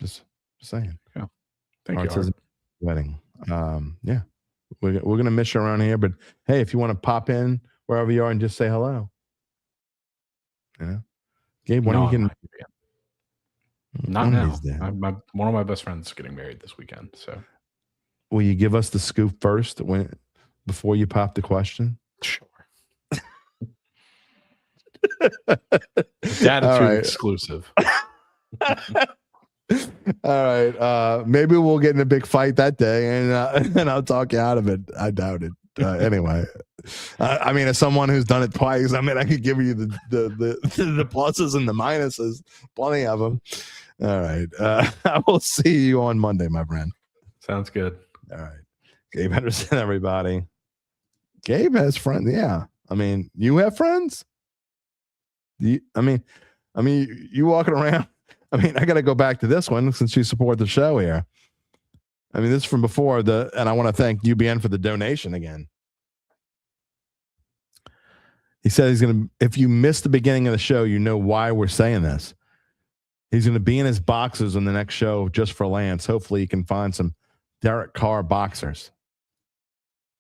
Just saying. Yeah. Thank you. Wedding. Yeah. We're gonna miss you around here, but hey, if you want to pop in wherever you are and just say hello. Gabe, when are you getting? Not now. One of my best friends is getting married this weekend. So, will you give us the scoop first before you pop the question? Sure. Dattitude exclusive. All right. Maybe we'll get in a big fight that day, and I'll talk you out of it. I doubt it. Anyway, I mean, as someone who's done it twice, I mean, I could give you the pluses and the minuses, plenty of them. All right. I will see you on Monday, my friend. Sounds good. All right. Gabe Henderson, everybody. Gabe has friends. Yeah. I mean, you have friends? You walking around. I mean, I got to go back to this one since you support the show here. I mean, this is from before and I want to thank UBN for the donation again. He said he's going to, if you missed the beginning of the show, you know why we're saying this. He's going to be in his boxers on the next show just for Lance. Hopefully he can find some Derek Carr boxers.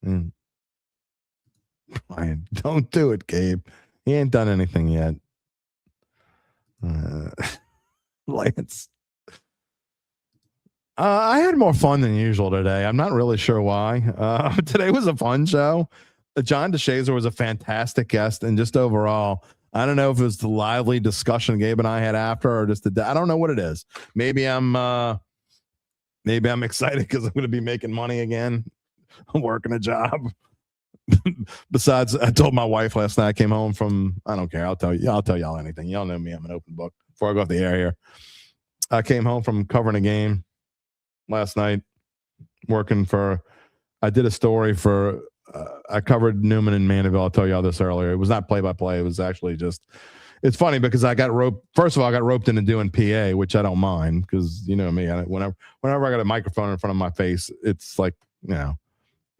Brian, don't do it, Gabe. He ain't done anything yet. Lance. I had more fun than usual today. I'm not really sure why. Today was a fun show. John DeShazier was a fantastic guest, and just overall, I don't know if it was the lively discussion Gabe and I had after, or just I don't know what it is. Maybe I'm excited because I'm going to be making money again. I'm working a job. Besides, I told my wife last night. I came home from. I don't care. I'll tell y'all anything. Y'all know me. I'm an open book. Before I go off the air here, I came home from covering a game last night. I did a story for. I covered Newman and Mandeville. I'll tell y'all this earlier. It was not play-by-play. It was actually just. It's funny because I got roped. First of all, I got roped into doing PA, which I don't mind because you know me. Whenever I got a microphone in front of my face, it's like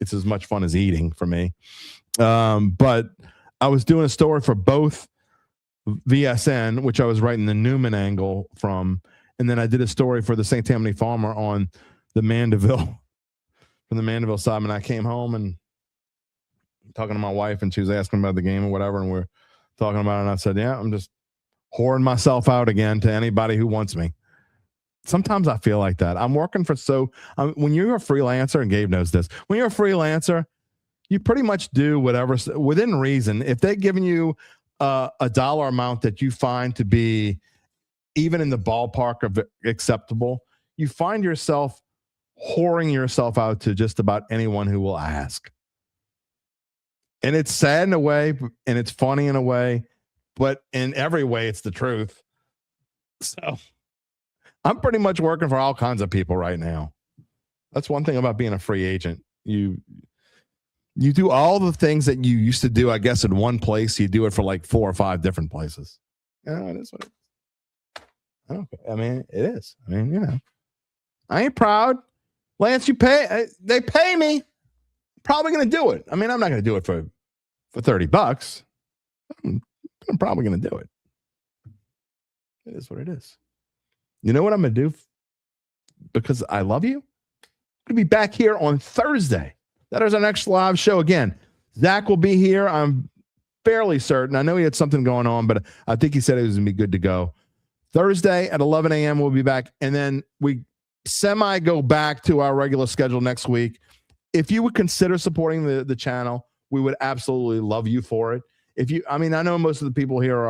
it's as much fun as eating for me. But I was doing a story for both VSN, which I was writing the Newman angle from, and then I did a story for the St. Tammany Farmer on the Mandeville, from the Mandeville side. And I came home and talking to my wife, and she was asking about the game or whatever, and we're talking about it. And I said, "Yeah, I'm just whoring myself out again to anybody who wants me." Sometimes I feel like that. I'm working for when you're a freelancer, and Gabe knows this, when you're a freelancer, you pretty much do whatever within reason. If they're giving you a dollar amount that you find to be even in the ballpark of acceptable, you find yourself whoring yourself out to just about anyone who will ask. And it's sad in a way, and it's funny in a way, but in every way, it's the truth. So I'm pretty much working for all kinds of people right now. That's one thing about being a free agent. You do all the things that you used to do, I guess, in one place. You do it for like 4 or 5 different places. It is what it is. I mean, it is. I mean, I ain't proud. Lance, they pay me. Probably going to do it. I mean, I'm not going to do it for $30. I'm probably going to do it. It is what it is. You know what I'm going to do? Because I love you. I'm going to be back here on Thursday. That is our next live show. Again, Zach will be here. I'm fairly certain. I know he had something going on, but I think he said it was going to be good to go. Thursday at 11 a.m. we'll be back. And then we go back to our regular schedule next week. If you would consider supporting the channel, we would absolutely love you for it. I know most of the people here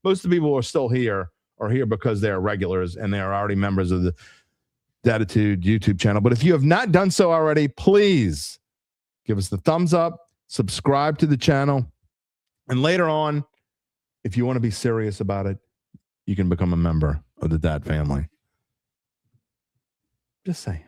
most of the people who are still here are here because they are regulars and they are already members of the Dattitude YouTube channel. But if you have not done so already, please give us the thumbs up, subscribe to the channel, and later on, if you want to be serious about it, you can become a member of the Dat family. Just saying.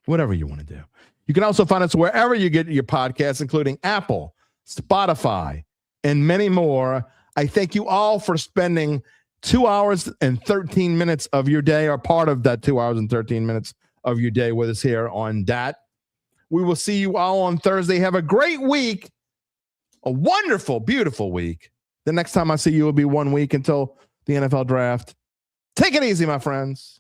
Whatever you want to do. You can also find us wherever you get your podcasts, including Apple, Spotify, and many more. I thank you all for spending 2 hours and 13 minutes of your day, or part of that 2 hours and 13 minutes of your day with us here on Dat. We will see you all on Thursday. Have a great week. A wonderful, beautiful week. The next time I see you will be 1 week until the NFL draft. Take it easy, my friends.